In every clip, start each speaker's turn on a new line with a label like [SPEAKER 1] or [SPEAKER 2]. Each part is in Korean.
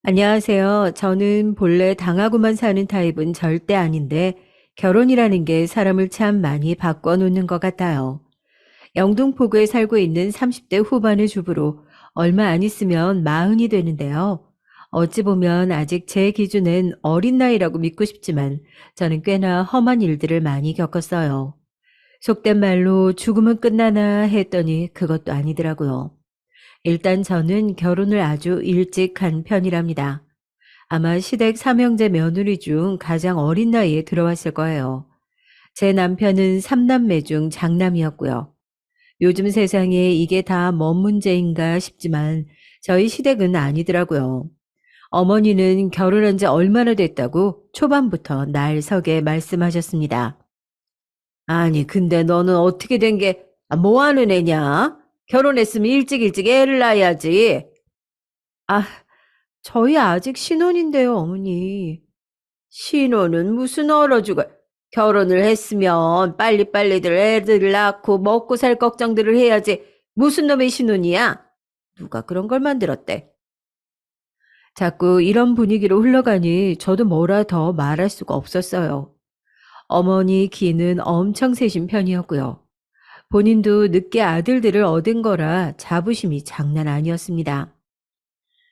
[SPEAKER 1] 안녕하세요. 저는 본래 당하고만 사는 타입은 절대 아닌데 결혼이라는 게 사람을 참 많이 바꿔놓는 것 같아요. 영등포구에 살고 있는 30대 후반의 주부로 얼마 안 있으면 마흔이 되는데요. 어찌 보면 아직 제 기준엔 어린 나이라고 믿고 싶지만 저는 꽤나 험한 일들을 많이 겪었어요. 속된 말로 죽으면 끝나나 했더니 그것도 아니더라고요. 일단 저는 결혼을 아주 일찍 한 편이랍니다. 아마 시댁 삼형제 며느리 중 가장 어린 나이에 들어왔을 거예요. 제 남편은 삼남매 중 장남이었고요. 요즘 세상에 이게 다 뭔 문제인가 싶지만 저희 시댁은 아니더라고요. 어머니는 결혼한 지 얼마나 됐다고 초반부터 날 서게 말씀하셨습니다. 아니, 근데 너는 어떻게 된 게, 뭐 하는 애냐? 결혼했으면 일찍 일찍 애를 낳아야지. 아, 저희 아직 신혼인데요, 어머니. 신혼은 무슨 얼어 죽어. 결혼을 했으면 빨리빨리들 애들 낳고 먹고 살 걱정들을 해야지. 무슨 놈의 신혼이야? 누가 그런 걸 만들었대? 자꾸 이런 분위기로 흘러가니 저도 뭐라 더 말할 수가 없었어요. 어머니 기는 엄청 세신 편이었고요. 본인도 늦게 아들들을 얻은 거라 자부심이 장난 아니었습니다.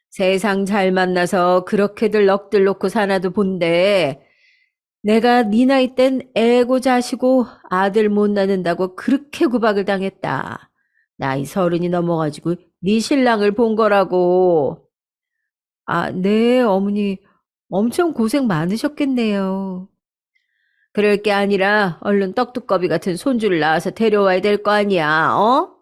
[SPEAKER 1] 세상 잘 만나서 그렇게들 넋들 놓고 사나도 본데 내가 네 나이 땐 애고 자시고 아들 못 낳는다고 그렇게 구박을 당했다. 나이 30이 넘어가지고 네 신랑을 본 거라고. 아, 네, 어머니. 엄청 고생 많으셨겠네요. 그럴 게 아니라 얼른 떡두꺼비 같은 손주를 낳아서 데려와야 될 거 아니야, 어?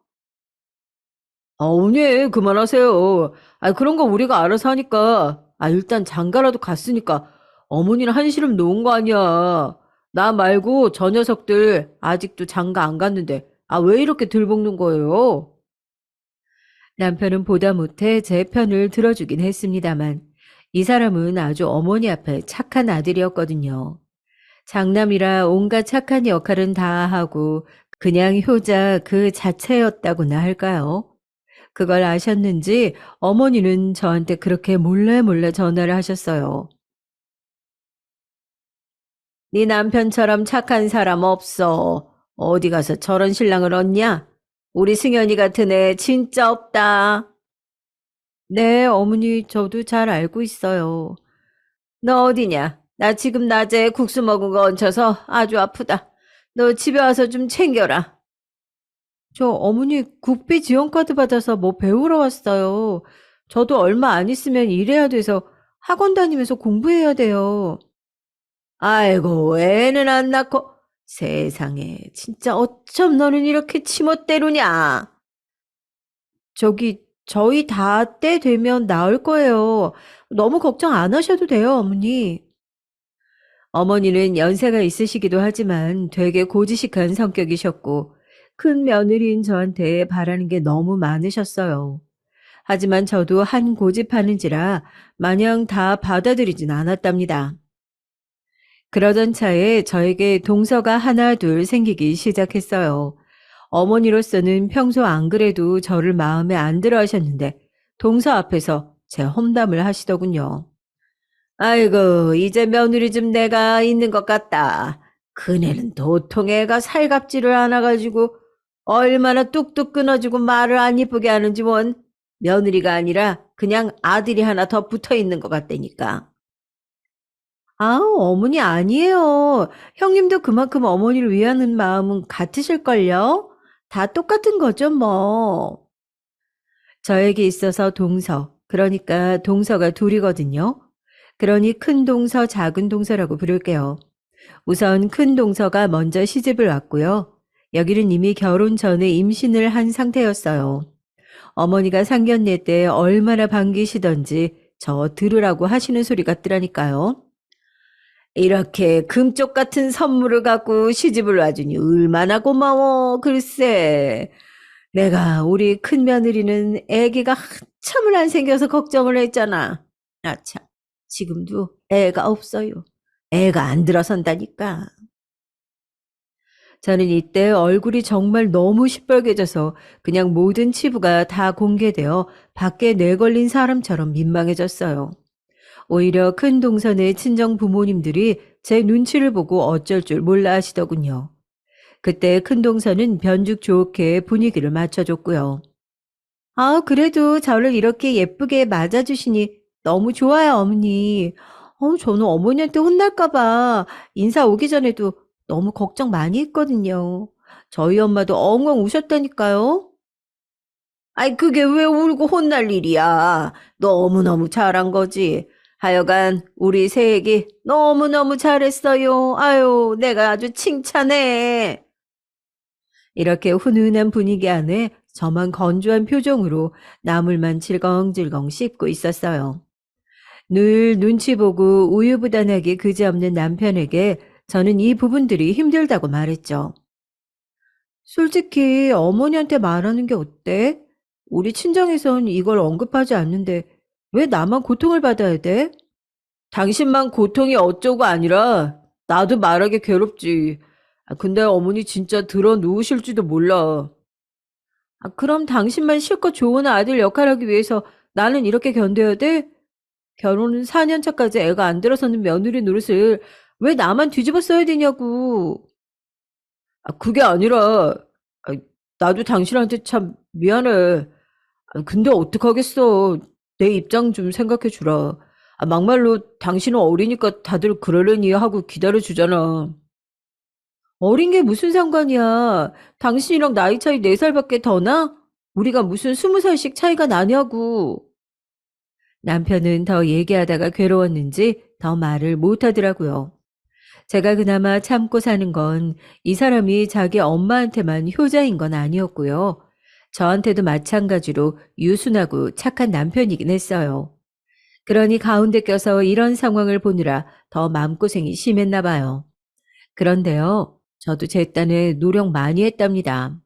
[SPEAKER 1] 어머니, 그만하세요. 아, 그런 거 우리가 알아서 하니까. 아, 일단 장가라도 갔으니까 어머니는 한시름 놓은 거 아니야. 나 말고 저 녀석들 아직도 장가 안 갔는데, 아, 왜 이렇게 들볶는 거예요? 남편은 보다 못해 제 편을 들어주긴 했습니다만, 이 사람은 아주 어머니 앞에 착한 아들이었거든요. 장남이라 온갖 착한 역할은 다 하고, 그냥 효자 그 자체였다고나 할까요? 그걸 아셨는지 어머니는 저한테 그렇게 몰래 몰래 전화를 하셨어요. 네 남편처럼 착한 사람 없어. 어디 가서 저런 신랑을 얻냐? 우리 승현이 같은 애 진짜 없다. 네, 어머니 저도 잘 알고 있어요. 너 어디냐? 나 지금 낮에 국수 먹은 거 얹혀서 아주 아프다. 너 집에 와서 좀 챙겨라. 저 어머니 국비 지원카드 받아서 뭐 배우러 왔어요. 저도 얼마 안 있으면 일해야 돼서 학원 다니면서 공부해야 돼요. 아이고, 애는 안 낳고. 세상에, 진짜 어쩜 너는 이렇게 치멋대로냐? 저희 다 때 되면 나을 거예요. 너무 걱정 안 하셔도 돼요, 어머니. 어머니는 연세가 있으시기도 하지만 되게 고지식한 성격이셨고, 큰 며느리인 저한테 바라는 게 너무 많으셨어요. 하지만 저도 한 고집하는지라 마냥 다 받아들이진 않았답니다. 그러던 차에 저에게 동서가 하나 둘 생기기 시작했어요. 어머니로서는 평소 안 그래도 저를 마음에 안 들어 하셨는데 동서 앞에서 제 험담을 하시더군요. 아이고, 이제 며느리 좀 내가 있는 것 같다. 그네는 도통 애가 살갑지를 않아가지고 얼마나 뚝뚝 끊어지고 말을 안 이쁘게 하는지 뭔 며느리가 아니라 그냥 아들이 하나 더 붙어 있는 것 같다니까. 아, 어머니 아니에요. 형님도 그만큼 어머니를 위하는 마음은 같으실걸요? 다 똑같은 거죠, 뭐. 저에게 있어서 동서, 그러니까 동서가 둘이거든요. 그러니 큰 동서, 작은 동서라고 부를게요. 우선 큰 동서가 먼저 시집을 왔고요. 여기는 이미 결혼 전에 임신을 한 상태였어요. 어머니가 상견례 때 얼마나 반기시던지 저 들으라고 하시는 소리 같더라니까요. 이렇게 금쪽 같은 선물을 갖고 시집을 와주니 얼마나 고마워. 글쎄. 내가 우리 큰며느리는 아기가 한참을 안 생겨서 걱정을 했잖아. 아 참. 지금도 애가 없어요. 애가 안 들어선다니까. 저는 이때 얼굴이 정말 너무 시뻘개져서 그냥 모든 치부가 다 공개되어 밖에 뇌 걸린 사람처럼 민망해졌어요. 오히려 큰 동선의 친정 부모님들이 제 눈치를 보고 어쩔 줄 몰라 하시더군요. 그때 큰 동선은 변죽 좋게 분위기를 맞춰줬고요. 아, 그래도 저를 이렇게 예쁘게 맞아주시니 너무 좋아요, 어머니. 저는 어머니한테 혼날까봐 인사 오기 전에도 너무 걱정 많이 했거든요. 저희 엄마도 엉엉 우셨다니까요. 아이, 그게 왜 울고 혼날 일이야. 너무너무 잘한 거지. 하여간 우리 새애기 너무너무 잘했어요. 아유, 내가 아주 칭찬해. 이렇게 훈훈한 분위기 안에 저만 건조한 표정으로 나물만 질겅질겅 씹고 있었어요. 늘 눈치 보고 우유부단하게 그지없는 남편에게 저는 이 부분들이 힘들다고 말했죠. 솔직히 어머니한테 말하는 게 어때? 우리 친정에선 이걸 언급하지 않는데 왜 나만 고통을 받아야 돼? 당신만 고통이 어쩌고 아니라 나도 말하기 괴롭지. 근데 어머니 진짜 들어 누우실지도 몰라. 그럼 당신만 실컷 좋은 아들 역할하기 위해서 나는 이렇게 견뎌야 돼? 결혼은 4년 차까지 애가 안 들어서는 며느리 노릇을 왜 나만 뒤집어 써야 되냐고. 그게 아니라 아, 나도 당신한테 참 미안해. 근데 어떡하겠어. 내 입장 좀 생각해 주라. 막말로 당신은 어리니까 다들 그러려니 하고 기다려 주잖아. 어린 게 무슨 상관이야. 당신이랑 나이 차이 4살밖에 더 나? 우리가 무슨 20살씩 차이가 나냐고. 남편은 더 얘기하다가 괴로웠는지 더 말을 못 하더라고요. 제가 그나마 참고 사는 건 이 사람이 자기 엄마한테만 효자인 건 아니었고요. 저한테도 마찬가지로 유순하고 착한 남편이긴 했어요. 그러니 가운데 껴서 이런 상황을 보느라 더 마음고생이 심했나 봐요. 그런데요, 저도 제 딴에 노력 많이 했답니다.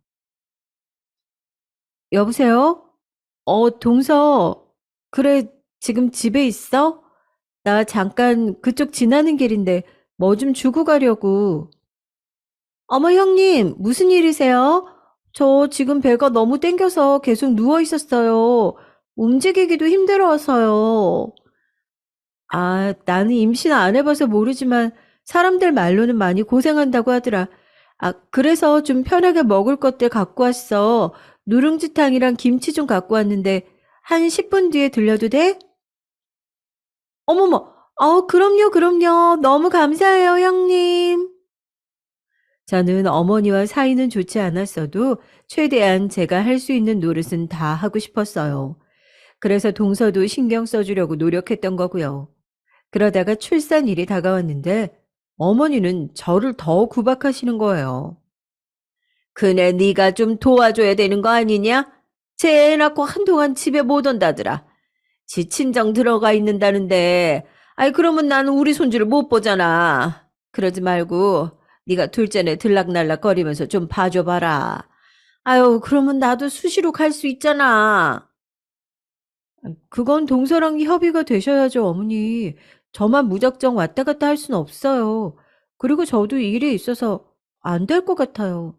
[SPEAKER 1] 여보세요? 동서. 그래, 지금 집에 있어? 나 잠깐 그쪽 지나는 길인데 뭐 좀 주고 가려고. 어머, 형님, 무슨 일이세요? 저 지금 배가 너무 땡겨서 계속 누워 있었어요. 움직이기도 힘들어서요. 나는 임신 안 해봐서 모르지만 사람들 말로는 많이 고생한다고 하더라. 그래서 좀 편하게 먹을 것들 갖고 왔어. 누룽지탕이랑 김치 좀 갖고 왔는데 한 10분 뒤에 들려도 돼? 어머머, 그럼요, 그럼요. 너무 감사해요, 형님. 저는 어머니와 사이는 좋지 않았어도 최대한 제가 할 수 있는 노릇은 다 하고 싶었어요. 그래서 동서도 신경 써주려고 노력했던 거고요. 그러다가 출산일이 다가왔는데 어머니는 저를 더 구박하시는 거예요. 그네 네가 좀 도와줘야 되는 거 아니냐? 쟤 애 낳고 한동안 집에 못 온다더라. 지 친정 들어가 있는다는데 아이 그러면 나는 우리 손주를 못 보잖아. 그러지 말고 네가 둘째네 들락날락 거리면서 좀 봐줘봐라. 아유 그러면 나도 수시로 갈 수 있잖아. 그건 동서랑 협의가 되셔야죠, 어머니. 저만 무작정 왔다 갔다 할 수는 없어요. 그리고 저도 일이 있어서 안 될 것 같아요.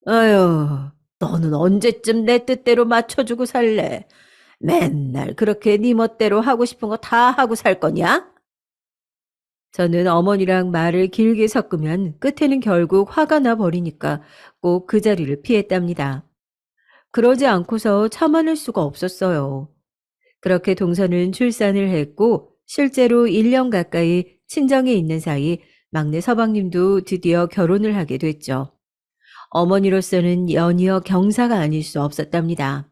[SPEAKER 1] 아유, 너는 언제쯤 내 뜻대로 맞춰주고 살래? 맨날 그렇게 네 멋대로 하고 싶은 거 다 하고 살 거냐? 저는 어머니랑 말을 길게 섞으면 끝에는 결국 화가 나 버리니까 꼭 그 자리를 피했답니다. 그러지 않고서 참아낼 수가 없었어요. 그렇게 동서는 출산을 했고 실제로 1년 가까이 친정에 있는 사이 막내 서방님도 드디어 결혼을 하게 됐죠. 어머니로서는 연이어 경사가 아닐 수 없었답니다.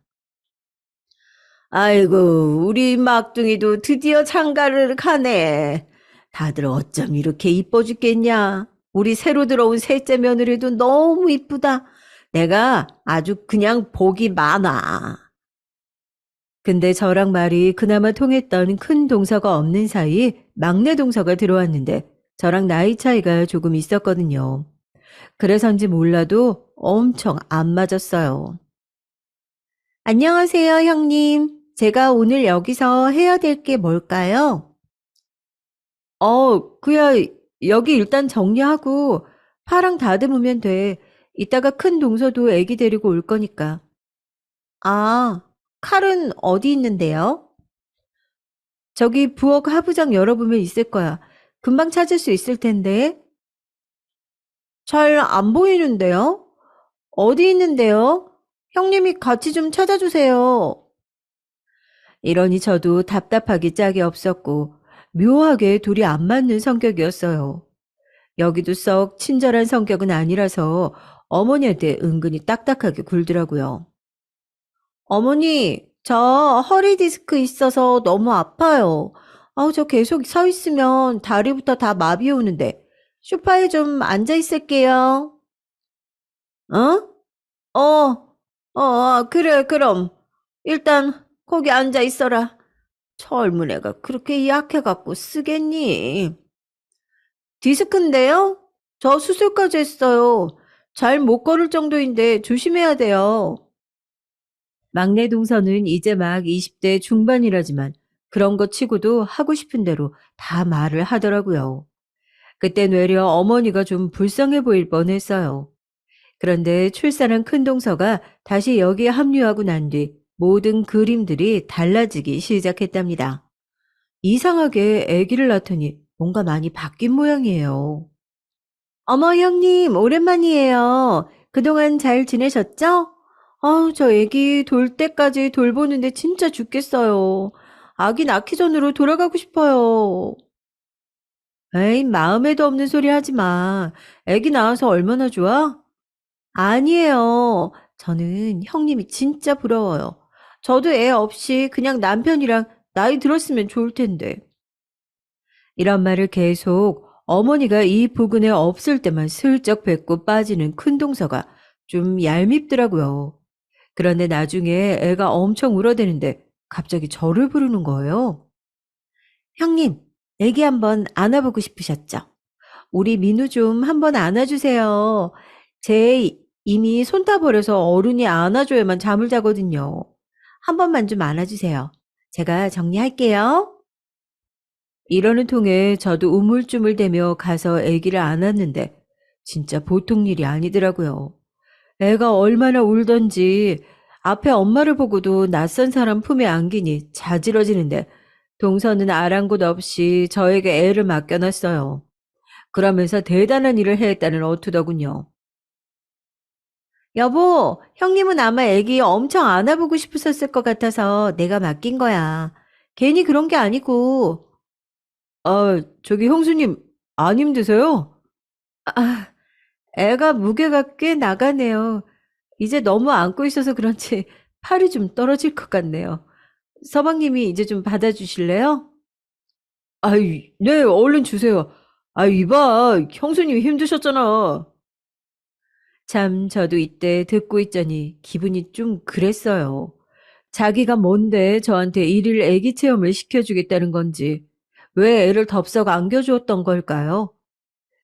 [SPEAKER 1] 아이고, 우리 막둥이도 드디어 장가를 가네. 다들 어쩜 이렇게 이뻐 죽겠냐. 우리 새로 들어온 셋째 며느리도 너무 이쁘다. 내가 아주 그냥 복이 많아. 근데 저랑 말이 그나마 통했던 큰 동서가 없는 사이 막내 동서가 들어왔는데 저랑 나이 차이가 조금 있었거든요. 그래서인지 몰라도 엄청 안 맞았어요. 안녕하세요, 형님. 제가 오늘 여기서 해야 될 게 뭘까요? 그야 여기 일단 정리하고 파랑 다듬으면 돼. 이따가 큰 동서도 애기 데리고 올 거니까. 아, 칼은 어디 있는데요? 저기 부엌 하부장 열어보면 있을 거야. 금방 찾을 수 있을 텐데. 잘 안 보이는데요? 어디 있는데요? 형님이 같이 좀 찾아주세요. 이러니 저도 답답하기 짝이 없었고, 묘하게 둘이 안 맞는 성격이었어요. 여기도 썩 친절한 성격은 아니라서 어머니한테 은근히 딱딱하게 굴더라고요. 어머니, 저 허리 디스크 있어서 너무 아파요. 저 계속 서 있으면 다리부터 다 마비 오는데, 소파에 좀 앉아 있을게요. 어? 그래, 그럼. 일단, 거기 앉아 있어라. 젊은 애가 그렇게 약해갖고 쓰겠니? 디스크인데요? 저 수술까지 했어요. 잘 못 걸을 정도인데 조심해야 돼요. 막내 동서는 이제 막 20대 중반이라지만 그런 거 치고도 하고 싶은 대로 다 말을 하더라고요. 그땐 외려 어머니가 좀 불쌍해 보일 뻔했어요. 그런데 출산한 큰 동서가 다시 여기에 합류하고 난 뒤 모든 그림들이 달라지기 시작했답니다. 이상하게 아기를 낳더니 뭔가 많이 바뀐 모양이에요. 어머, 형님, 오랜만이에요. 그동안 잘 지내셨죠? 저 애기 돌 때까지 돌보는데 진짜 죽겠어요. 아기 낳기 전으로 돌아가고 싶어요. 에이, 마음에도 없는 소리 하지 마. 애기 낳아서 얼마나 좋아? 아니에요. 저는 형님이 진짜 부러워요. 저도 애 없이 그냥 남편이랑 나이 들었으면 좋을 텐데. 이런 말을 계속 어머니가 이 부근에 없을 때만 슬쩍 뱉고 빠지는 큰 동서가 좀 얄밉더라고요. 그런데 나중에 애가 엄청 울어대는데 갑자기 저를 부르는 거예요. 형님, 애기 한번 안아보고 싶으셨죠? 우리 민우 좀 한번 안아주세요. 제 이미 손타버려서 어른이 안아줘야만 잠을 자거든요. 한 번만 좀 안아주세요. 제가 정리할게요. 이러는 통에 저도 우물쭈물대며 가서 아기를 안았는데 진짜 보통 일이 아니더라고요. 애가 얼마나 울던지 앞에 엄마를 보고도 낯선 사람 품에 안기니 자지러지는데 동서는 아랑곳 없이 저에게 애를 맡겨놨어요. 그러면서 대단한 일을 해했다는 어투더군요. 여보, 형님은 아마 애기 엄청 안아보고 싶으셨을 것 같아서 내가 맡긴 거야. 괜히 그런 게 아니고. 저기 형수님, 안 힘드세요? 아, 애가 무게가 꽤 나가네요. 이제 너무 안고 있어서 그런지 팔이 좀 떨어질 것 같네요. 서방님이 이제 좀 받아주실래요? 아이, 네, 얼른 주세요. 이봐, 형수님 힘드셨잖아. 참, 저도 이때 듣고 있자니 기분이 좀 그랬어요. 자기가 뭔데 저한테 일일 애기 체험을 시켜주겠다는 건지, 왜 애를 덥석 안겨주었던 걸까요?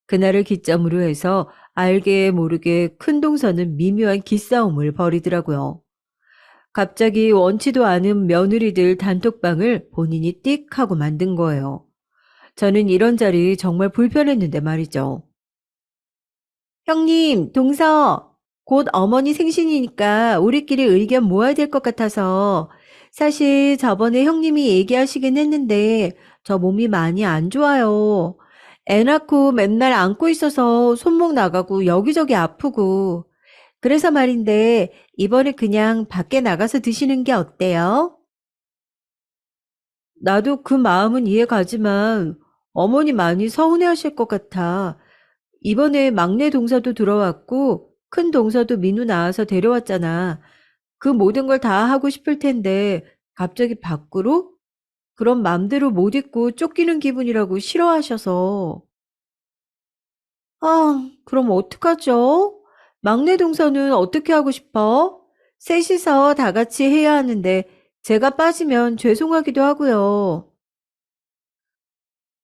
[SPEAKER 1] 그날을 기점으로 해서 알게 모르게 큰 동서는 미묘한 기싸움을 벌이더라고요. 갑자기 원치도 않은 며느리들 단톡방을 본인이 띡 하고 만든 거예요. 저는 이런 자리 정말 불편했는데 말이죠. 형님, 동서, 곧 어머니 생신이니까 우리끼리 의견 모아야 될 것 같아서 사실 저번에 형님이 얘기하시긴 했는데 저 몸이 많이 안 좋아요. 애 낳고 맨날 안고 있어서 손목 나가고 여기저기 아프고 그래서 말인데 이번에 그냥 밖에 나가서 드시는 게 어때요? 나도 그 마음은 이해가지만 어머니 많이 서운해하실 것 같아. 이번에 막내 동서도 들어왔고 큰 동서도 민우 낳아서 데려왔잖아. 그 모든 걸 다 하고 싶을 텐데 갑자기 밖으로? 그럼 맘대로 못 있고 쫓기는 기분이라고 싫어하셔서. 그럼 어떡하죠? 막내 동서는 어떻게 하고 싶어? 셋이서 다 같이 해야 하는데 제가 빠지면 죄송하기도 하고요.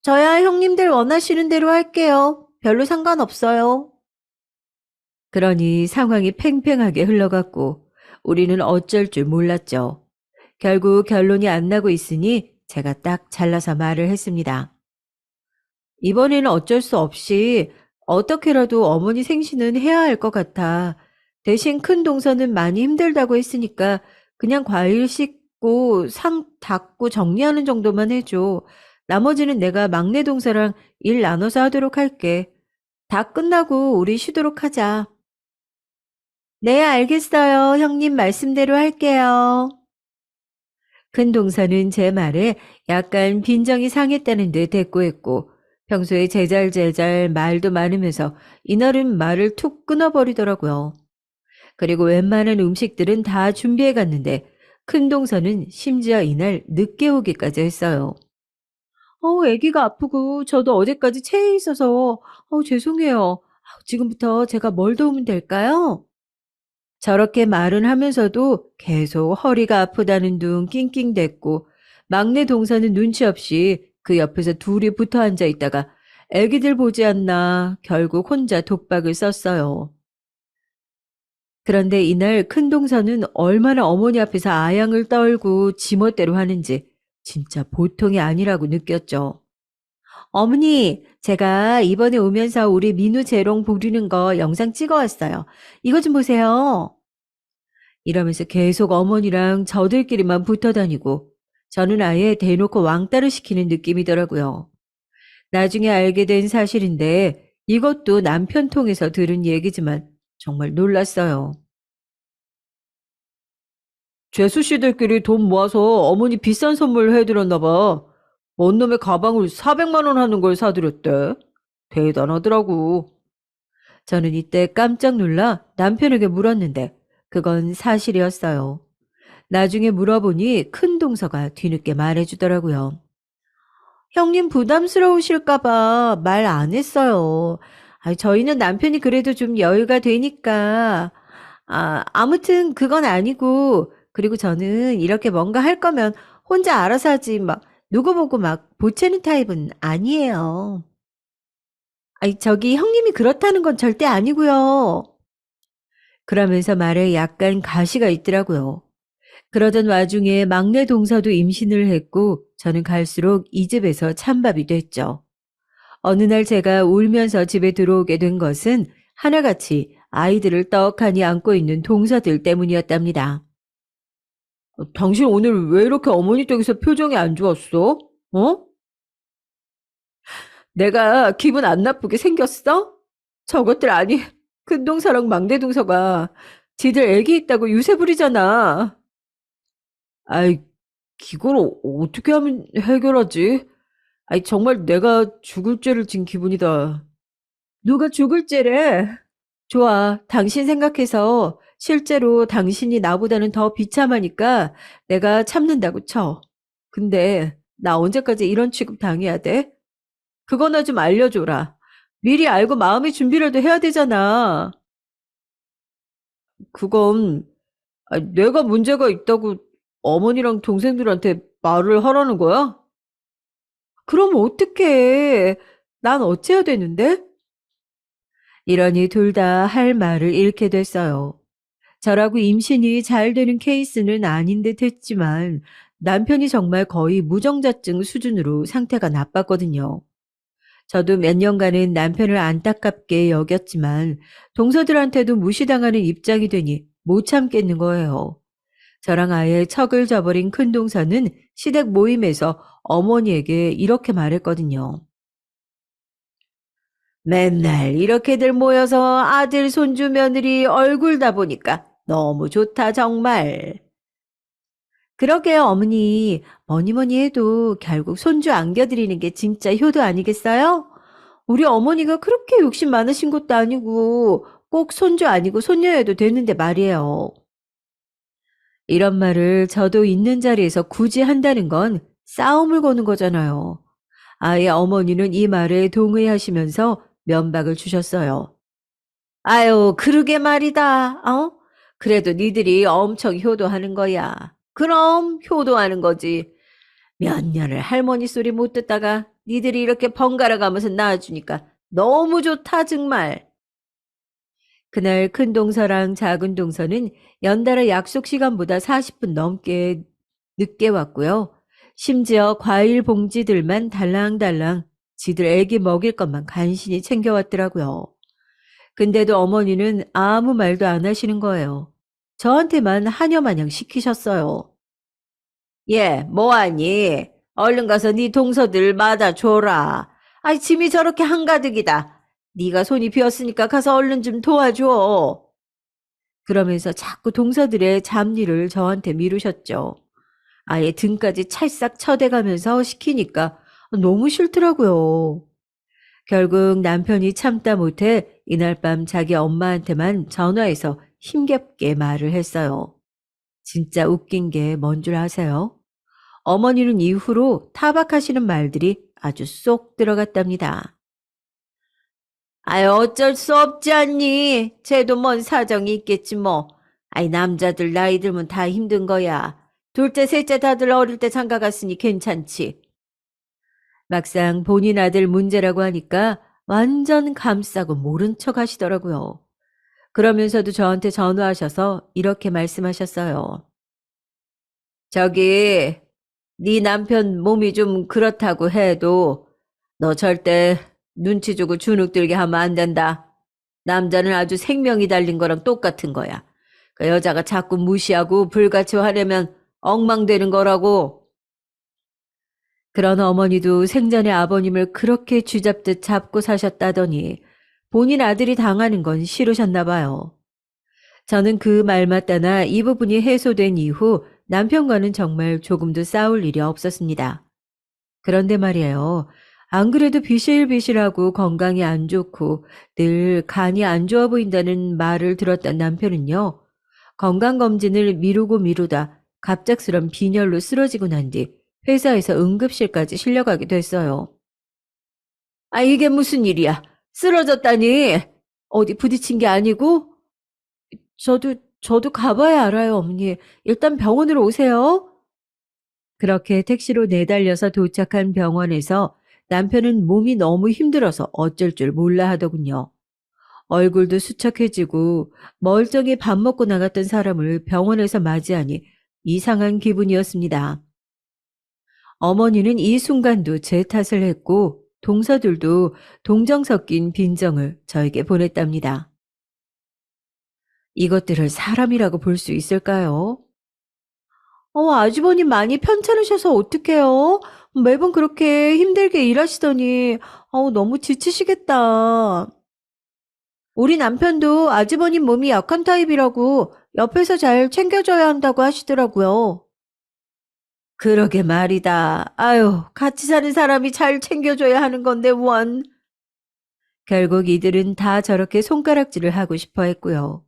[SPEAKER 1] 저야 형님들 원하시는 대로 할게요. 별로 상관없어요. 그러니 상황이 팽팽하게 흘러갔고 우리는 어쩔 줄 몰랐죠. 결국 결론이 안 나고 있으니 제가 딱 잘라서 말을 했습니다. 이번에는 어쩔 수 없이 어떻게라도 어머니 생신은 해야 할 것 같아. 대신 큰 동서는 많이 힘들다고 했으니까 그냥 과일식 닦고 상 닦고 정리하는 정도만 해줘. 나머지는 내가 막내 동서랑 일 나눠서 하도록 할게. 다 끝나고 우리 쉬도록 하자. 네, 알겠어요. 형님 말씀대로 할게요. 큰 동서는 제 말에 약간 빈정이 상했다는 듯 대꾸했고 평소에 제잘제잘 말도 많으면서 이날은 말을 툭 끊어버리더라고요. 그리고 웬만한 음식들은 다 준비해 갔는데 큰 동서는 심지어 이날 늦게 오기까지 했어요. 아기가 아프고 저도 어제까지 체해 있어서 죄송해요. 지금부터 제가 뭘 도우면 될까요? 저렇게 말은 하면서도 계속 허리가 아프다는 둥 낑낑댔고 막내 동서는 눈치 없이 그 옆에서 둘이 붙어 앉아 있다가 애기들 보지 않나 결국 혼자 독박을 썼어요. 그런데 이날 큰 동서는 얼마나 어머니 앞에서 아양을 떨고 지멋대로 하는지 진짜 보통이 아니라고 느꼈죠. 어머니, 제가 이번에 오면서 우리 민우 재롱 부리는 거 영상 찍어 왔어요. 이거 좀 보세요. 이러면서 계속 어머니랑 저들끼리만 붙어 다니고 저는 아예 대놓고 왕따를 시키는 느낌이더라고요. 나중에 알게 된 사실인데 이것도 남편 통해서 들은 얘기지만 정말 놀랐어요. 죄수 씨들끼리 돈 모아서 어머니 비싼 선물 해드렸나 봐. 뭔 놈의 가방을 400만 원 하는 걸 사드렸대. 대단하더라고. 저는 이때 깜짝 놀라 남편에게 물었는데 그건 사실이었어요. 나중에 물어보니 큰 동서가 뒤늦게 말해주더라고요. 형님 부담스러우실까봐 말 안 했어요. 저희는 남편이 그래도 좀 여유가 되니까. 아무튼 그건 아니고, 그리고 저는 이렇게 뭔가 할 거면 혼자 알아서 하지, 막, 누구 보고 막 보채는 타입은 아니에요. 저기 형님이 그렇다는 건 절대 아니고요. 그러면서 말에 약간 가시가 있더라고요. 그러던 와중에 막내 동서도 임신을 했고 저는 갈수록 이 집에서 찬밥이 됐죠. 어느 날 제가 울면서 집에 들어오게 된 것은 하나같이 아이들을 떡하니 안고 있는 동서들 때문이었답니다. 당신 오늘 왜 이렇게 어머니 댁에서 표정이 안 좋았어? 어? 내가 기분 안 나쁘게 생겼어? 저것들 아니, 큰 동서랑 막내 동서가 지들 애기 있다고 유세 부리잖아. 아이, 이걸 어떻게 하면 해결하지? 정말 내가 죽을 죄를 진 기분이다. 누가 죽을 죄래? 좋아. 당신 생각해서 실제로 당신이 나보다는 더 비참하니까 내가 참는다고 쳐. 근데 나 언제까지 이런 취급 당해야 돼? 그거나 좀 알려줘라. 미리 알고 마음의 준비라도 해야 되잖아. 그건 내가 문제가 있다고 어머니랑 동생들한테 말을 하라는 거야? 그럼 어떡해. 난 어째야 되는데? 이러니 둘 다 할 말을 잃게 됐어요. 저라고 임신이 잘 되는 케이스는 아닌 듯 했지만 남편이 정말 거의 무정자증 수준으로 상태가 나빴거든요. 저도 몇 년간은 남편을 안타깝게 여겼지만 동서들한테도 무시당하는 입장이 되니 못 참겠는 거예요. 저랑 아예 척을 저버린 큰 동서는 시댁 모임에서 어머니에게 이렇게 말했거든요. 맨날 이렇게들 모여서 아들, 손주, 며느리 얼굴 다 보니까 너무 좋다, 정말. 그러게요, 어머니. 뭐니 뭐니 해도 결국 손주 안겨드리는 게 진짜 효도 아니겠어요? 우리 어머니가 그렇게 욕심 많으신 것도 아니고 꼭 손주 아니고 손녀여도 되는데 말이에요. 이런 말을 저도 있는 자리에서 굳이 한다는 건 싸움을 거는 거잖아요. 아예 어머니는 이 말에 동의하시면서 면박을 주셨어요. 아유, 그러게 말이다. 그래도 니들이 엄청 효도하는 거야. 그럼 효도하는 거지. 몇 년을 할머니 소리 못 듣다가 니들이 이렇게 번갈아 가면서 낳아주니까 너무 좋다, 정말. 그날 큰 동서랑 작은 동서는 연달아 약속 시간보다 40분 넘게 늦게 왔고요. 심지어 과일 봉지들만 달랑달랑 지들 애기 먹일 것만 간신히 챙겨왔더라고요. 근데도 어머니는 아무 말도 안 하시는 거예요. 저한테만 하녀마냥 시키셨어요. 얘, 뭐하니? 얼른 가서 네 동서들 맞아줘라. 아이, 짐이 저렇게 한가득이다. 네가 손이 비었으니까 가서 얼른 좀 도와줘. 그러면서 자꾸 동서들의 잡일을 저한테 미루셨죠. 아예 등까지 찰싹 쳐대가면서 시키니까 너무 싫더라고요. 결국 남편이 참다 못해 이날 밤 자기 엄마한테만 전화해서 힘겹게 말을 했어요. 진짜 웃긴 게 뭔 줄 아세요? 어머니는 이후로 타박하시는 말들이 아주 쏙 들어갔답니다. 아유, 어쩔 수 없지 않니? 쟤도 뭔 사정이 있겠지 뭐. 아이, 남자들 나이 들면 다 힘든 거야. 둘째, 셋째 다들 어릴 때 장가 갔으니 괜찮지. 막상 본인 아들 문제라고 하니까 완전 감싸고 모른 척 하시더라고요. 그러면서도 저한테 전화하셔서 이렇게 말씀하셨어요. 저기, 네 남편 몸이 좀 그렇다고 해도 너 절대 눈치 주고 주눅 들게 하면 안 된다. 남자는 아주 생명이 달린 거랑 똑같은 거야. 그 여자가 자꾸 무시하고 불같이 화내면 엉망되는 거라고. 그런 어머니도 생전에 아버님을 그렇게 쥐잡듯 잡고 사셨다더니 본인 아들이 당하는 건 싫으셨나 봐요. 저는 그 말마따나 이 부분이 해소된 이후 남편과는 정말 조금도 싸울 일이 없었습니다. 그런데 말이에요. 안 그래도 비실비실하고 건강이 안 좋고 늘 간이 안 좋아 보인다는 말을 들었던 남편은요. 건강검진을 미루고 미루다 갑작스런 빈혈로 쓰러지고 난 뒤 회사에서 응급실까지 실려가게 됐어요. 아, 이게 무슨 일이야? 쓰러졌다니? 어디 부딪힌 게 아니고? 저도 가봐야 알아요, 어머니. 일단 병원으로 오세요. 그렇게 택시로 내달려서 도착한 병원에서 남편은 몸이 너무 힘들어서 어쩔 줄 몰라 하더군요. 얼굴도 수척해지고 멀쩡히 밥 먹고 나갔던 사람을 병원에서 맞이하니 이상한 기분이었습니다. 어머니는 이 순간도 제 탓을 했고 동서들도 동정 섞인 빈정을 저에게 보냈답니다. 이것들을 사람이라고 볼 수 있을까요? 아주버님 많이 편찮으셔서 어떡해요? 매번 그렇게 힘들게 일하시더니 너무 지치시겠다. 우리 남편도 아주버님 몸이 약한 타입이라고 옆에서 잘 챙겨줘야 한다고 하시더라고요. 그러게 말이다. 아유, 같이 사는 사람이 잘 챙겨줘야 하는 건데 원. 결국 이들은 다 저렇게 손가락질을 하고 싶어 했고요.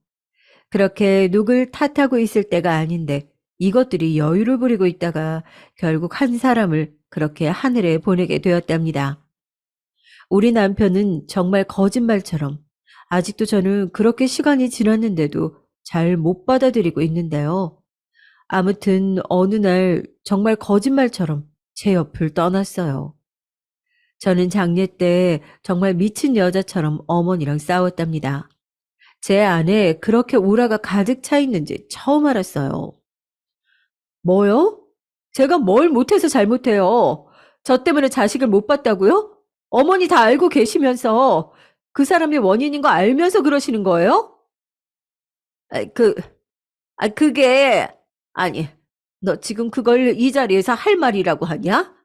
[SPEAKER 1] 그렇게 누굴 탓하고 있을 때가 아닌데 이것들이 여유를 부리고 있다가 결국 한 사람을 그렇게 하늘에 보내게 되었답니다. 우리 남편은 정말 거짓말처럼 아직도 저는 그렇게 시간이 지났는데도 잘 못 받아들이고 있는데요. 아무튼 어느 날 정말 거짓말처럼 제 옆을 떠났어요. 저는 장례 때 정말 미친 여자처럼 어머니랑 싸웠답니다. 제 안에 그렇게 우라가 가득 차 있는지 처음 알았어요. 뭐요? 제가 뭘 못해서 잘못해요? 저 때문에 자식을 못 봤다고요? 어머니 다 알고 계시면서 그 사람이 원인인 거 알면서 그러시는 거예요? 아, 그게, 아니, 너 지금 그걸 이 자리에서 할 말이라고 하냐?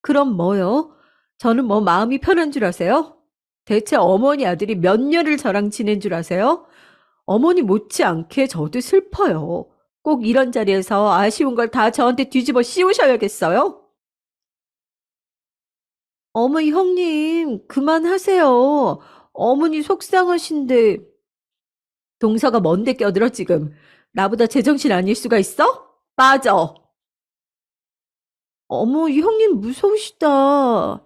[SPEAKER 1] 그럼 뭐요? 저는 뭐 마음이 편한 줄 아세요? 대체 어머니 아들이 몇 년을 저랑 지낸 줄 아세요? 어머니 못지않게 저도 슬퍼요. 꼭 이런 자리에서 아쉬운 걸 다 저한테 뒤집어 씌우셔야겠어요? 어머, 형님, 그만하세요. 어머니 속상하신데. 동서가 뭔데 껴들어, 지금. 나보다 제정신 아닐 수가 있어? 빠져. 어머, 이 형님 무서우시다.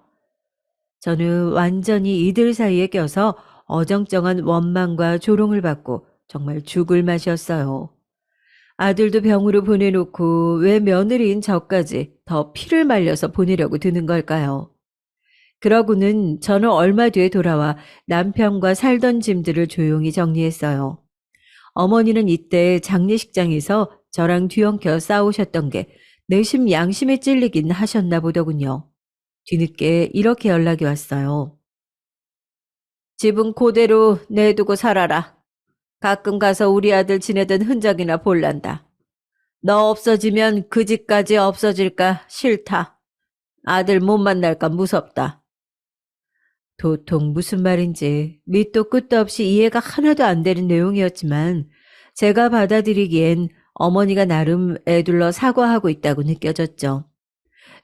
[SPEAKER 1] 저는 완전히 이들 사이에 껴서 어정쩡한 원망과 조롱을 받고 정말 죽을 맛이었어요. 아들도 병으로 보내놓고 왜 며느리인 저까지 더 피를 말려서 보내려고 드는 걸까요? 그러고는 저는 얼마 뒤에 돌아와 남편과 살던 짐들을 조용히 정리했어요. 어머니는 이때 장례식장에서 저랑 뒤엉켜 싸우셨던 게 내심 양심에 찔리긴 하셨나 보더군요. 뒤늦게 이렇게 연락이 왔어요. 집은 그대로 내두고 살아라. 가끔 가서 우리 아들 지내던 흔적이나 볼란다. 너 없어지면 그 집까지 없어질까 싫다. 아들 못 만날까 무섭다. 도통 무슨 말인지 밑도 끝도 없이 이해가 하나도 안 되는 내용이었지만 제가 받아들이기엔 어머니가 나름 애둘러 사과하고 있다고 느껴졌죠.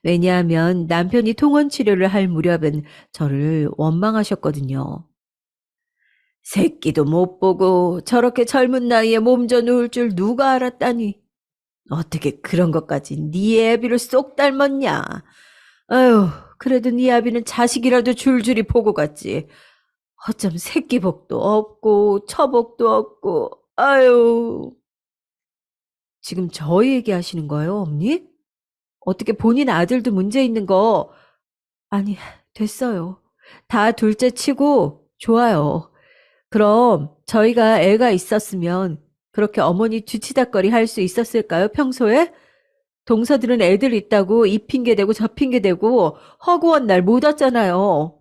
[SPEAKER 1] 왜냐하면 남편이 통원 치료를 할 무렵엔 저를 원망하셨거든요. 새끼도 못 보고 저렇게 젊은 나이에 몸져 누울 줄 누가 알았다니. 어떻게 그런 것까지 네 애비를 쏙 닮았냐. 아유, 그래도 네 아비는 자식이라도 줄줄이 보고 갔지. 어쩜 새끼복도 없고 처복도 없고. 아유. 지금 저 얘기하시는 거예요, 어머니? 어떻게 본인 아들도 문제 있는 거. 아니, 됐어요. 다 둘째 치고 좋아요. 그럼 저희가 애가 있었으면 그렇게 어머니 뒤치다꺼리 할 수 있었을까요, 평소에? 동서들은 애들 있다고 이 핑계 대고 저 핑계 대고 허구한 날 못 왔잖아요.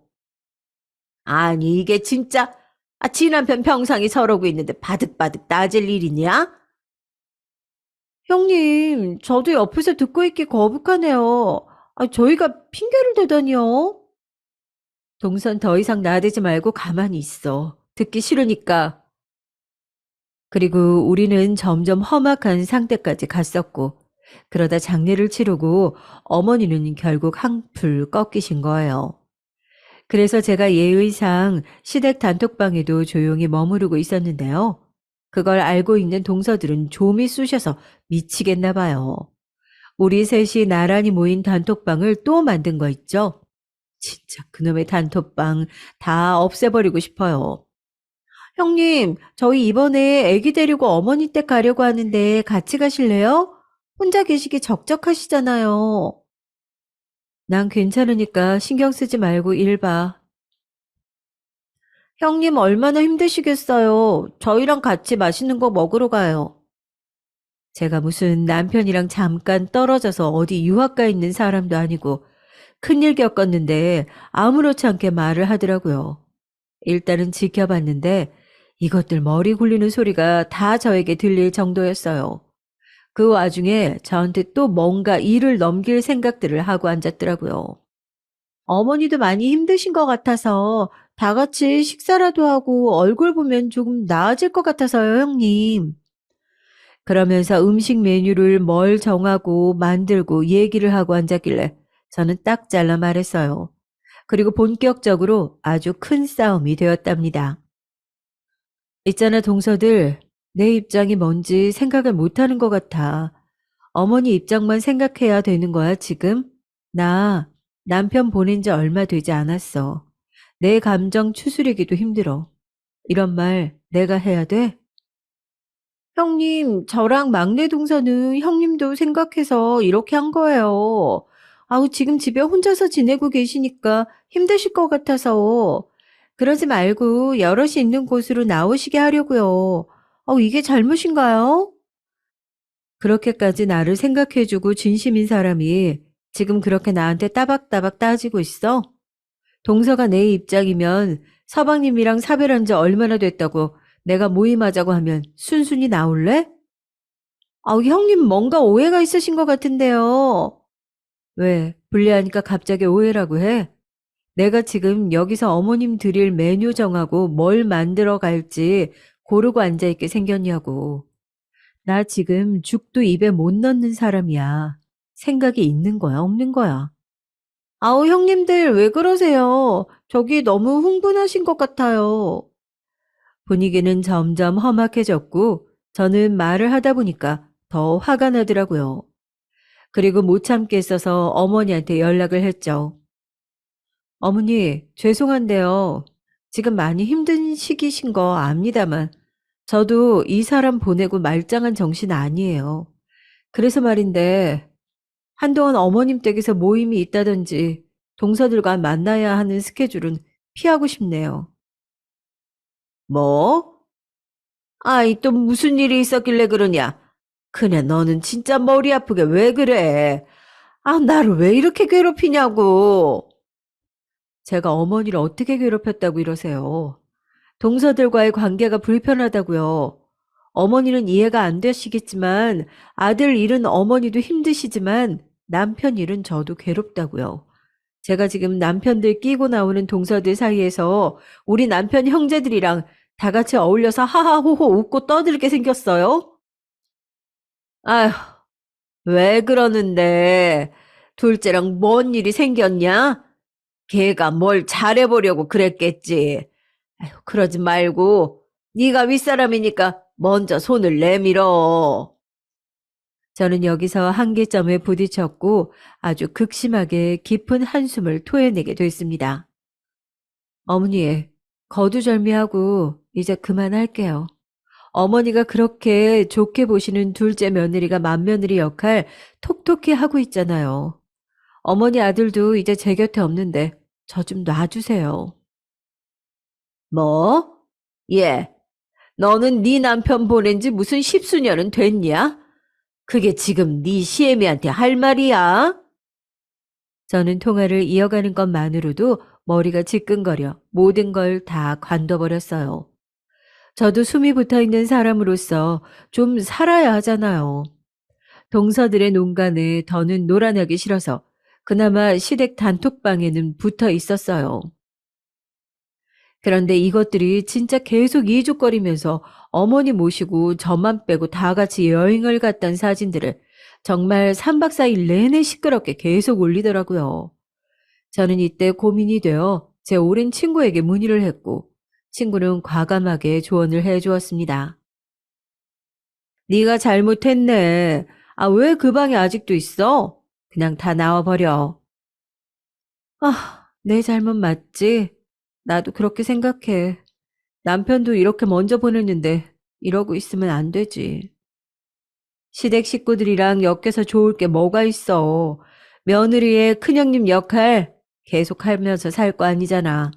[SPEAKER 1] 아니, 이게 진짜, 지 남편 평상이 저러고 있는데 바득바득 따질 일이냐? 형님, 저도 옆에서 듣고 있기 거북하네요. 저희가 핑계를 대다니요. 동선 더 이상 나대지 말고 가만히 있어. 듣기 싫으니까. 그리고 우리는 점점 험악한 상태까지 갔었고, 그러다 장례를 치르고 어머니는 결국 한풀 꺾이신 거예요. 그래서 제가 예의상 시댁 단톡방에도 조용히 머무르고 있었는데요. 그걸 알고 있는 동서들은 좀이 쑤셔서 미치겠나 봐요. 우리 셋이 나란히 모인 단톡방을 또 만든 거 있죠? 진짜 그놈의 단톡방 다 없애버리고 싶어요. 형님, 저희 이번에 아기 데리고 어머니 댁 가려고 하는데 같이 가실래요? 혼자 계시기 적적하시잖아요. 난 괜찮으니까 신경 쓰지 말고 일 봐. 형님 얼마나 힘드시겠어요. 저희랑 같이 맛있는 거 먹으러 가요. 제가 무슨 남편이랑 잠깐 떨어져서 어디 유학 가 있는 사람도 아니고 큰일 겪었는데 아무렇지 않게 말을 하더라고요. 일단은 지켜봤는데 이것들 머리 굴리는 소리가 다 저에게 들릴 정도였어요. 그 와중에 저한테 또 뭔가 일을 넘길 생각들을 하고 앉았더라고요. 어머니도 많이 힘드신 것 같아서 다 같이 식사라도 하고 얼굴 보면 조금 나아질 것 같아서요, 형님. 그러면서 음식 메뉴를 뭘 정하고 만들고 얘기를 하고 앉았길래 저는 딱 잘라 말했어요. 그리고 본격적으로 아주 큰 싸움이 되었답니다. 있잖아, 동서들. 내 입장이 뭔지 생각을 못하는 것 같아. 어머니 입장만 생각해야 되는 거야, 지금? 나 남편 보낸 지 얼마 되지 않았어. 내 감정 추스리기도 힘들어. 이런 말 내가 해야 돼? 형님, 저랑 막내 동서는 형님도 생각해서 이렇게 한 거예요. 지금 집에 혼자서 지내고 계시니까 힘드실 것 같아서. 그러지 말고 여럿이 있는 곳으로 나오시게 하려고요. 이게 잘못인가요? 그렇게까지 나를 생각해주고 진심인 사람이 지금 그렇게 나한테 따박따박 따지고 있어? 동서가 내 입장이면 서방님이랑 사별한 지 얼마나 됐다고 내가 모임하자고 하면 순순히 나올래? 형님 뭔가 오해가 있으신 것 같은데요. 왜? 불리하니까 갑자기 오해라고 해? 내가 지금 여기서 어머님 드릴 메뉴 정하고 뭘 만들어 갈지 고르고 앉아있게 생겼냐고. 나 지금 죽도 입에 못 넣는 사람이야. 생각이 있는 거야, 없는 거야? 형님들 왜 그러세요? 저기 너무 흥분하신 것 같아요. 분위기는 점점 험악해졌고 저는 말을 하다 보니까 더 화가 나더라고요. 그리고 못 참겠어서 어머니한테 연락을 했죠. 어머니, 죄송한데요. 지금 많이 힘든 시기신 거 압니다만 저도 이 사람 보내고 말짱한 정신 아니에요. 그래서 말인데 한동안 어머님 댁에서 모임이 있다든지 동서들과 만나야 하는 스케줄은 피하고 싶네요. 뭐? 또 무슨 일이 있었길래 그러냐? 그냥 너는 진짜 머리 아프게 왜 그래? 나를 왜 이렇게 괴롭히냐고. 제가 어머니를 어떻게 괴롭혔다고 이러세요? 동서들과의 관계가 불편하다고요. 어머니는 이해가 안 되시겠지만 아들 잃은 어머니도 힘드시지만 남편 잃은 저도 괴롭다고요. 제가 지금 남편들 끼고 나오는 동서들 사이에서 우리 남편 형제들이랑 다 같이 어울려서 하하호호 웃고 떠들게 생겼어요? 아휴, 왜 그러는데? 둘째랑 뭔 일이 생겼냐? 걔가 뭘 잘해보려고 그랬겠지. 아휴, 그러지 말고 네가 윗사람이니까 먼저 손을 내밀어. 저는 여기서 한계점에 부딪혔고 아주 극심하게 깊은 한숨을 토해내게 됐습니다. 어머니, 거두절미하고 이제 그만할게요. 어머니가 그렇게 좋게 보시는 둘째 며느리가 맏며느리 역할 톡톡히 하고 있잖아요. 어머니 아들도 이제 제 곁에 없는데 저 좀 놔주세요. 뭐? 예, 너는 네 남편 보낸 지 무슨 십수년은 됐냐? 그게 지금 네 시애미한테 할 말이야? 저는 통화를 이어가는 것만으로도 머리가 지끈거려 모든 걸 다 관둬버렸어요. 저도 숨이 붙어 있는 사람으로서 좀 살아야 하잖아요. 동서들의 농간에 더는 놀아나기 싫어서 그나마 시댁 단톡방에는 붙어 있었어요. 그런데 이것들이 진짜 계속 이죽거리면서 어머니 모시고 저만 빼고 다 같이 여행을 갔던 사진들을 정말 3박 4일 내내 시끄럽게 계속 올리더라고요. 저는 이때 고민이 되어 제 오랜 친구에게 문의를 했고 친구는 과감하게 조언을 해주었습니다. 네가 잘못했네. 아, 왜 그 방에 아직도 있어? 그냥 다 나와버려. 아, 내 잘못 맞지? 나도 그렇게 생각해. 남편도 이렇게 먼저 보냈는데 이러고 있으면 안 되지. 시댁 식구들이랑 엮여서 좋을 게 뭐가 있어. 며느리의 큰형님 역할 계속 하면서 살 거 아니잖아.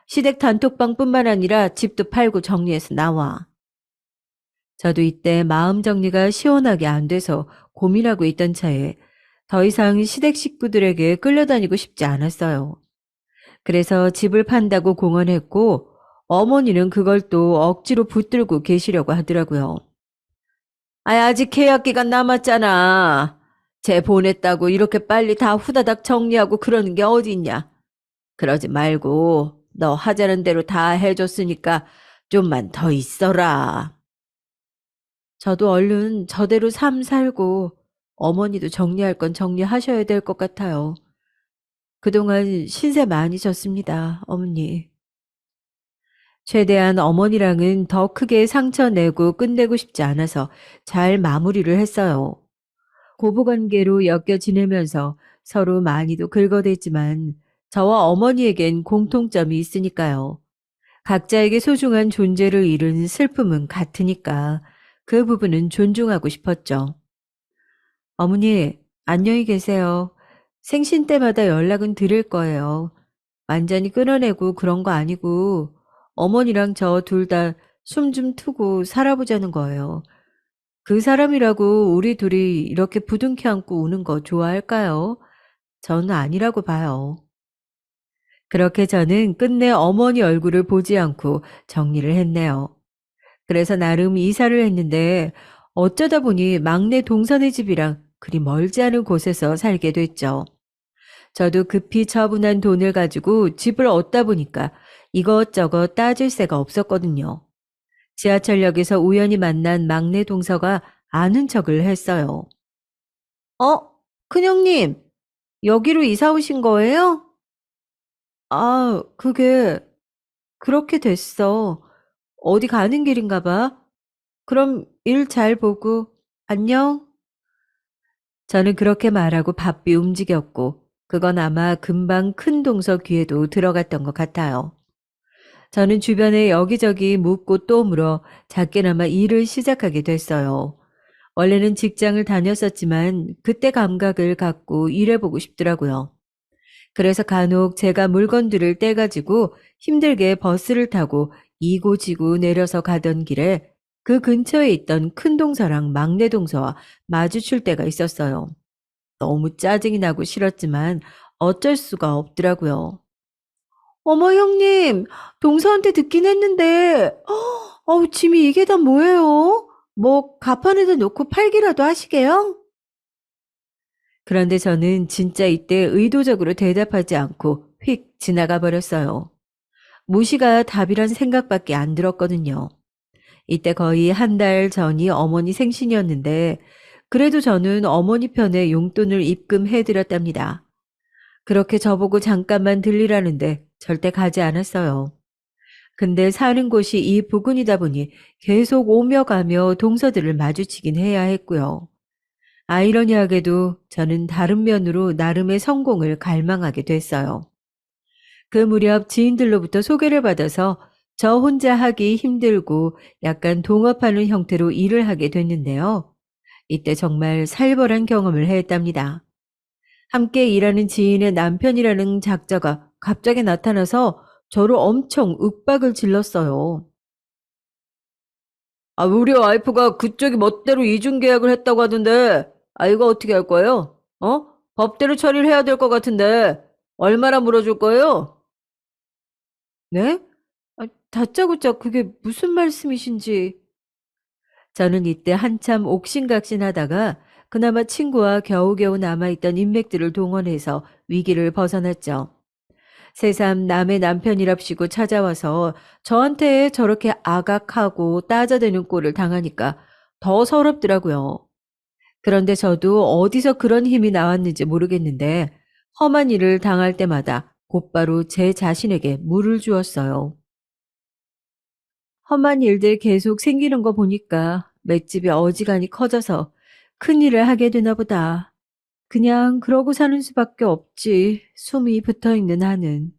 [SPEAKER 1] 시댁 단톡방뿐만 아니라 집도 팔고 정리해서 나와. 저도 이때 마음 정리가 시원하게 안 돼서 고민하고 있던 차에 더 이상 시댁 식구들에게 끌려다니고 싶지 않았어요. 그래서 집을 판다고 공언했고 어머니는 그걸 또 억지로 붙들고 계시려고 하더라고요. 아, 아직 계약 기간 남았잖아. 쟤 보냈다고 이렇게 빨리 다 후다닥 정리하고 그러는 게 어딨냐. 그러지 말고 너 하자는 대로 다 해줬으니까 좀만 더 있어라. 저도 얼른 저대로 삶 살고 어머니도 정리할 건 정리하셔야 될 것 같아요. 그동안 신세 많이 졌습니다, 어머니. 최대한 어머니랑은 더 크게 상처 내고 끝내고 싶지 않아서 잘 마무리를 했어요. 고부관계로 엮여 지내면서 서로 많이도 긁어댔지만 저와 어머니에겐 공통점이 있으니까요. 각자에게 소중한 존재를 잃은 슬픔은 같으니까 그 부분은 존중하고 싶었죠. 어머니, 안녕히 계세요. 생신 때마다 연락은 드릴 거예요. 완전히 끊어내고 그런 거 아니고 어머니랑 저 둘 다 숨 좀 트고 살아보자는 거예요. 그 사람이라고 우리 둘이 이렇게 부둥켜 안고 우는 거 좋아할까요? 저는 아니라고 봐요. 그렇게 저는 끝내 어머니 얼굴을 보지 않고 정리를 했네요. 그래서 나름 이사를 했는데 어쩌다 보니 막내 동선의 집이랑 그리 멀지 않은 곳에서 살게 됐죠. 저도 급히 처분한 돈을 가지고 집을 얻다 보니까 이것저것 따질 새가 없었거든요. 지하철역에서 우연히 만난 막내 동서가 아는 척을 했어요. 어? 큰형님, 여기로 이사 오신 거예요? 아, 그게 그렇게 됐어. 어디 가는 길인가 봐. 그럼 일 잘 보고 안녕. 저는 그렇게 말하고 바삐 움직였고 그건 아마 금방 큰 동서 귀에도 들어갔던 것 같아요. 저는 주변에 여기저기 묻고 또 물어 작게나마 일을 시작하게 됐어요. 원래는 직장을 다녔었지만 그때 감각을 갖고 일해보고 싶더라고요. 그래서 간혹 제가 물건들을 떼가지고 힘들게 버스를 타고 이고지고 내려서 가던 길에 그 근처에 있던 큰 동서랑 막내 동서와 마주칠 때가 있었어요. 너무 짜증이 나고 싫었지만 어쩔 수가 없더라고요. 어머 형님, 동서한테 듣긴 했는데, 어우 짐이 이게 다 뭐예요? 뭐 가판에다 놓고 팔기라도 하시게요? 그런데 저는 진짜 이때 의도적으로 대답하지 않고 휙 지나가 버렸어요. 무시가 답이란 생각밖에 안 들었거든요. 이때 거의 한 달 전이 어머니 생신이었는데 그래도 저는 어머니 편에 용돈을 입금해 드렸답니다. 그렇게 저보고 잠깐만 들리라는데 절대 가지 않았어요. 근데 사는 곳이 이 부근이다 보니 계속 오며 가며 동서들을 마주치긴 해야 했고요. 아이러니하게도 저는 다른 면으로 나름의 성공을 갈망하게 됐어요. 그 무렵 지인들로부터 소개를 받아서 저 혼자 하기 힘들고 약간 동업하는 형태로 일을 하게 됐는데요. 이때 정말 살벌한 경험을 했답니다. 함께 일하는 지인의 남편이라는 작자가 갑자기 나타나서 저를 엄청 윽박을 질렀어요. 아, 우리 와이프가 그쪽이 멋대로 이중 계약을 했다고 하던데, 아, 이거 어떻게 할 거예요? 어? 법대로 처리를 해야 될 것 같은데, 얼마나 물어줄 거예요? 네? 아, 다짜고짜 그게 무슨 말씀이신지. 저는 이때 한참 옥신각신하다가 그나마 친구와 겨우겨우 남아있던 인맥들을 동원해서 위기를 벗어났죠. 새삼 남의 남편이랍시고 찾아와서 저한테 저렇게 아각하고 따져대는 꼴을 당하니까 더 서럽더라고요. 그런데 저도 어디서 그런 힘이 나왔는지 모르겠는데 험한 일을 당할 때마다 곧바로 제 자신에게 물을 주었어요. 험한 일들 계속 생기는 거 보니까 맷집이 어지간히 커져서 큰일을 하게 되나 보다. 그냥 그러고 사는 수밖에 없지. 숨이 붙어있는 한은.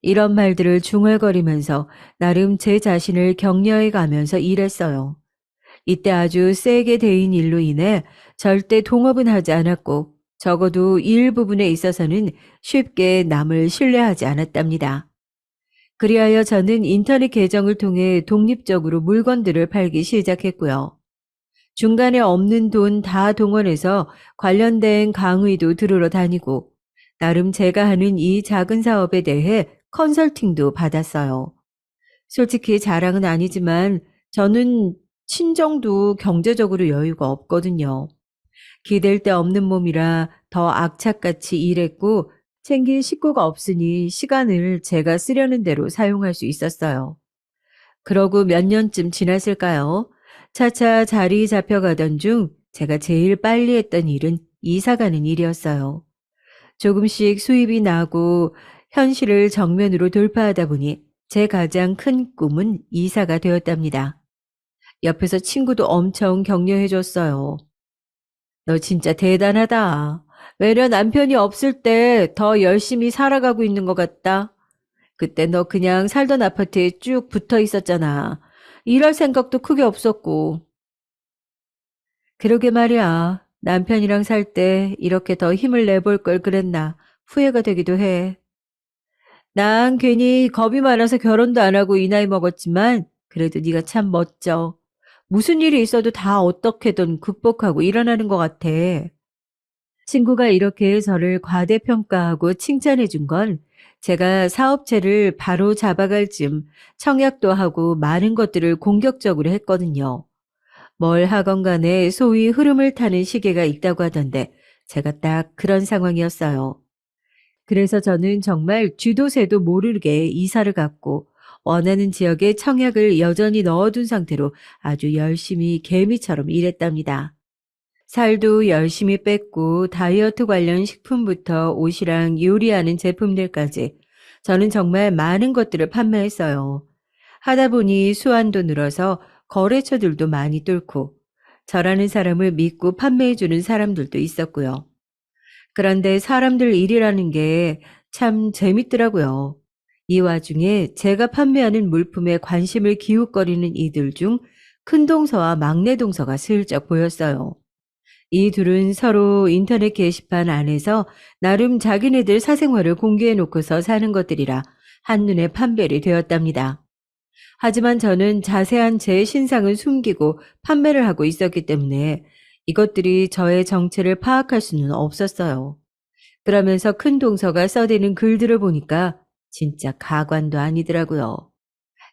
[SPEAKER 1] 이런 말들을 중얼거리면서 나름 제 자신을 격려해 가면서 일했어요. 이때 아주 세게 데인 일로 인해 절대 동업은 하지 않았고 적어도 일 부분에 있어서는 쉽게 남을 신뢰하지 않았답니다. 그리하여 저는 인터넷 계정을 통해 독립적으로 물건들을 팔기 시작했고요. 중간에 없는 돈 다 동원해서 관련된 강의도 들으러 다니고 나름 제가 하는 이 작은 사업에 대해 컨설팅도 받았어요. 솔직히 자랑은 아니지만 저는 친정도 경제적으로 여유가 없거든요. 기댈 데 없는 몸이라 더 악착같이 일했고 챙길 식구가 없으니 시간을 제가 쓰려는 대로 사용할 수 있었어요. 그러고 몇 년쯤 지났을까요? 차차 자리 잡혀가던 중 제가 제일 빨리 했던 일은 이사 가는 일이었어요. 조금씩 수입이 나고 현실을 정면으로 돌파하다 보니 제 가장 큰 꿈은 이사가 되었답니다. 옆에서 친구도 엄청 격려해 줬어요. 너 진짜 대단하다. 외려 남편이 없을 때 더 열심히 살아가고 있는 것 같다. 그때 너 그냥 살던 아파트에 쭉 붙어 있었잖아. 일할 생각도 크게 없었고. 그러게 말이야. 남편이랑 살 때 이렇게 더 힘을 내볼 걸 그랬나. 후회가 되기도 해. 난 괜히 겁이 많아서 결혼도 안 하고 이 나이 먹었지만 그래도 네가 참 멋져. 무슨 일이 있어도 다 어떻게든 극복하고 일어나는 것 같아. 친구가 이렇게 저를 과대평가하고 칭찬해 준 건 제가 사업체를 바로 잡아갈 즈음 청약도 하고 많은 것들을 공격적으로 했거든요. 뭘 하건 간에 소위 흐름을 타는 시기가 있다고 하던데 제가 딱 그런 상황이었어요. 그래서 저는 정말 쥐도새도 모르게 이사를 갔고 원하는 지역에 청약을 여전히 넣어둔 상태로 아주 열심히 개미처럼 일했답니다. 살도 열심히 뺐고 다이어트 관련 식품부터 옷이랑 요리하는 제품들까지 저는 정말 많은 것들을 판매했어요. 하다 보니 수완도 늘어서 거래처들도 많이 뚫고 저라는 사람을 믿고 판매해주는 사람들도 있었고요. 그런데 사람들 일이라는 게 참 재밌더라고요. 이 와중에 제가 판매하는 물품에 관심을 기웃거리는 이들 중 큰 동서와 막내 동서가 슬쩍 보였어요. 이 둘은 서로 인터넷 게시판 안에서 나름 자기네들 사생활을 공개해 놓고서 사는 것들이라 한눈에 판별이 되었답니다. 하지만 저는 자세한 제 신상은 숨기고 판매를 하고 있었기 때문에 이것들이 저의 정체를 파악할 수는 없었어요. 그러면서 큰 동서가 써대는 글들을 보니까 진짜 가관도 아니더라고요.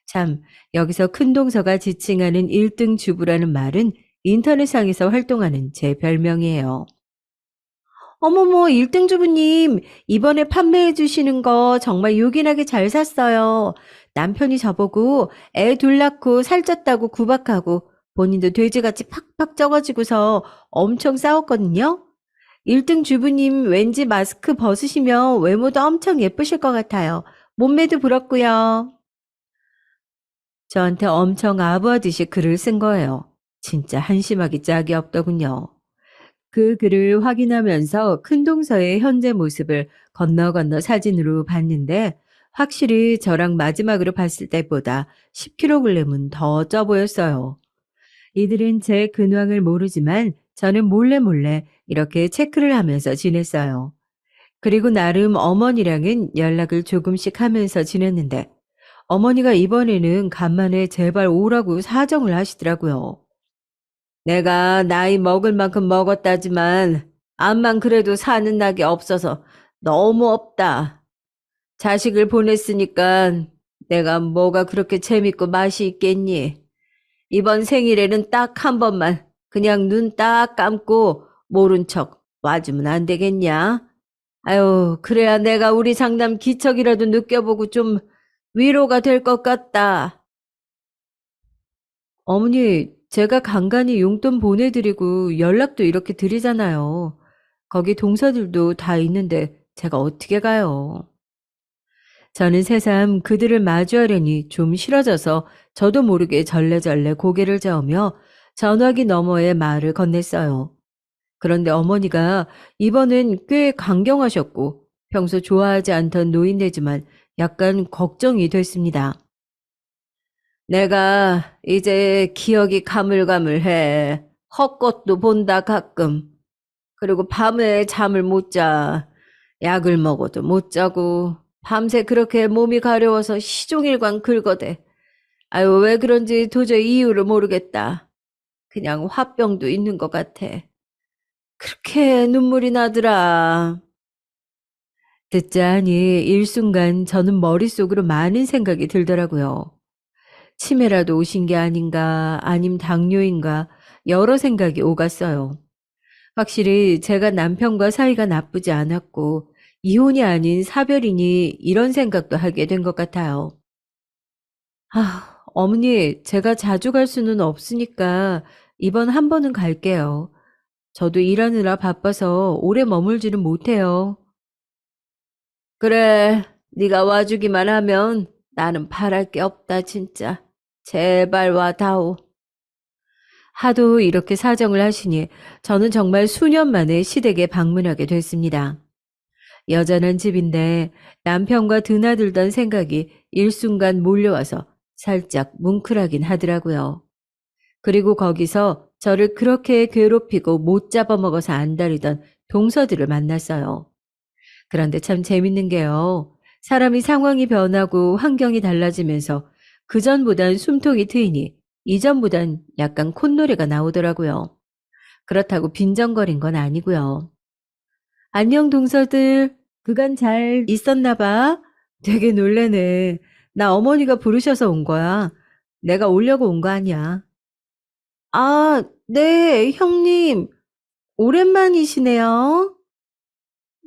[SPEAKER 1] 참, 여기서 큰 동서가 지칭하는 1등 주부라는 말은 인터넷상에서 활동하는 제 별명이에요. 어머머, 1등 주부님, 이번에 판매해 주시는 거 정말 요긴하게 잘 샀어요. 남편이 저보고 애 둘 낳고 살쪘다고 구박하고 본인도 돼지같이 팍팍 쪄가지고서 엄청 싸웠거든요. 1등 주부님 왠지 마스크 벗으시면 외모도 엄청 예쁘실 것 같아요. 몸매도 부럽고요. 저한테 엄청 아부하듯이 글을 쓴 거예요. 진짜 한심하기 짝이 없더군요. 그 글을 확인하면서 큰 동서의 현재 모습을 건너 건너 사진으로 봤는데 확실히 저랑 마지막으로 봤을 때보다 10kg은 더 쪄 보였어요. 이들은 제 근황을 모르지만 저는 몰래 몰래 이렇게 체크를 하면서 지냈어요. 그리고 나름 어머니랑은 연락을 조금씩 하면서 지냈는데 어머니가 이번에는 간만에 제발 오라고 사정을 하시더라고요. 내가 나이 먹을 만큼 먹었다지만 암만 그래도 사는 낙이 없어서 너무 없다. 자식을 보냈으니까 내가 뭐가 그렇게 재밌고 맛이 있겠니? 이번 생일에는 딱 한 번만 그냥 눈 딱 감고 모른 척 와주면 안 되겠냐? 아유, 그래야 내가 우리 장남 기척이라도 느껴보고 좀 위로가 될 것 같다. 어머니, 제가 간간히 용돈 보내드리고 연락도 이렇게 드리잖아요. 거기 동서들도 다 있는데 제가 어떻게 가요? 저는 새삼 그들을 마주하려니 좀 싫어져서 저도 모르게 절레절레 고개를 저으며 전화기 너머에 말을 건넸어요. 그런데 어머니가 이번엔 꽤 강경하셨고 평소 좋아하지 않던 노인네지만 약간 걱정이 됐습니다. 내가 이제 기억이 가물가물해. 헛것도 본다 가끔. 그리고 밤에 잠을 못 자. 약을 먹어도 못 자고 밤새 그렇게 몸이 가려워서 시종일관 긁어대. 아유, 왜 그런지 도저히 이유를 모르겠다. 그냥 화병도 있는 것 같아. 그렇게 눈물이 나더라. 듣자 하니 일순간 저는 머릿속으로 많은 생각이 들더라고요. 치매라도 오신 게 아닌가, 아님 당뇨인가, 여러 생각이 오갔어요. 확실히 제가 남편과 사이가 나쁘지 않았고, 이혼이 아닌 사별이니 이런 생각도 하게 된 것 같아요. 어머니, 제가 자주 갈 수는 없으니까 이번 한 번은 갈게요. 저도 일하느라 바빠서 오래 머물지는 못해요. 그래, 네가 와주기만 하면 나는 바랄 게 없다, 진짜. 제발 와다오. 하도 이렇게 사정을 하시니 저는 정말 수년 만에 시댁에 방문하게 됐습니다. 여전한 집인데 남편과 드나들던 생각이 일순간 몰려와서 살짝 뭉클하긴 하더라고요. 그리고 거기서 저를 그렇게 괴롭히고 못 잡아먹어서 안달이던 동서들을 만났어요. 그런데 참 재밌는 게요. 사람이 상황이 변하고 환경이 달라지면서 그전보단 숨통이 트이니 이전보단 약간 콧노래가 나오더라고요. 그렇다고 빈정거린 건 아니고요. 안녕 동서들. 그간 잘 있었나 봐. 되게 놀래네. 나 어머니가 부르셔서 온 거야. 내가 오려고 온 거 아니야. 아, 네, 형님. 오랜만이시네요.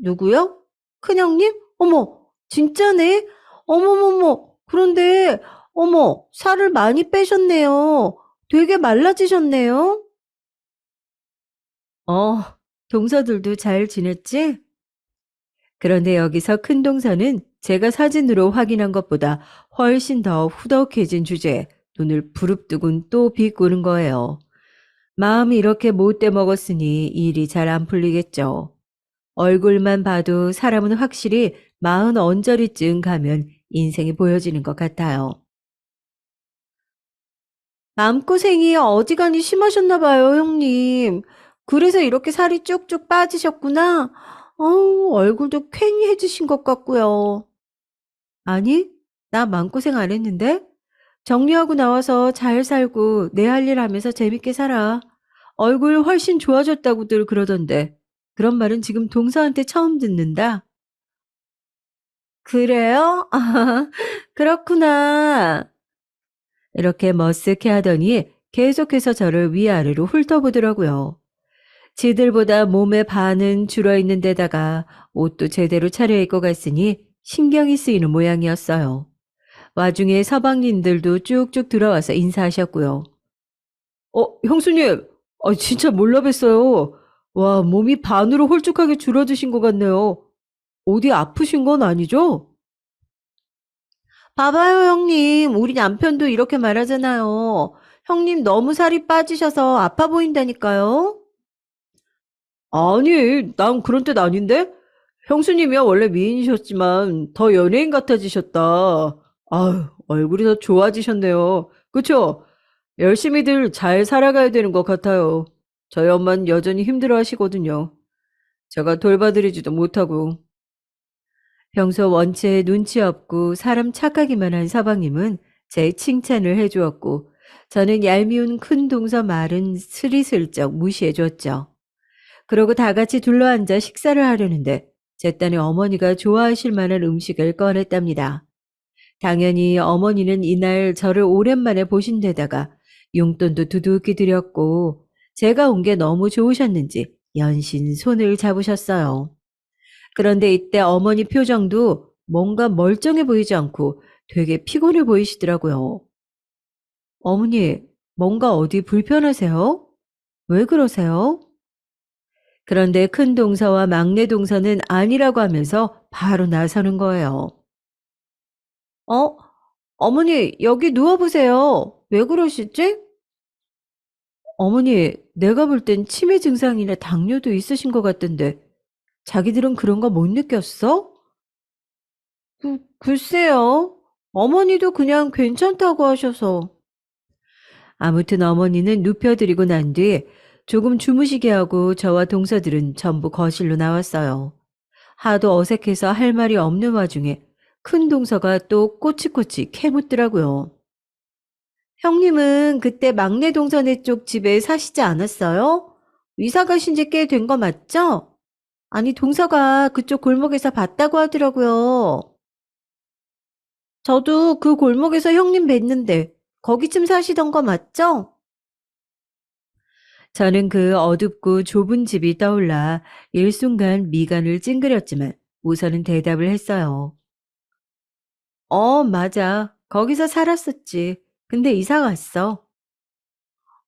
[SPEAKER 1] 누구요? 큰형님? 어머, 진짜네? 어머머머, 그런데, 어머, 살을 많이 빼셨네요. 되게 말라지셨네요. 어, 동서들도 잘 지냈지? 그런데 여기서 큰 동서는 제가 사진으로 확인한 것보다 훨씬 더 후덕해진 주제에 눈을 부릅뜨곤 또 비꼬는 거예요. 마음이 이렇게 못돼 먹었으니 일이 잘 안 풀리겠죠. 얼굴만 봐도 사람은 확실히 40 언저리쯤 가면 인생이 보여지는 것 같아요. 마음고생이 어지간히 심하셨나 봐요, 형님. 그래서 이렇게 살이 쭉쭉 빠지셨구나. 얼굴도 쾌히해지신 것 같고요. 아니, 나 마음고생 안 했는데? 정리하고 나와서 잘 살고 내 할 일 하면서 재밌게 살아. 얼굴 훨씬 좋아졌다고들 그러던데. 그런 말은 지금 동서한테 처음 듣는다. 그래요? 그렇구나. 이렇게 머쓱해 하더니 계속해서 저를 위아래로 훑어보더라고요. 지들보다 몸의 반은 줄어있는 데다가 옷도 제대로 차려입고 갔으니 신경이 쓰이는 모양이었어요. 와중에 서방님들도 쭉쭉 들어와서 인사하셨고요. 형수님, 진짜 몰라 뵀어요. 와, 몸이 반으로 홀쭉하게 줄어드신 것 같네요. 어디 아프신 건 아니죠? 봐봐요, 형님. 우리 남편도 이렇게 말하잖아요. 형님 너무 살이 빠지셔서 아파 보인다니까요. 아니, 난 그런 뜻 아닌데? 형수님이야 원래 미인이셨지만 더 연예인 같아지셨다. 아유, 얼굴이 더 좋아지셨네요. 그쵸? 열심히들 잘 살아가야 되는 것 같아요. 저희 엄마는 여전히 힘들어 하시거든요. 제가 돌봐드리지도 못하고. 평소 원체 눈치 없고 사람 착하기만 한 서방님은 제 칭찬을 해주었고, 저는 얄미운 큰 동서 말은 스리슬쩍 무시해 줬죠. 그러고 다 같이 둘러앉아 식사를 하려는데 제 딴에 어머니가 좋아하실 만한 음식을 꺼냈답니다. 당연히 어머니는 이날 저를 오랜만에 보신 데다가 용돈도 두둑히 드렸고, 제가 온 게 너무 좋으셨는지 연신 손을 잡으셨어요. 그런데 이때 어머니 표정도 뭔가 멀쩡해 보이지 않고 되게 피곤해 보이시더라고요. 어머니, 뭔가 어디 불편하세요? 왜 그러세요? 그런데 큰 동서와 막내 동서는 아니라고 하면서 바로 나서는 거예요. 어? 어머니, 여기 누워보세요. 왜 그러시지? 어머니, 내가 볼 땐 치매 증상이나 당뇨도 있으신 것 같던데, 자기들은 그런 거 못 느꼈어? 글쎄요. 어머니도 그냥 괜찮다고 하셔서. 아무튼 어머니는 눕혀드리고 난 뒤 조금 주무시게 하고 저와 동서들은 전부 거실로 나왔어요. 하도 어색해서 할 말이 없는 와중에 큰 동서가 또 꼬치꼬치 캐묻더라고요. 형님은 그때 막내 동서네 쪽 집에 사시지 않았어요? 이사 가신 지 꽤 된 거 맞죠? 아니, 동서가 그쪽 골목에서 봤다고 하더라고요. 저도 그 골목에서 형님 뵀는데 거기쯤 사시던 거 맞죠? 저는 그 어둡고 좁은 집이 떠올라 일순간 미간을 찡그렸지만 우선은 대답을 했어요. 맞아. 거기서 살았었지. 근데 이사 갔어.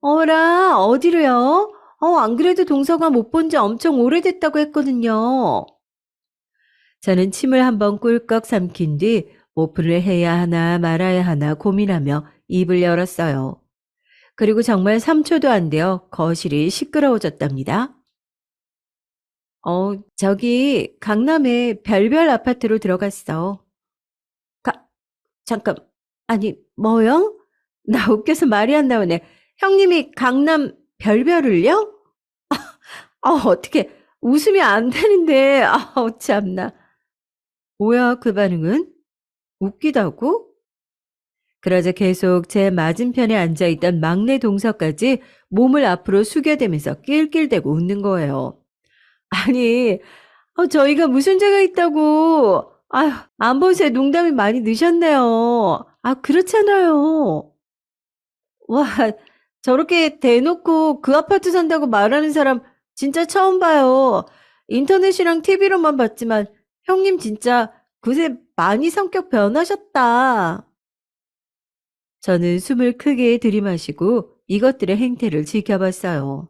[SPEAKER 1] 어라, 어디로요? 안 그래도 동서가 못 본지 엄청 오래됐다고 했거든요. 저는 침을 한번 꿀꺽 삼킨 뒤 오픈을 해야 하나 말아야 하나 고민하며 입을 열었어요. 그리고 정말 3초도 안 되어 거실이 시끄러워졌답니다. 저기 강남에 별별 아파트로 들어갔어. 가, 잠깐, 아니, 뭐요? 나 웃겨서 말이 안 나오네. 형님이 강남 별별을요? 어떻게 웃으면 안 되는데. 참나. 뭐야, 그 반응은? 웃기다고? 그러자 계속 제 맞은편에 앉아있던 막내 동서까지 몸을 앞으로 숙여대면서 낄낄대고 웃는 거예요. 아니, 저희가 무슨 죄가 있다고. 아휴, 안 본 새 농담이 많이 늦었네요. 그렇잖아요. 와, 저렇게 대놓고 그 아파트 산다고 말하는 사람 진짜 처음 봐요. 인터넷이랑 TV로만 봤지만 형님 진짜 그새 많이 성격 변하셨다. 저는 숨을 크게 들이마시고 이것들의 행태를 지켜봤어요.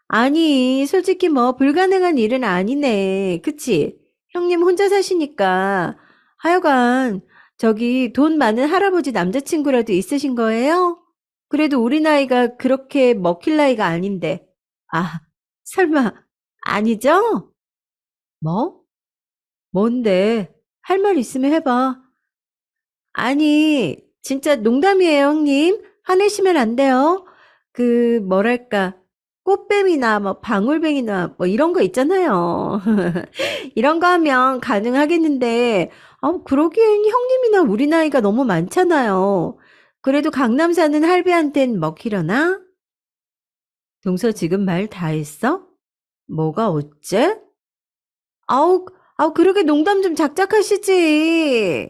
[SPEAKER 1] 아니, 솔직히 뭐 불가능한 일은 아니네. 그치? 형님 혼자 사시니까. 하여간 저기 돈 많은 할아버지 남자친구라도 있으신 거예요? 그래도 우리 나이가 그렇게 먹힐 나이가 아닌데. 아, 설마 아니죠? 뭐? 뭔데? 할 말 있으면 해봐. 아니, 진짜 농담이에요, 형님. 화내시면 안 돼요. 뭐랄까, 꽃뱀이나 뭐 방울뱅이나 뭐 이런 거 있잖아요. 이런 거 하면 가능하겠는데, 그러기엔 형님이나 우리 나이가 너무 많잖아요. 그래도 강남 사는 할배한텐 먹히려나? 동서 지금 말 다 했어? 뭐가 어째? 아우, 그러게 농담 좀 작작하시지.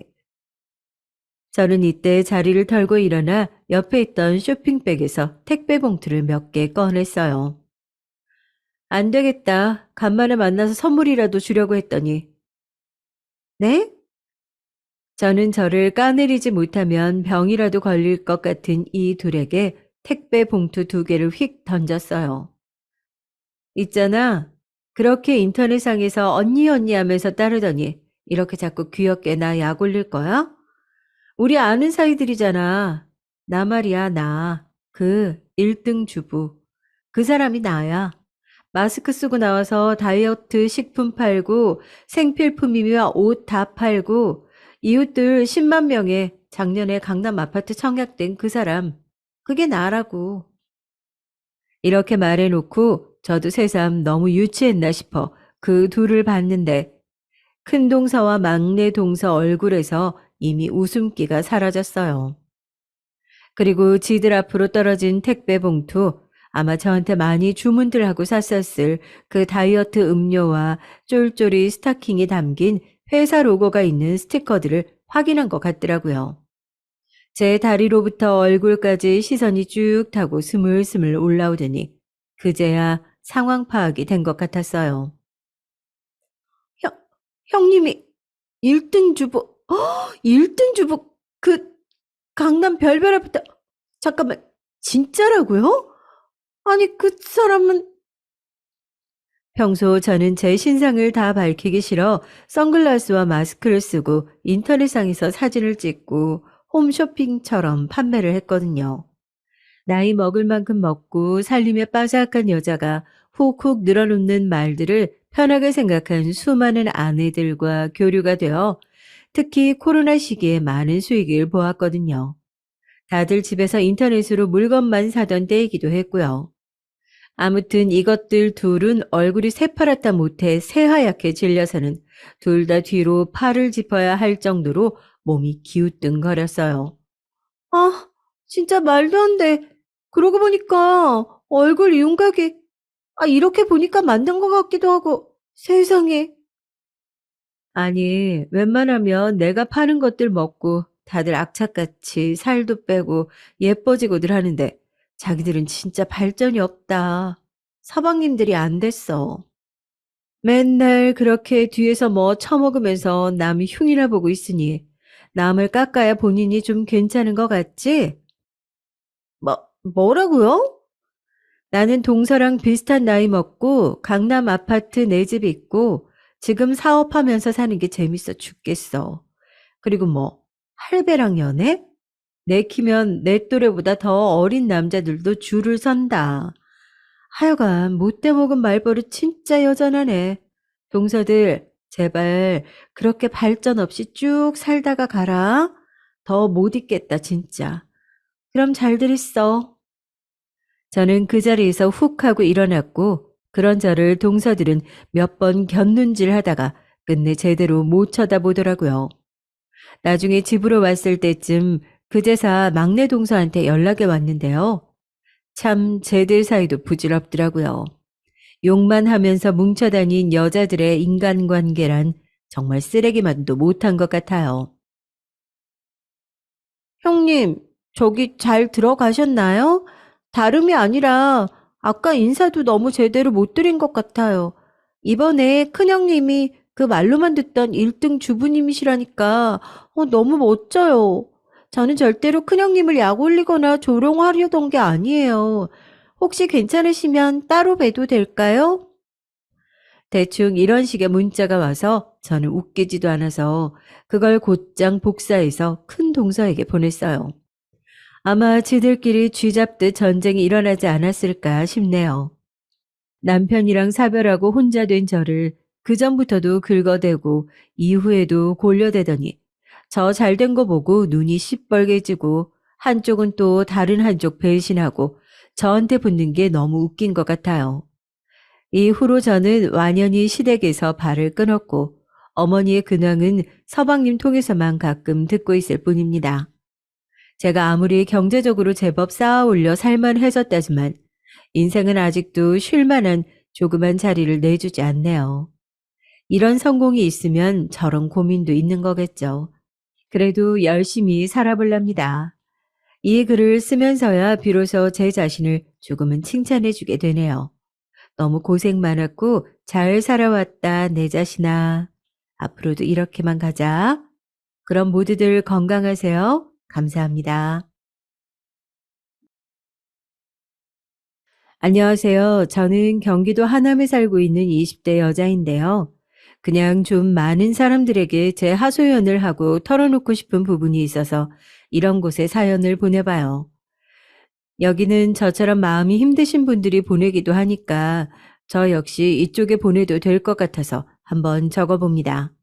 [SPEAKER 1] 저는 이때 자리를 털고 일어나 옆에 있던 쇼핑백에서 택배 봉투를 몇 개 꺼냈어요. 안 되겠다. 간만에 만나서 선물이라도 주려고 했더니. 네? 저는 저를 까내리지 못하면 병이라도 걸릴 것 같은 이 둘에게 택배 봉투 2개를 휙 던졌어요. 있잖아. 그렇게 인터넷상에서 언니 언니 하면서 따르더니 이렇게 자꾸 귀엽게 나 약 올릴 거야? 우리 아는 사이들이잖아. 나 말이야, 나. 그 1등 주부. 그 사람이 나야. 마스크 쓰고 나와서 다이어트 식품 팔고 생필품이며 옷 다 팔고 이웃들 10만 명에 작년에 강남 아파트 청약된 그 사람. 그게 나라고. 이렇게 말해놓고 저도 새삼 너무 유치했나 싶어 그 둘을 봤는데 큰 동서와 막내 동서 얼굴에서 이미 웃음기가 사라졌어요. 그리고 지들 앞으로 떨어진 택배 봉투, 아마 저한테 많이 주문들 하고 샀었을 그 다이어트 음료와 쫄쫄이 스타킹이 담긴 회사 로고가 있는 스티커들을 확인한 것 같더라고요. 제 다리로부터 얼굴까지 시선이 쭉 타고 스물스물 올라오더니 그제야 상황 파악이 된 것 같았어요. 형, 형님이 1등 주부, 1등 주부, 그 강남 별별 아파트, 잠깐만, 진짜라고요? 아니, 그 사람은 평소 저는 제 신상을 다 밝히기 싫어 선글라스와 마스크를 쓰고 인터넷상에서 사진을 찍고 홈쇼핑처럼 판매를 했거든요. 나이 먹을 만큼 먹고 살림에 빠삭한 여자가 훅훅 늘어놓는 말들을 편하게 생각한 수많은 아내들과 교류가 되어 특히 코로나 시기에 많은 수익을 보았거든요. 다들 집에서 인터넷으로 물건만 사던 때이기도 했고요. 아무튼 이것들 둘은 얼굴이 새파랗다 못해 새하얗게 질려서는 둘 다 뒤로 팔을 짚어야 할 정도로 몸이 기우뚱거렸어요. 아, 진짜 말도 안 돼. 그러고 보니까 얼굴 윤곽이, 이렇게 보니까 만든 것 같기도 하고, 세상에. 아니, 웬만하면 내가 파는 것들 먹고 다들 악착같이 살도 빼고 예뻐지고들 하는데 자기들은 진짜 발전이 없다. 서방님들이 안 됐어. 맨날 그렇게 뒤에서 뭐 처먹으면서 남이 흉이나 보고 있으니 남을 깎아야 본인이 좀 괜찮은 것 같지? 뭐라고요? 나는 동서랑 비슷한 나이 먹고 강남 아파트 내 집 있고 지금 사업하면서 사는 게 재밌어 죽겠어. 그리고 뭐 할배랑 연애? 내키면 내 또래보다 더 어린 남자들도 줄을 선다. 하여간 못돼 먹은 말버릇 진짜 여전하네. 동서들 제발 그렇게 발전 없이 쭉 살다가 가라. 더 못 있겠다 진짜. 그럼 잘들 있어. 저는 그 자리에서 훅 하고 일어났고 그런 저를 동서들은 몇 번 곁눈질 하다가 끝내 제대로 못 쳐다보더라고요. 나중에 집으로 왔을 때쯤 그제사 막내 동서한테 연락이 왔는데요. 참 쟤들 사이도 부질없더라고요. 욕만 하면서 뭉쳐다닌 여자들의 인간관계란 정말 쓰레기만도 못한 것 같아요. 형님, 저기 잘 들어가셨나요? 다름이 아니라 아까 인사도 너무 제대로 못 드린 것 같아요. 이번에 큰형님이 그 말로만 듣던 1등 주부님이시라니까 너무 멋져요. 저는 절대로 큰형님을 약 올리거나 조롱하려던 게 아니에요. 혹시 괜찮으시면 따로 봬도 될까요? 대충 이런 식의 문자가 와서 저는 웃기지도 않아서 그걸 곧장 복사해서 큰 동서에게 보냈어요. 아마 지들끼리 쥐잡듯 전쟁이 일어나지 않았을까 싶네요. 남편이랑 사별하고 혼자 된 저를 그전부터도 긁어대고 이후에도 골려대더니 저 잘된 거 보고 눈이 시뻘개지고 한쪽은 또 다른 한쪽 배신하고 저한테 붙는 게 너무 웃긴 것 같아요. 이후로 저는 완연히 시댁에서 발을 끊었고 어머니의 근황은 서방님 통해서만 가끔 듣고 있을 뿐입니다. 제가 아무리 경제적으로 제법 쌓아 올려 살만해졌다지만 인생은 아직도 쉴 만한 조그만 자리를 내주지 않네요. 이런 성공이 있으면 저런 고민도 있는 거겠죠. 그래도 열심히 살아볼랍니다. 이 글을 쓰면서야 비로소 제 자신을 조금은 칭찬해 주게 되네요. 너무 고생 많았고 잘 살아왔다, 내 자신아. 앞으로도 이렇게만 가자. 그럼 모두들 건강하세요. 감사합니다. 안녕하세요. 저는 경기도 하남에 살고 있는 20대 여자인데요. 그냥 좀 많은 사람들에게 제 하소연을 하고 털어놓고 싶은 부분이 있어서 이런 곳에 사연을 보내봐요. 여기는 저처럼 마음이 힘드신 분들이 보내기도 하니까 저 역시 이쪽에 보내도 될 것 같아서 한번 적어봅니다.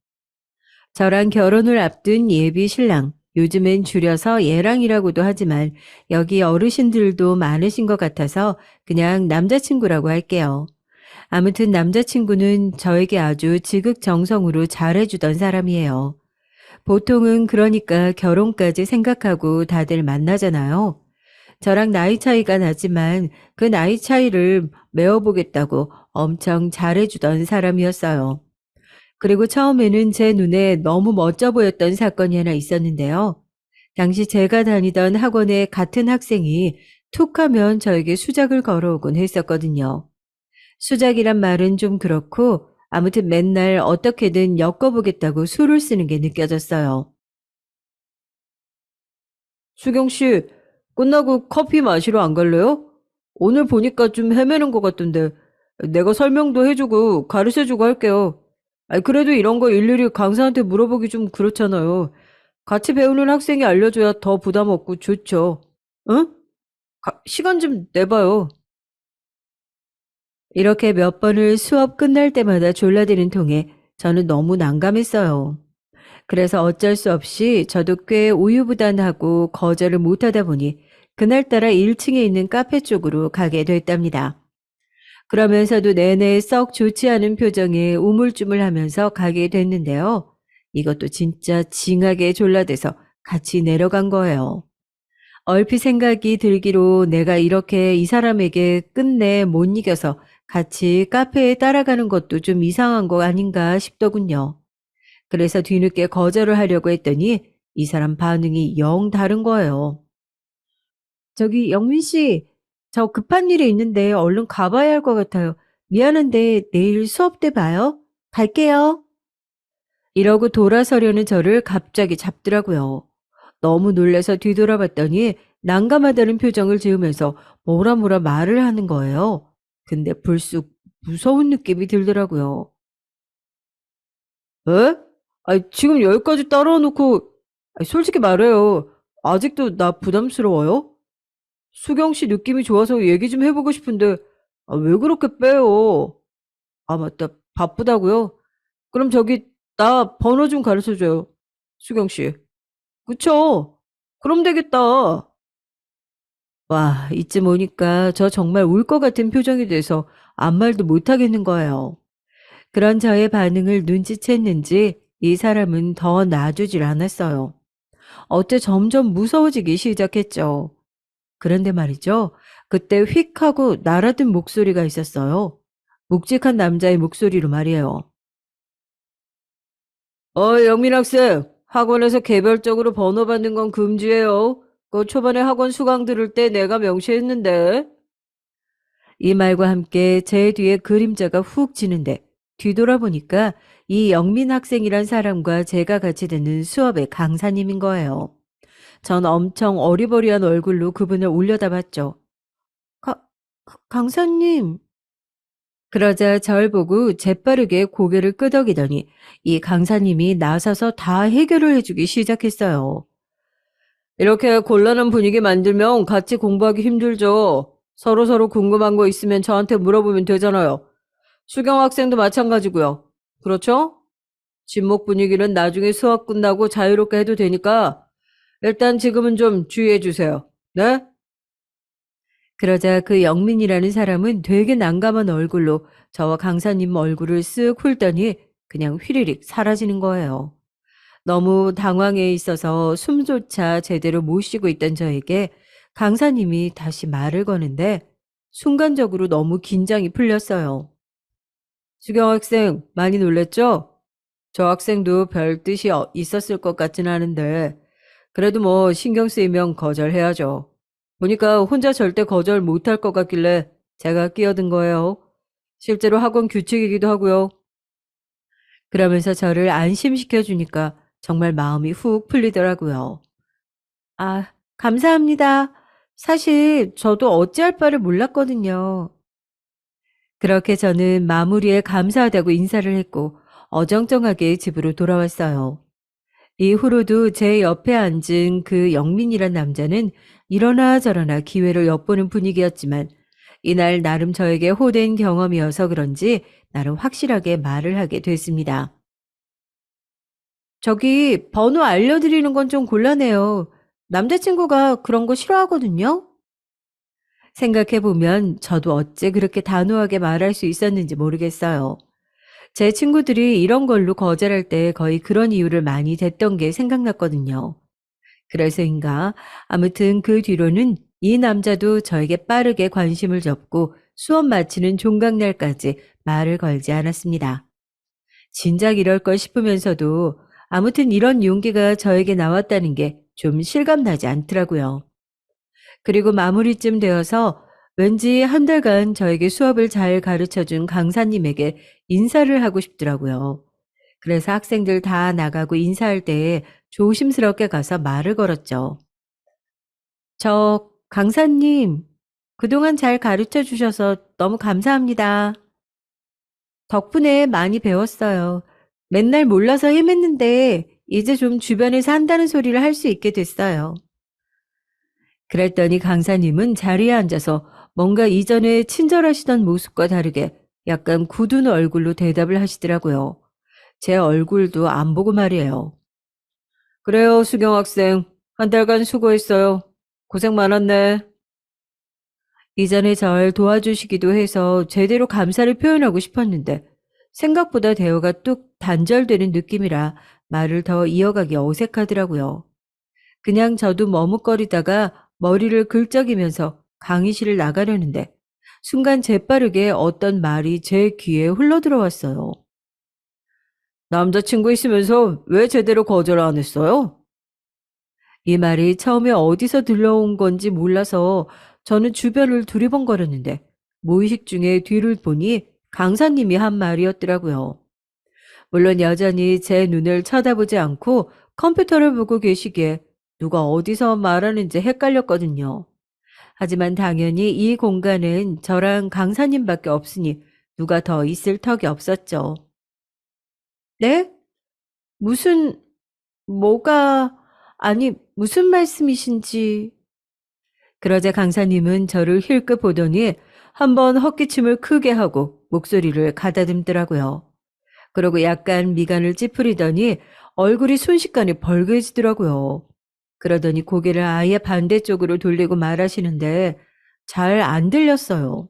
[SPEAKER 1] 저랑 결혼을 앞둔 예비 신랑, 요즘엔 줄여서 예랑이라고도 하지만 여기 어르신들도 많으신 것 같아서 그냥 남자친구라고 할게요. 아무튼 남자친구는 저에게 아주 지극정성으로 잘해주던 사람이에요. 보통은 그러니까 결혼까지 생각하고 다들 만나잖아요. 저랑 나이 차이가 나지만 그 나이 차이를 메워보겠다고 엄청 잘해주던 사람이었어요. 그리고 처음에는 제 눈에 너무 멋져 보였던 사건이 하나 있었는데요. 당시 제가 다니던 학원의 같은 학생이 툭 하면 저에게 수작을 걸어오곤 했었거든요. 수작이란 말은 좀 그렇고 아무튼 맨날 어떻게든 엮어보겠다고 수를 쓰는 게 느껴졌어요. 수경 씨, 끝나고 커피 마시러 안 갈래요? 오늘 보니까 좀 헤매는 것 같던데 내가 설명도 해주고 가르쳐주고 할게요. 그래도 이런 거 일일이 강사한테 물어보기 좀 그렇잖아요. 같이 배우는 학생이 알려줘야 더 부담 없고 좋죠. 응? 시간 좀 내봐요. 이렇게 몇 번을 수업 끝날 때마다 졸라대는 통에 저는 너무 난감했어요. 그래서 어쩔 수 없이 저도 꽤 우유부단하고 거절을 못하다 보니 그날따라 1층에 있는 카페 쪽으로 가게 됐답니다. 그러면서도 내내 썩 좋지 않은 표정에 우물쭈물하면서 가게 됐는데요. 이것도 진짜 징하게 졸라대서 같이 내려간 거예요. 얼핏 생각이 들기로 내가 이렇게 이 사람에게 끝내 못 이겨서 같이 카페에 따라가는 것도 좀 이상한 거 아닌가 싶더군요. 그래서 뒤늦게 거절을 하려고 했더니 이 사람 반응이 영 다른 거예요. 저기 영민 씨, 저 급한 일이 있는데 얼른 가봐야 할 것 같아요. 미안한데 내일 수업 때 봐요. 갈게요. 이러고 돌아서려는 저를 갑자기 잡더라고요. 너무 놀라서 뒤돌아봤더니 난감하다는 표정을 지으면서 뭐라 뭐라 말을 하는 거예요. 근데 불쑥 무서운 느낌이 들더라고요. 에? 지금 여기까지 따라와 놓고 솔직히 말해요. 아직도 나 부담스러워요? 수경 씨 느낌이 좋아서 얘기 좀 해보고 싶은데 왜 그렇게 빼요? 맞다. 바쁘다고요? 그럼 저기 나 번호 좀 가르쳐 줘요. 수경 씨. 그쵸? 그럼 되겠다. 와, 이쯤 오니까 저 정말 울 것 같은 표정이 돼서 아무 말도 못 하겠는 거예요. 그런 저의 반응을 눈치챘는지 이 사람은 더 놔주질 않았어요. 어째 점점 무서워지기 시작했죠. 그런데 말이죠. 그때 휙 하고 날아든 목소리가 있었어요. 묵직한 남자의 목소리로 말이에요. 영민 학생, 학원에서 개별적으로 번호 받는 건 금지예요. 그 초반에 학원 수강 들을 때 내가 명시했는데. 이 말과 함께 제 뒤에 그림자가 훅 지는데 뒤돌아보니까 이 영민 학생이란 사람과 제가 같이 듣는 수업의 강사님인 거예요. 전 엄청 어리버리한 얼굴로 그분을 올려다봤죠. 가, 강사님. 그러자 절 보고 재빠르게 고개를 끄덕이더니 이 강사님이 나서서 다 해결을 해주기 시작했어요. 이렇게 곤란한 분위기 만들면 같이 공부하기 힘들죠. 서로서로 궁금한 거 있으면 저한테 물어보면 되잖아요. 수경 학생도 마찬가지고요. 그렇죠? 진목 분위기는 나중에 수업 끝나고 자유롭게 해도 되니까 일단 지금은 좀 주의해 주세요. 네? 그러자 그 영민이라는 사람은 되게 난감한 얼굴로 저와 강사님 얼굴을 쓱 훑더니 그냥 휘리릭 사라지는 거예요. 너무 당황해 있어서 숨조차 제대로 못 쉬고 있던 저에게 강사님이 다시 말을 거는데 순간적으로 너무 긴장이 풀렸어요. 수경 학생 많이 놀랬죠? 저 학생도 별 뜻이 있었을 것 같진 않은데, 그래도 뭐 신경 쓰이면 거절해야죠. 보니까 혼자 절대 거절 못할 것 같길래 제가 끼어든 거예요. 실제로 학원 규칙이기도 하고요. 그러면서 저를 안심시켜 주니까 정말 마음이 훅 풀리더라고요. 아, 감사합니다. 사실 저도 어찌할 바를 몰랐거든요. 그렇게 저는 마무리에 감사하다고 인사를 했고 어정쩡하게 집으로 돌아왔어요. 이후로도 제 옆에 앉은 그 영민이란 남자는 이러나 저러나 기회를 엿보는 분위기였지만 이날 나름 저에게 호된 경험이어서 그런지 나름 확실하게 말을 하게 됐습니다. 저기 번호 알려드리는 건 좀 곤란해요. 남자친구가 그런 거 싫어하거든요. 생각해보면 저도 어째 그렇게 단호하게 말할 수 있었는지 모르겠어요. 제 친구들이 이런 걸로 거절할 때 거의 그런 이유를 많이 댔던 게 생각났거든요. 그래서인가 아무튼 그 뒤로는 이 남자도 저에게 빠르게 관심을 접고 수업 마치는 종강날까지 말을 걸지 않았습니다. 진작 이럴 걸 싶으면서도 아무튼 이런 용기가 저에게 나왔다는 게 좀 실감나지 않더라고요. 그리고 마무리쯤 되어서 왠지 한 달간 저에게 수업을 잘 가르쳐 준 강사님에게 인사를 하고 싶더라고요. 그래서 학생들 다 나가고 인사할 때 조심스럽게 가서 말을 걸었죠. 저 강사님, 그동안 잘 가르쳐 주셔서 너무 감사합니다. 덕분에 많이 배웠어요. 맨날 몰라서 헤맸는데 이제 좀 주변에서 한다는 소리를 할 수 있게 됐어요. 그랬더니 강사님은 자리에 앉아서 뭔가 이전에 친절하시던 모습과 다르게 약간 굳은 얼굴로 대답을 하시더라고요. 제 얼굴도 안 보고 말이에요. 그래요, 수경 학생. 한 달간 수고했어요. 고생 많았네. 이전에 절 도와주시기도 해서 제대로 감사를 표현하고 싶었는데 생각보다 대화가 뚝 단절되는 느낌이라 말을 더 이어가기 어색하더라고요. 그냥 저도 머뭇거리다가 머리를 긁적이면서 강의실을 나가려는데 순간 재빠르게 어떤 말이 제 귀에 흘러들어왔어요. 남자친구 있으면서 왜 제대로 거절 안 했어요? 이 말이 처음에 어디서 들려온 건지 몰라서 저는 주변을 두리번거렸는데 무의식 중에 뒤를 보니 강사님이 한 말이었더라고요. 물론 여전히 제 눈을 쳐다보지 않고 컴퓨터를 보고 계시기에 누가 어디서 말하는지 헷갈렸거든요. 하지만 당연히 이 공간은 저랑 강사님밖에 없으니 누가 더 있을 턱이 없었죠. 네? 무슨, 뭐가, 아니, 무슨 말씀이신지. 그러자 강사님은 저를 힐끗 보더니 한번 헛기침을 크게 하고 목소리를 가다듬더라고요. 그러고 약간 미간을 찌푸리더니 얼굴이 순식간에 벌개지더라고요. 그러더니 고개를 아예 반대쪽으로 돌리고 말하시는데 잘 안 들렸어요.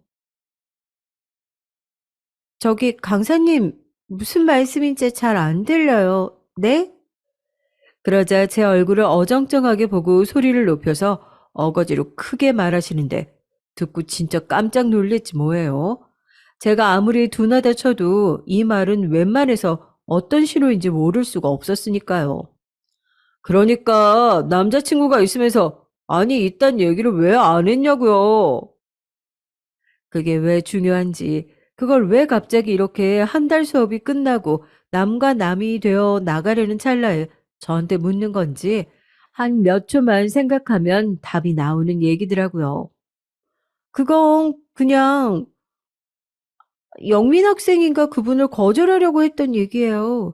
[SPEAKER 1] 저기 강사님 무슨 말씀인지 잘 안 들려요. 네? 그러자 제 얼굴을 어정쩡하게 보고 소리를 높여서 어거지로 크게 말하시는데 듣고 진짜 깜짝 놀랬지 뭐예요. 제가 아무리 둔하다 쳐도 이 말은 웬만해서 어떤 신호인지 모를 수가 없었으니까요. 그러니까 남자친구가 있으면서 아니 이딴 얘기를 왜 안 했냐고요. 그게 왜 중요한지, 그걸 왜 갑자기 이렇게 한 달 수업이 끝나고 남과 남이 되어 나가려는 찰나에 저한테 묻는 건지 한 몇 초만 생각하면 답이 나오는 얘기더라고요. 그건 그냥 영민 학생인가 그분을 거절하려고 했던 얘기예요.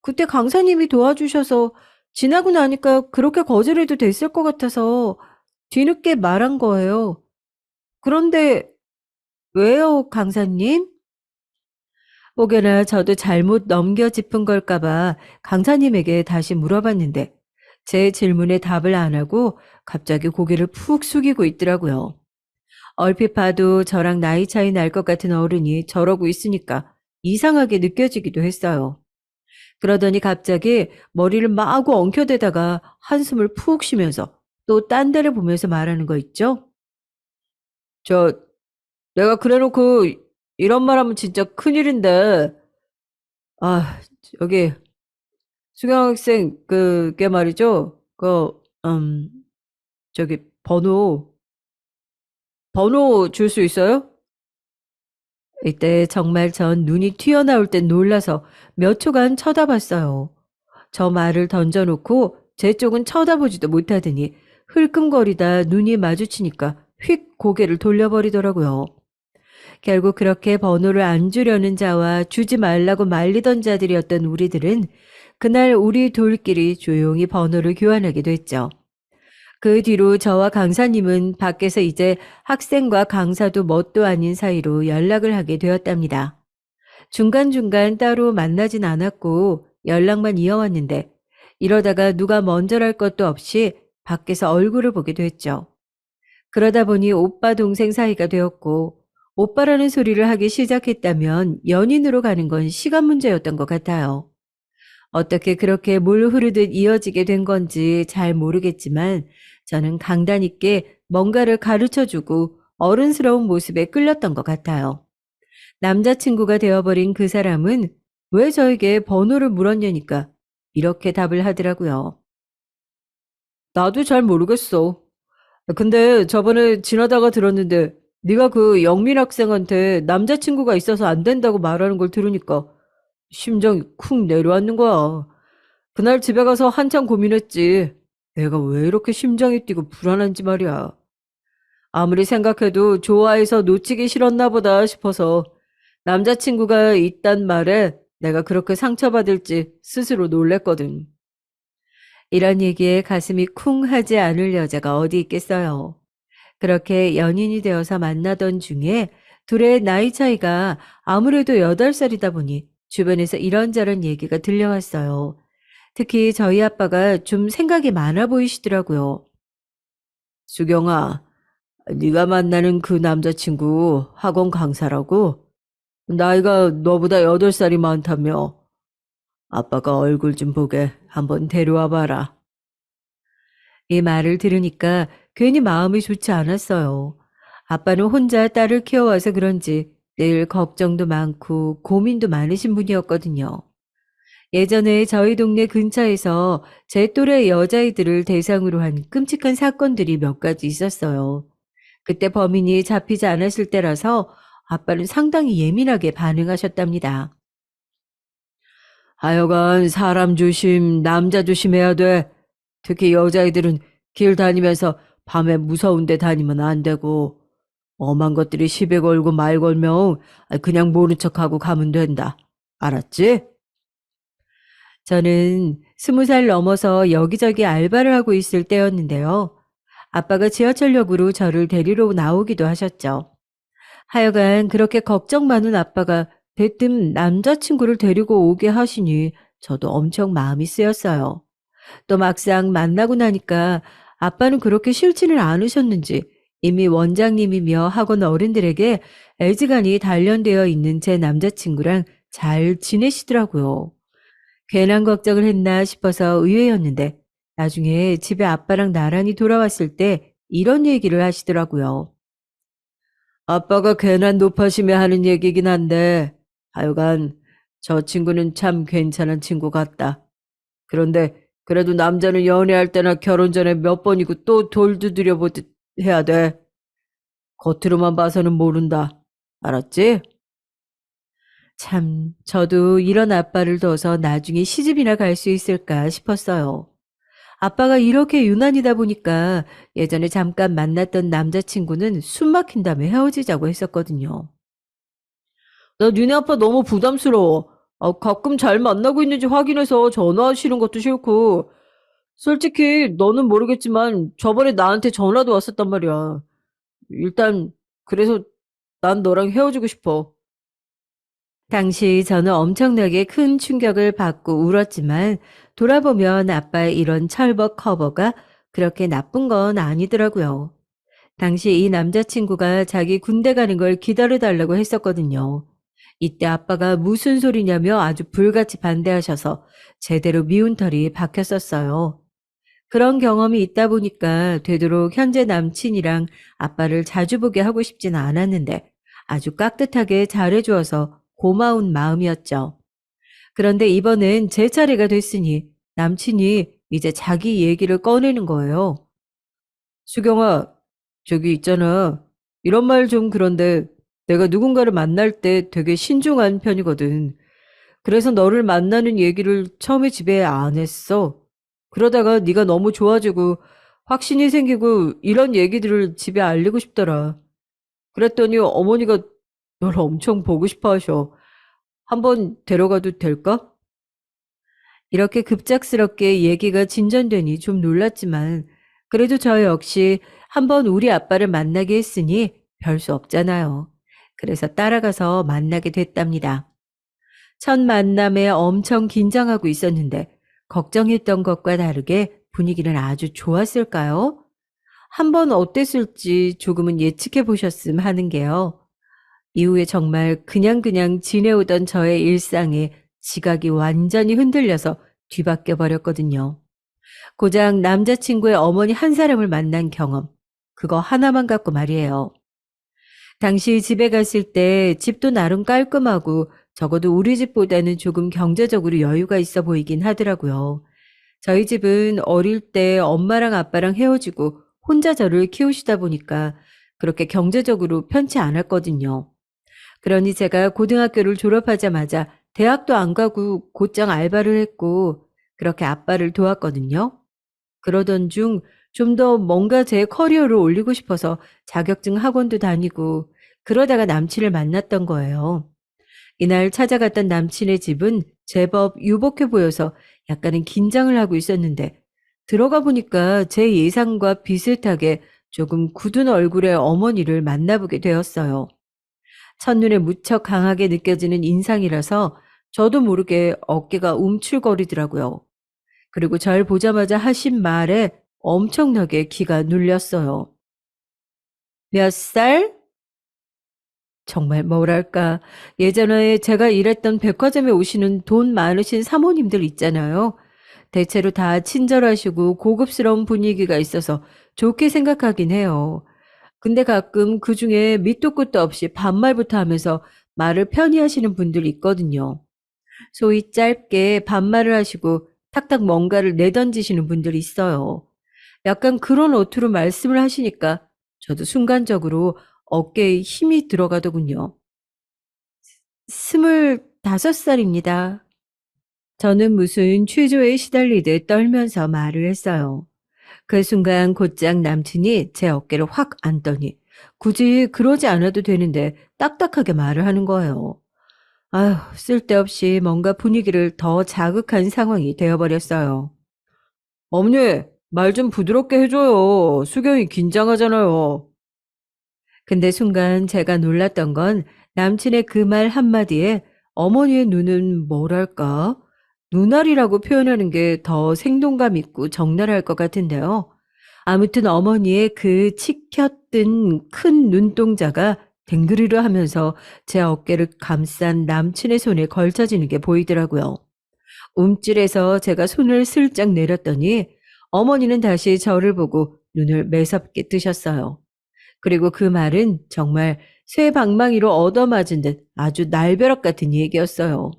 [SPEAKER 1] 그때 강사님이 도와주셔서 지나고 나니까 그렇게 거절해도 됐을 것 같아서 뒤늦게 말한 거예요. 그런데 왜요, 강사님? 혹여나 저도 잘못 넘겨 짚은 걸까봐 강사님에게 다시 물어봤는데 제 질문에 답을 안 하고 갑자기 고개를 푹 숙이고 있더라고요. 얼핏 봐도 저랑 나이 차이 날 것 같은 어른이 저러고 있으니까 이상하게 느껴지기도 했어요. 그러더니 갑자기 머리를 마구 엉켜대다가 한숨을 푹 쉬면서 또 딴 데를 보면서 말하는 거 있죠? 저 내가 그래놓고 이런 말 하면 진짜 큰일인데 아 여기 수경 학생, 그게 말이죠. 음, 저기, 번호 줄 수 있어요? 이때 정말 전 눈이 튀어나올 때 놀라서 몇 초간 쳐다봤어요. 저 말을 던져놓고 제 쪽은 쳐다보지도 못하더니 흘끔거리다 눈이 마주치니까 휙 고개를 돌려버리더라고요. 결국 그렇게 번호를 안 주려는 자와 주지 말라고 말리던 자들이었던 우리들은 그날 우리 둘끼리 조용히 번호를 교환하게 됐죠. 그 뒤로 저와 강사님은 밖에서 이제 학생과 강사도 뭣도 아닌 사이로 연락을 하게 되었답니다. 중간중간 따로 만나진 않았고 연락만 이어왔는데 이러다가 누가 먼저랄 것도 없이 밖에서 얼굴을 보게 됐죠. 그러다 보니 오빠 동생 사이가 되었고 오빠라는 소리를 하기 시작했다면 연인으로 가는 건 시간 문제였던 것 같아요. 어떻게 그렇게 물 흐르듯 이어지게 된 건지 잘 모르겠지만 저는 강단 있게 뭔가를 가르쳐주고 어른스러운 모습에 끌렸던 것 같아요. 남자친구가 되어버린 그 사람은 왜 저에게 번호를 물었냐니까 이렇게 답을 하더라고요. 나도 잘 모르겠어. 근데 저번에 지나다가 들었는데 네가 그 영민 학생한테 남자친구가 있어서 안 된다고 말하는 걸 들으니까 심장이 쿵 내려앉는 거야. 그날 집에 가서 한참 고민했지. 내가 왜 이렇게 심장이 뛰고 불안한지 말이야. 아무리 생각해도 좋아해서 놓치기 싫었나 보다 싶어서 남자친구가 있단 말에 내가 그렇게 상처받을지 스스로 놀랬거든. 이런 얘기에 가슴이 쿵 하지 않을 여자가 어디 있겠어요. 그렇게 연인이 되어서 만나던 중에 둘의 나이 차이가 아무래도 8살이다 보니 주변에서 이런저런 얘기가 들려왔어요. 특히 저희 아빠가 좀 생각이 많아 보이시더라고요. 수경아, 네가 만나는 그 남자친구 학원 강사라고? 나이가 너보다 8살이 많다며. 아빠가 얼굴 좀 보게 한번 데려와 봐라. 이 말을 들으니까 괜히 마음이 좋지 않았어요. 아빠는 혼자 딸을 키워와서 그런지 늘 걱정도 많고 고민도 많으신 분이었거든요. 예전에 저희 동네 근처에서 제 또래 여자아이들을 대상으로 한 끔찍한 사건들이 몇 가지 있었어요. 그때 범인이 잡히지 않았을 때라서 아빠는 상당히 예민하게 반응하셨답니다. 하여간 사람 조심, 남자 조심해야 돼. 특히 여자애들은 길 다니면서 밤에 무서운 데 다니면 안 되고 엄한 것들이 시비 걸고 말 걸면 그냥 모른 척하고 가면 된다. 알았지? 저는 20살 넘어서 여기저기 알바를 하고 있을 때였는데요. 아빠가 지하철역으로 저를 데리러 나오기도 하셨죠. 하여간 그렇게 걱정 많은 아빠가 대뜸 남자친구를 데리고 오게 하시니 저도 엄청 마음이 쓰였어요. 또 막상 만나고 나니까 아빠는 그렇게 싫지는 않으셨는지 이미 원장님이며 학원 어른들에게 애지간히 단련되어 있는 제 남자친구랑 잘 지내시더라고요. 괜한 걱정을 했나 싶어서 의외였는데 나중에 집에 아빠랑 나란히 돌아왔을 때 이런 얘기를 하시더라고요. 아빠가 괜한 높아심에 하는 얘기긴 한데 하여간 저 친구는 참 괜찮은 친구 같다. 그런데 그래도 남자는 연애할 때나 결혼 전에 몇 번이고 또 돌 두드려 보듯 해야 돼. 겉으로만 봐서는 모른다. 알았지? 참, 저도 이런 아빠를 둬서 나중에 시집이나 갈 수 있을까 싶었어요. 아빠가 이렇게 유난이다 보니까 예전에 잠깐 만났던 남자친구는 숨 막힌다며 헤어지자고 했었거든요. 나 니네 아빠 너무 부담스러워. 가끔 잘 만나고 있는지 확인해서 전화하시는 것도 싫고, 솔직히 너는 모르겠지만 저번에 나한테 전화도 왔었단 말이야. 일단 그래서 난 너랑 헤어지고 싶어. 당시 저는 엄청나게 큰 충격을 받고 울었지만 돌아보면 아빠의 이런 철벅 커버가 그렇게 나쁜 건 아니더라고요. 당시 이 남자친구가 자기 군대 가는 걸 기다려달라고 했었거든요. 이때 아빠가 무슨 소리냐며 아주 불같이 반대하셔서 제대로 미운 털이 박혔었어요. 그런 경험이 있다 보니까 되도록 현재 남친이랑 아빠를 자주 보게 하고 싶지는 않았는데 아주 깍듯하게 잘해주어서 고마운 마음이었죠. 그런데 이번엔 제 차례가 됐으니 남친이 이제 자기 얘기를 꺼내는 거예요. 수경아, 저기 있잖아. 이런 말 좀 그런데 내가 누군가를 만날 때 되게 신중한 편이거든. 그래서 너를 만나는 얘기를 처음에 집에 안 했어. 그러다가 네가 너무 좋아지고 확신이 생기고 이런 얘기들을 집에 알리고 싶더라. 그랬더니 어머니가 널 엄청 보고 싶어 하셔. 한번 데려가도 될까? 이렇게 급작스럽게 얘기가 진전되니 좀 놀랐지만 그래도 저 역시 한번 우리 아빠를 만나게 했으니 별 수 없잖아요. 그래서 따라가서 만나게 됐답니다. 첫 만남에 엄청 긴장하고 있었는데 걱정했던 것과 다르게 분위기는 아주 좋았을까요? 한번 어땠을지 조금은 예측해 보셨음 하는 게요. 이후에 정말 그냥 지내오던 저의 일상에 지각이 완전히 흔들려서 뒤바뀌어 버렸거든요. 고작 남자친구의 어머니 한 사람을 만난 경험. 그거 하나만 갖고 말이에요. 당시 집에 갔을 때 집도 나름 깔끔하고 적어도 우리 집보다는 조금 경제적으로 여유가 있어 보이긴 하더라고요. 저희 집은 어릴 때 엄마랑 아빠랑 헤어지고 혼자 저를 키우시다 보니까 그렇게 경제적으로 편치 않았거든요. 그러니 제가 고등학교를 졸업하자마자 대학도 안 가고 곧장 알바를 했고 그렇게 아빠를 도왔거든요. 그러던 중 좀 더 뭔가 제 커리어를 올리고 싶어서 자격증 학원도 다니고 그러다가 남친을 만났던 거예요. 이날 찾아갔던 남친의 집은 제법 유복해 보여서 약간은 긴장을 하고 있었는데 들어가 보니까 제 예상과 비슷하게 조금 굳은 얼굴의 어머니를 만나보게 되었어요. 첫눈에 무척 강하게 느껴지는 인상이라서 저도 모르게 어깨가 움츠거리더라고요. 그리고 절 보자마자 하신 말에 엄청나게 기가 눌렸어요. 몇 살? 정말 뭐랄까, 예전에 제가 일했던 백화점에 오시는 돈 많으신 사모님들 있잖아요. 대체로 다 친절하시고 고급스러운 분위기가 있어서 좋게 생각하긴 해요. 근데 가끔 그중에 밑도 끝도 없이 반말부터 하면서 말을 편히 하시는 분들 있거든요. 소위 짧게 반말을 하시고 탁탁 뭔가를 내던지시는 분들이 있어요. 약간 그런 어투로 말씀을 하시니까 저도 순간적으로 어깨에 힘이 들어가더군요. 25살입니다. 저는 무슨 취조에 시달리듯 떨면서 말을 했어요. 그 순간 곧장 남친이 제 어깨를 확 안더니 굳이 그러지 않아도 되는데 딱딱하게 말을 하는 거예요. 아휴, 쓸데없이 뭔가 분위기를 더 자극한 상황이 되어버렸어요. 어머니, 말 좀 부드럽게 해줘요. 수경이 긴장하잖아요. 근데 순간 제가 놀랐던 건 남친의 그 말 한마디에 어머니의 눈은 뭐랄까? 눈알이라고 표현하는 게 더 생동감 있고 적나라할 것 같은데요. 아무튼 어머니의 그 치켜뜬 큰 눈동자가 댕그리르 하면서 제 어깨를 감싼 남친의 손에 걸쳐지는 게 보이더라고요. 움찔해서 제가 손을 슬쩍 내렸더니 어머니는 다시 저를 보고 눈을 매섭게 뜨셨어요. 그리고 그 말은 정말 쇠 방망이로 얻어맞은 듯 아주 날벼락 같은 얘기였어요.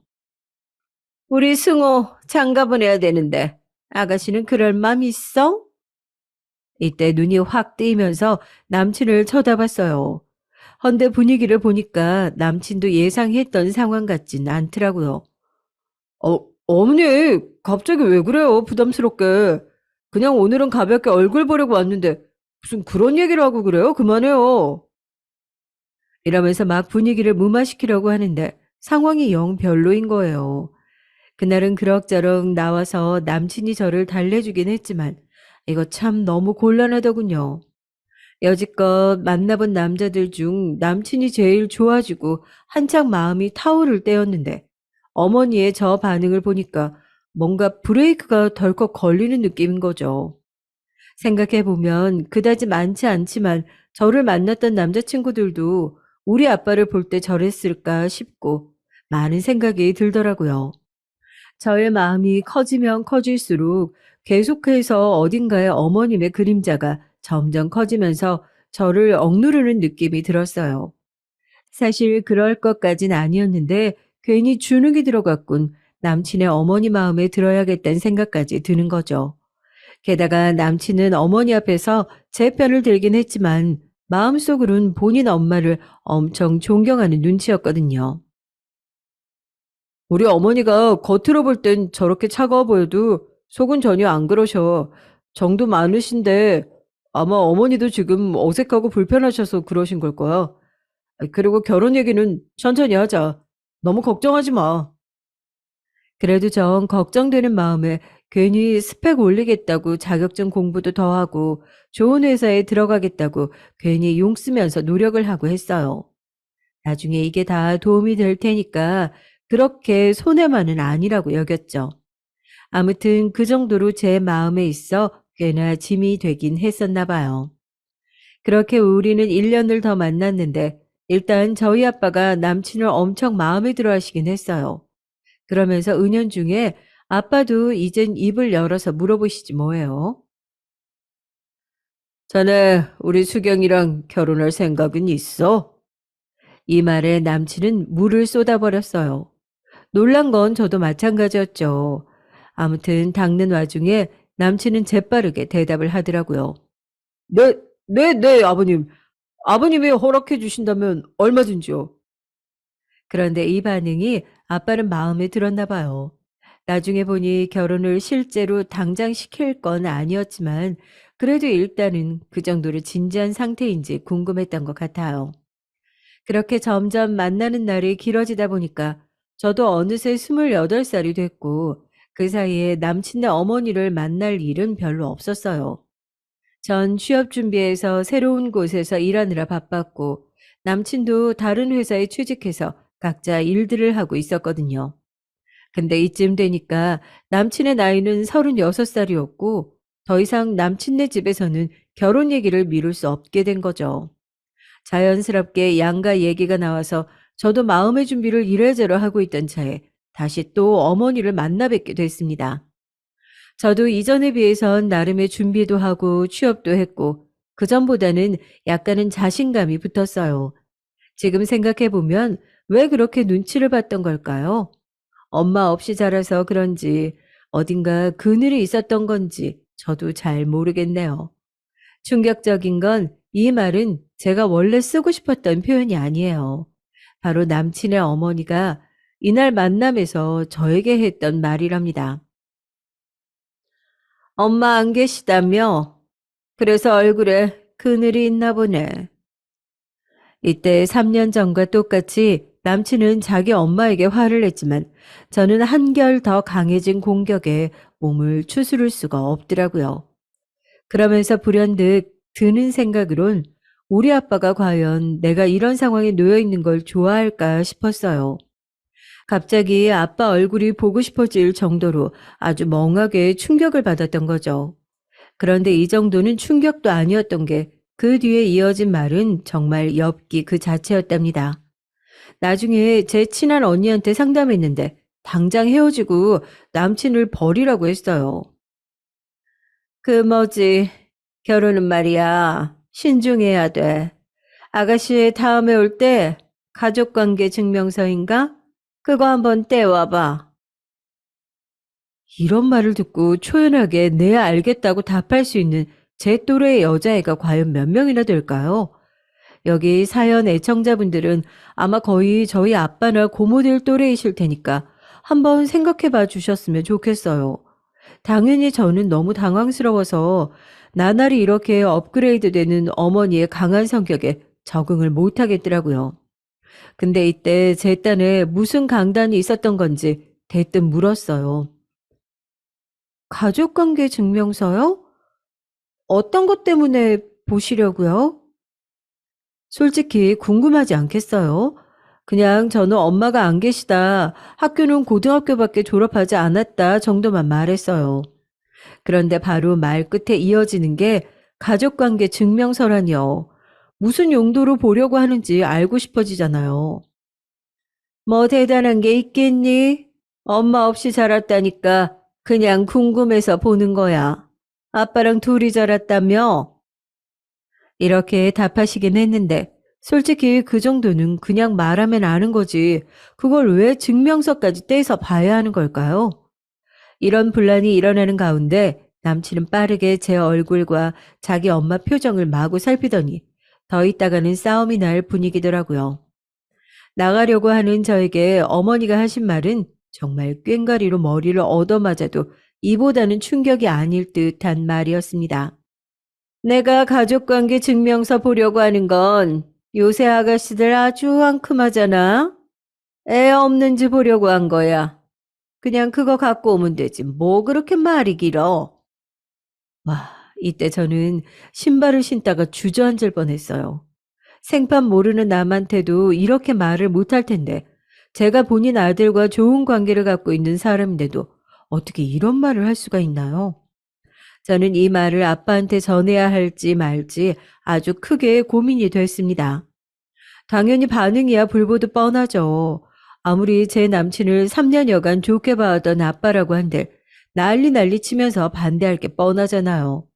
[SPEAKER 1] 우리 승호 장가 보내야 되는데 아가씨는 그럴 맘 있어? 이때 눈이 확 뜨이면서 남친을 쳐다봤어요. 헌데 분위기를 보니까 남친도 예상했던 상황 같진 않더라고요. 어머니, 갑자기 왜 그래요? 부담스럽게. 그냥 오늘은 가볍게 얼굴 보려고 왔는데 무슨 그런 얘기를 하고 그래요? 그만해요. 이러면서 막 분위기를 무마시키려고 하는데 상황이 영 별로인 거예요. 그날은 그럭저럭 나와서 남친이 저를 달래주긴 했지만 이거 참 너무 곤란하더군요. 여지껏 만나본 남자들 중 남친이 제일 좋아지고 한창 마음이 타오를 때였는데 어머니의 저 반응을 보니까 뭔가 브레이크가 덜컥 걸리는 느낌인 거죠. 생각해보면 그다지 많지 않지만 저를 만났던 남자친구들도 우리 아빠를 볼 때 저랬을까 싶고 많은 생각이 들더라고요. 저의 마음이 커지면 커질수록 계속해서 어딘가에 어머님의 그림자가 점점 커지면서 저를 억누르는 느낌이 들었어요. 사실 그럴 것까진 아니었는데 괜히 주눅이 들어갔군. 남친의 어머니 마음에 들어야겠다는 생각까지 드는 거죠. 게다가 남친은 어머니 앞에서 제 편을 들긴 했지만 마음속으론 본인 엄마를 엄청 존경하는 눈치였거든요. 우리 어머니가 겉으로 볼 땐 저렇게 차가워 보여도 속은 전혀 안 그러셔. 정도 많으신데 아마 어머니도 지금 어색하고 불편하셔서 그러신 걸 거야. 그리고 결혼 얘기는 천천히 하자. 너무 걱정하지 마. 그래도 전 걱정되는 마음에 괜히 스펙 올리겠다고 자격증 공부도 더 하고 좋은 회사에 들어가겠다고 괜히 용 쓰면서 노력을 하고 했어요. 나중에 이게 다 도움이 될 테니까 그렇게 손해만은 아니라고 여겼죠. 아무튼 그 정도로 제 마음에 있어 꽤나 짐이 되긴 했었나 봐요. 그렇게 우리는 1년을 더 만났는데 일단 저희 아빠가 남친을 엄청 마음에 들어 하시긴 했어요. 그러면서 은연중에 아빠도 이젠 입을 열어서 물어보시지 뭐예요. 자네 우리 수경이랑 결혼할 생각은 있어? 이 말에 남친은 물을 쏟아버렸어요. 놀란 건 저도 마찬가지였죠. 아무튼 닦는 와중에 남친은 재빠르게 대답을 하더라고요. 네, 네, 아버님. 아버님이 허락해 주신다면 얼마든지요. 그런데 이 반응이 아빠는 마음에 들었나 봐요. 나중에 보니 결혼을 실제로 당장 시킬 건 아니었지만 그래도 일단은 그 정도로 진지한 상태인지 궁금했던 것 같아요. 그렇게 점점 만나는 날이 길어지다 보니까 저도 어느새 28살이 됐고 그 사이에 남친네 어머니를 만날 일은 별로 없었어요. 전 취업 준비해서 새로운 곳에서 일하느라 바빴고 남친도 다른 회사에 취직해서 각자 일들을 하고 있었거든요. 근데 이쯤 되니까 남친의 나이는 36살이었고 더 이상 남친네 집에서는 결혼 얘기를 미룰 수 없게 된 거죠. 자연스럽게 양가 얘기가 나와서 저도 마음의 준비를 이래저래 하고 있던 차에 다시 또 어머니를 만나 뵙게 됐습니다. 저도 이전에 비해선 나름의 준비도 하고 취업도 했고 그전보다는 약간은 자신감이 붙었어요. 지금 생각해보면 왜 그렇게 눈치를 봤던 걸까요? 엄마 없이 자라서 그런지 어딘가 그늘이 있었던 건지 저도 잘 모르겠네요. 충격적인 건 이 말은 제가 원래 쓰고 싶었던 표현이 아니에요. 바로 남친의 어머니가 이날 만남에서 저에게 했던 말이랍니다. 엄마 안 계시다며? 그래서 얼굴에 그늘이 있나 보네. 이때 3년 전과 똑같이 남친은 자기 엄마에게 화를 냈지만 저는 한결 더 강해진 공격에 몸을 추스를 수가 없더라고요. 그러면서 불현듯 드는 생각으론 우리 아빠가 과연 내가 이런 상황에 놓여 있는 걸 좋아할까 싶었어요. 갑자기 아빠 얼굴이 보고 싶어질 정도로 아주 멍하게 충격을 받았던 거죠. 그런데 이 정도는 충격도 아니었던 게 그 뒤에 이어진 말은 정말 엽기 그 자체였답니다. 나중에 제 친한 언니한테 상담했는데 당장 헤어지고 남친을 버리라고 했어요. 그 뭐지, 결혼은 말이야. 신중해야 돼. 아가씨 다음에 올 때 가족관계 증명서인가? 그거 한번 떼와봐. 이런 말을 듣고 초연하게 네 알겠다고 답할 수 있는 제 또래의 여자애가 과연 몇 명이나 될까요? 여기 사연 애청자분들은 아마 거의 저희 아빠나 고모들 또래이실 테니까 한번 생각해 봐 주셨으면 좋겠어요. 당연히 저는 너무 당황스러워서 나날이 이렇게 업그레이드 되는 어머니의 강한 성격에 적응을 못 하겠더라고요. 근데 이때 제 딴에 무슨 강단이 있었던 건지 대뜸 물었어요. 가족관계 증명서요? 어떤 것 때문에 보시려고요? 솔직히 궁금하지 않겠어요? 그냥 저는 엄마가 안 계시다, 학교는 고등학교밖에 졸업하지 않았다 정도만 말했어요. 그런데 바로 말 끝에 이어지는 게 가족관계 증명서라니요. 무슨 용도로 보려고 하는지 알고 싶어지잖아요. 뭐 대단한 게 있겠니? 엄마 없이 자랐다니까 그냥 궁금해서 보는 거야. 아빠랑 둘이 자랐다며? 이렇게 답하시긴 했는데 솔직히 그 정도는 그냥 말하면 아는 거지. 그걸 왜 증명서까지 떼서 봐야 하는 걸까요? 이런 분란이 일어나는 가운데 남친은 빠르게 제 얼굴과 자기 엄마 표정을 마구 살피더니 더 있다가는 싸움이 날 분위기더라고요. 나가려고 하는 저에게 어머니가 하신 말은 정말 꽹과리로 머리를 얻어맞아도 이보다는 충격이 아닐 듯한 말이었습니다. 내가 가족관계 증명서 보려고 하는 건 요새 아가씨들 아주 황큼하잖아. 애 없는지 보려고 한 거야. 그냥 그거 갖고 오면 되지. 뭐 그렇게 말이 길어. 와, 이때 저는 신발을 신다가 주저앉을 뻔했어요. 생판 모르는 남한테도 이렇게 말을 못할 텐데 제가 본인 아들과 좋은 관계를 갖고 있는 사람인데도 어떻게 이런 말을 할 수가 있나요? 저는 이 말을 아빠한테 전해야 할지 말지 아주 크게 고민이 됐습니다. 당연히 반응이야 불보듯 뻔하죠. 아무리 제 남친을 3년여간 좋게 봐왔던 아빠라고 한들 난리 치면서 반대할 게 뻔하잖아요.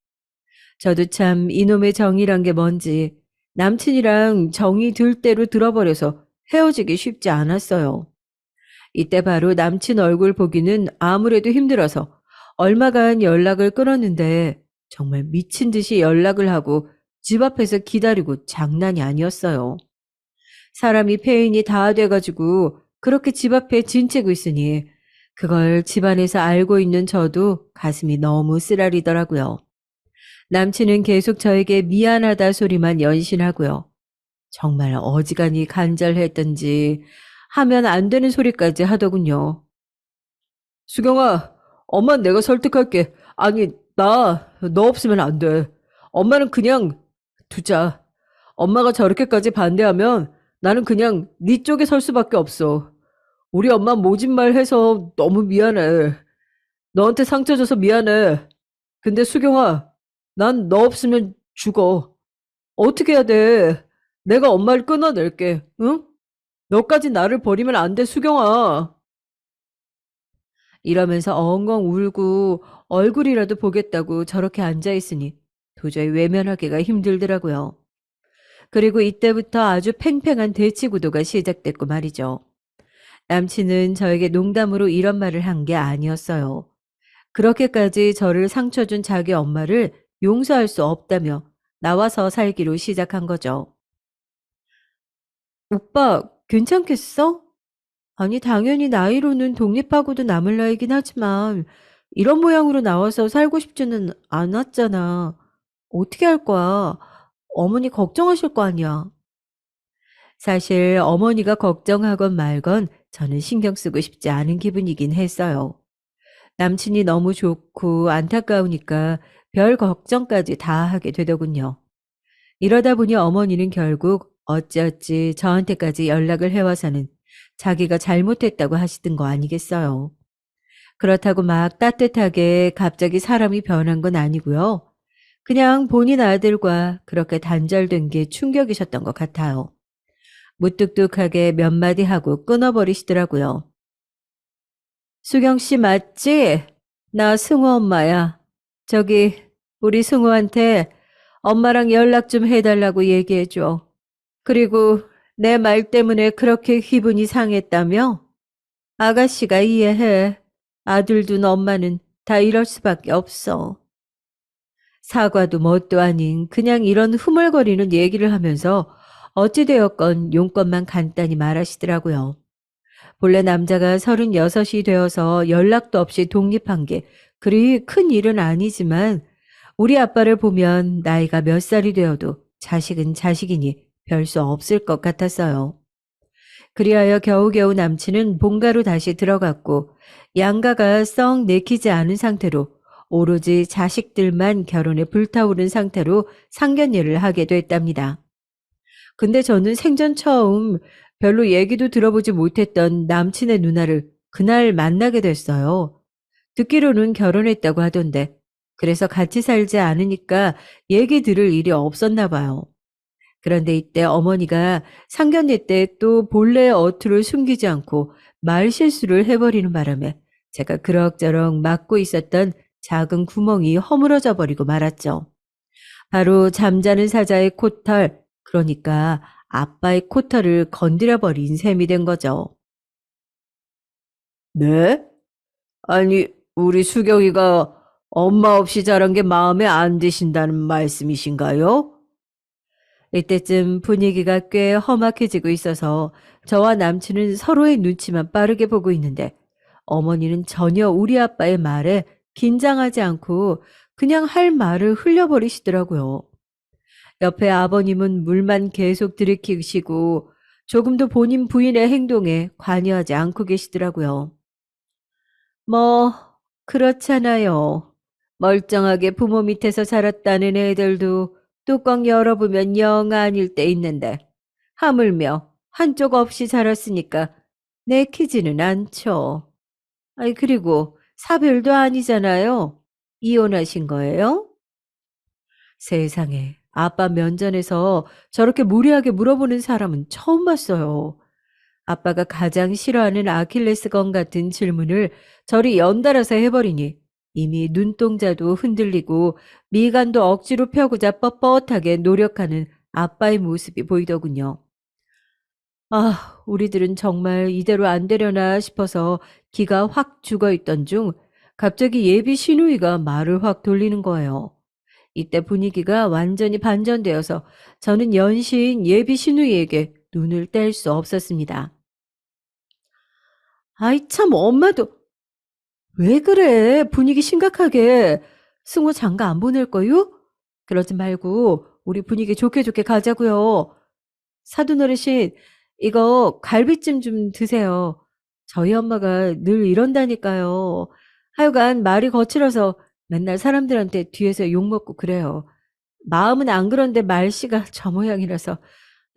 [SPEAKER 1] 저도 참 이놈의 정이란 게 뭔지 남친이랑 정이 들 대로 들어버려서 헤어지기 쉽지 않았어요. 이때 바로 남친 얼굴 보기는 아무래도 힘들어서 얼마간 연락을 끊었는데 정말 미친 듯이 연락을 하고 집 앞에서 기다리고 장난이 아니었어요. 사람이 폐인이 다 돼가지고 그렇게 집 앞에 진채고 있으니 그걸 집안에서 알고 있는 저도 가슴이 너무 쓰라리더라고요. 남친은 계속 저에게 미안하다 소리만 연신하고요. 정말 어지간히 간절했던지 하면 안 되는 소리까지 하더군요. 수경아, 엄마는 내가 설득할게. 아니, 너 없으면 안 돼. 엄마는 그냥 두자. 엄마가 저렇게까지 반대하면 나는 그냥 네 쪽에 설 수밖에 없어. 우리 엄마 모진 말 해서 너무 미안해. 너한테 상처 줘서 미안해. 근데 수경아, 난 너 없으면 죽어. 어떻게 해야 돼? 내가 엄마를 끊어낼게. 응? 너까지 나를 버리면 안 돼, 수경아. 이러면서 엉엉 울고 얼굴이라도 보겠다고 저렇게 앉아있으니 도저히 외면하기가 힘들더라고요. 그리고 이때부터 아주 팽팽한 대치 구도가 시작됐고 말이죠. 남친은 저에게 농담으로 이런 말을 한 게 아니었어요. 그렇게까지 저를 상처 준 자기 엄마를 용서할 수 없다며 나와서 살기로 시작한 거죠. 오빠, 괜찮겠어? 아니, 당연히 나이로는 독립하고도 남을 나이긴 하지만 이런 모양으로 나와서 살고 싶지는 않았잖아. 어떻게 할 거야? 어머니 걱정하실 거 아니야. 사실 어머니가 걱정하건 말건 저는 신경 쓰고 싶지 않은 기분이긴 했어요. 남친이 너무 좋고 안타까우니까 별 걱정까지 다 하게 되더군요. 이러다 보니 어머니는 결국 어찌어찌 저한테까지 연락을 해와서는 자기가 잘못했다고 하시던 거 아니겠어요. 그렇다고 막 따뜻하게 갑자기 사람이 변한 건 아니고요. 그냥 본인 아들과 그렇게 단절된 게 충격이셨던 것 같아요. 무뚝뚝하게 몇 마디 하고 끊어버리시더라고요. 수경 씨 맞지? 나 승우 엄마야. 저기 우리 승우한테 엄마랑 연락 좀 해달라고 얘기해줘. 그리고 내 말 때문에 그렇게 기분이 상했다며? 아가씨가 이해해. 아들 둔 엄마는 다 이럴 수밖에 없어. 사과도 뭣도 아닌 그냥 이런 흐물거리는 얘기를 하면서 어찌되었건 용건만 간단히 말하시더라고요. 본래 남자가 36이 되어서 연락도 없이 독립한 게 그리 큰 일은 아니지만 우리 아빠를 보면 나이가 몇 살이 되어도 자식은 자식이니 별 수 없을 것 같았어요. 그리하여 겨우겨우 남친은 본가로 다시 들어갔고 양가가 썩 내키지 않은 상태로 오로지 자식들만 결혼에 불타오른 상태로 상견례를 하게 됐답니다. 근데 저는 생전 처음 별로 얘기도 들어보지 못했던 남친의 누나를 그날 만나게 됐어요. 듣기로는 결혼했다고 하던데 그래서 같이 살지 않으니까 얘기 들을 일이 없었나 봐요. 그런데 이때 어머니가 상견례 때 또 본래의 어투를 숨기지 않고 말 실수를 해버리는 바람에 제가 그럭저럭 막고 있었던 작은 구멍이 허물어져 버리고 말았죠. 바로 잠자는 사자의 코털, 그러니까 아빠의 코털을 건드려 버린 셈이 된 거죠. 네? 아니, 우리 수경이가 엄마 없이 자란 게 마음에 안 드신다는 말씀이신가요? 이때쯤 분위기가 꽤 험악해지고 있어서 저와 남친은 서로의 눈치만 빠르게 보고 있는데 어머니는 전혀 우리 아빠의 말에 긴장하지 않고 그냥 할 말을 흘려버리시더라고요. 옆에 아버님은 물만 계속 들이키시고 조금도 본인 부인의 행동에 관여하지 않고 계시더라고요. 뭐, 그렇잖아요. 멀쩡하게 부모 밑에서 자랐다는 애들도 뚜껑 열어보면 영 아닐 때 있는데, 하물며 한쪽 없이 자랐으니까 내키지는 않죠. 아이, 그리고 사별도 아니잖아요. 이혼하신 거예요? 세상에, 아빠 면전에서 저렇게 무리하게 물어보는 사람은 처음 봤어요. 아빠가 가장 싫어하는 아킬레스건 같은 질문을 저리 연달아서 해버리니 이미 눈동자도 흔들리고 미간도 억지로 펴고자 뻣뻣하게 노력하는 아빠의 모습이 보이더군요. 아, 우리들은 정말 이대로 안 되려나 싶어서 기가 확 죽어있던 중 갑자기 예비 시누이가 말을 확 돌리는 거예요. 이때 분위기가 완전히 반전되어서 저는 연신 예비 시누이에게 눈을 뗄 수 없었습니다. 아이 참 엄마도 왜 그래? 분위기 심각하게. 승우 장가 안 보낼 거요? 그러지 말고 우리 분위기 좋게 좋게 가자고요. 사돈 어르신 이거 갈비찜 좀 드세요. 저희 엄마가 늘 이런다니까요. 하여간 말이 거칠어서 맨날 사람들한테 뒤에서 욕먹고 그래요. 마음은 안 그런데 말씨가 저 모양이라서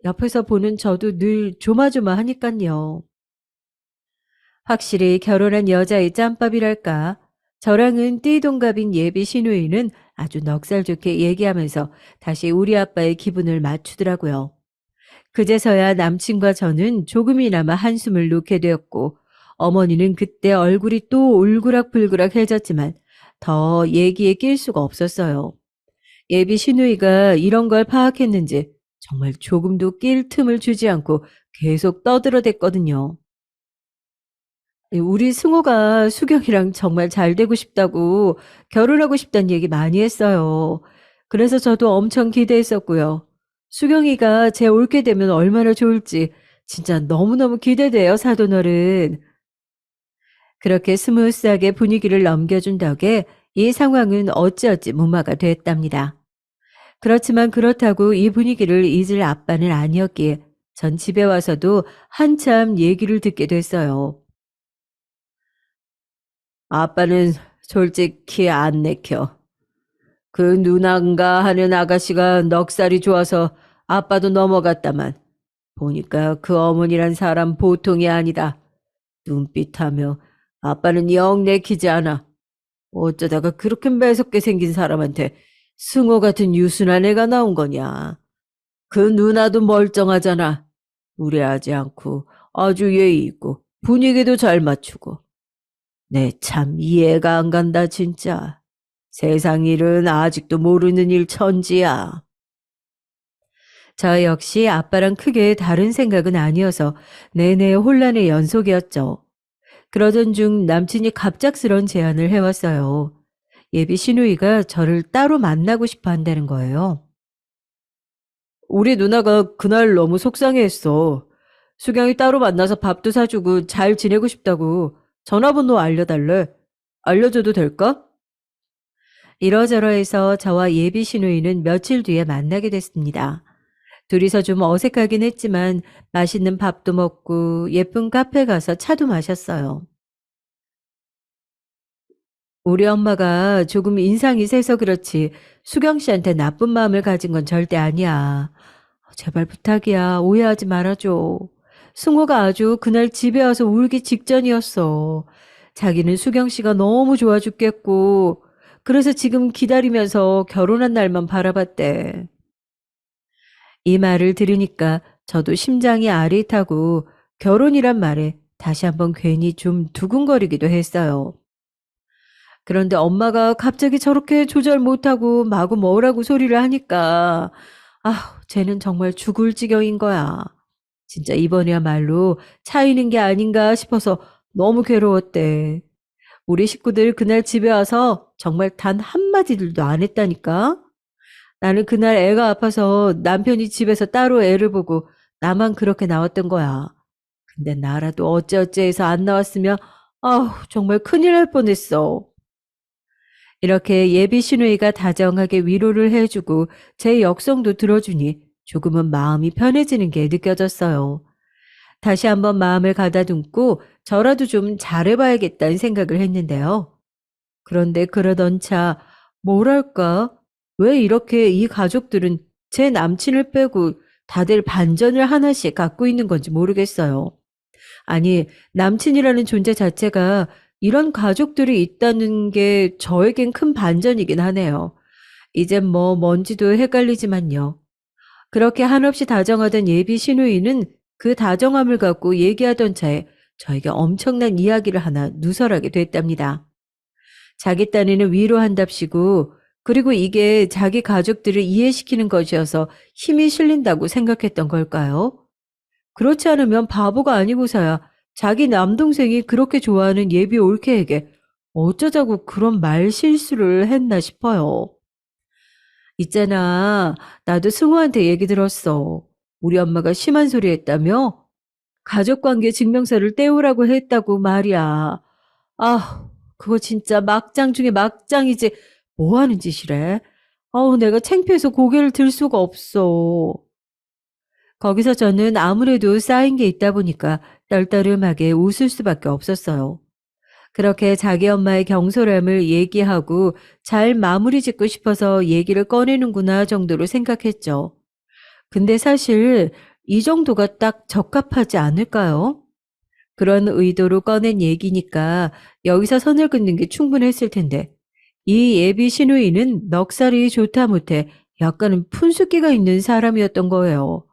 [SPEAKER 1] 옆에서 보는 저도 늘 조마조마하니깐요. 확실히 결혼한 여자의 짬밥이랄까. 저랑은 띠동갑인 예비 시누이는 아주 넉살 좋게 얘기하면서 다시 우리 아빠의 기분을 맞추더라고요. 그제서야 남친과 저는 조금이나마 한숨을 놓게 되었고 어머니는 그때 얼굴이 또 울그락불그락해졌지만 더 얘기에 낄 수가 없었어요. 예비 시누이가 이런 걸 파악했는지 정말 조금도 낄 틈을 주지 않고 계속 떠들어댔거든요. 예, 우리 승호가 수경이랑 정말 잘 되고 싶다고 결혼하고 싶다는 얘기 많이 했어요. 그래서 저도 엄청 기대했었고요. 수경이가 제 올게 되면 얼마나 좋을지 진짜 너무너무 기대돼요, 사돈어른. 그렇게 스무스하게 분위기를 넘겨준 덕에 이 상황은 어찌어찌 무마가 됐답니다. 그렇지만 그렇다고 이 분위기를 잊을 아빠는 아니었기에 전 집에 와서도 한참 얘기를 듣게 됐어요. 아빠는 솔직히 안 내켜. 그 누난가 하는 아가씨가 넉살이 좋아서 아빠도 넘어갔다만 보니까 그 어머니란 사람 보통이 아니다. 눈빛하며 아빠는 영 내키지 않아. 어쩌다가 그렇게 매섭게 생긴 사람한테 승호 같은 유순한 애가 나온 거냐. 그 누나도 멀쩡하잖아. 무례하지 않고 아주 예의 있고 분위기도 잘 맞추고. 네, 참 이해가 안 간다, 진짜. 세상 일은 아직도 모르는 일 천지야. 저 역시 아빠랑 크게 다른 생각은 아니어서 내내 혼란의 연속이었죠. 그러던 중 남친이 갑작스런 제안을 해왔어요. 예비 시누이가 저를 따로 만나고 싶어 한다는 거예요. 우리 누나가 그날 너무 속상해했어. 수경이 따로 만나서 밥도 사주고 잘 지내고 싶다고 전화번호 알려달래. 알려줘도 될까? 이러저러해서 저와 예비 시누이는 며칠 뒤에 만나게 됐습니다. 둘이서 좀 어색하긴 했지만 맛있는 밥도 먹고 예쁜 카페 가서 차도 마셨어요. 우리 엄마가 조금 인상이 세서 그렇지 수경 씨한테 나쁜 마음을 가진 건 절대 아니야. 제발 부탁이야. 오해하지 말아줘. 승호가 아주 그날 집에 와서 울기 직전이었어. 자기는 수경 씨가 너무 좋아 죽겠고 그래서 지금 기다리면서 결혼한 날만 바라봤대. 이 말을 들으니까 저도 심장이 아릿하고 결혼이란 말에 다시 한번 괜히 좀 두근거리기도 했어요. 그런데 엄마가 갑자기 저렇게 조절 못하고 마구 뭐라고 소리를 하니까 쟤는 정말 죽을 지경인 거야. 진짜 이번이야말로 차이는 게 아닌가 싶어서 너무 괴로웠대. 우리 식구들 그날 집에 와서 정말 단 한마디들도 안 했다니까? 나는 그날 애가 아파서 남편이 집에서 따로 애를 보고 나만 그렇게 나왔던 거야. 근데 나라도 어째어째 해서 안 나왔으면 정말 큰일 날 뻔했어. 이렇게 예비 시누이가 다정하게 위로를 해주고 제 역성도 들어주니 조금은 마음이 편해지는 게 느껴졌어요. 다시 한번 마음을 가다듬고 저라도 좀 잘해봐야겠다는 생각을 했는데요. 그런데 그러던 차, 뭐랄까, 왜 이렇게 이 가족들은 제 남친을 빼고 다들 반전을 하나씩 갖고 있는 건지 모르겠어요. 아니, 남친이라는 존재 자체가 이런 가족들이 있다는 게 저에겐 큰 반전이긴 하네요. 이젠 뭐 뭔지도 헷갈리지만요. 그렇게 한없이 다정하던 예비 시누이는 그 다정함을 갖고 얘기하던 차에 저에게 엄청난 이야기를 하나 누설하게 됐답니다. 자기 딴에는 위로한답시고 그리고 이게 자기 가족들을 이해시키는 것이어서 힘이 실린다고 생각했던 걸까요? 그렇지 않으면 바보가 아니고서야 자기 남동생이 그렇게 좋아하는 예비 올케에게 어쩌자고 그런 말 실수를 했나 싶어요. 있잖아, 나도 승우한테 얘기 들었어. 우리 엄마가 심한 소리 했다며? 가족관계 증명서를 떼우라고 했다고 말이야. 그거 진짜 막장 중에 막장이지. 뭐 하는 짓이래? 내가 창피해서 고개를 들 수가 없어. 거기서 저는 아무래도 쌓인 게 있다 보니까 떨떠름하게 웃을 수밖에 없었어요. 그렇게 자기 엄마의 경솔함을 얘기하고 잘 마무리 짓고 싶어서 얘기를 꺼내는구나 정도로 생각했죠. 근데 사실 이 정도가 딱 적합하지 않을까요? 그런 의도로 꺼낸 얘기니까 여기서 선을 긋는 게 충분했을 텐데 이 예비 시누이는 넉살이 좋다 못해 약간은 푼숫기가 있는 사람이었던 거예요.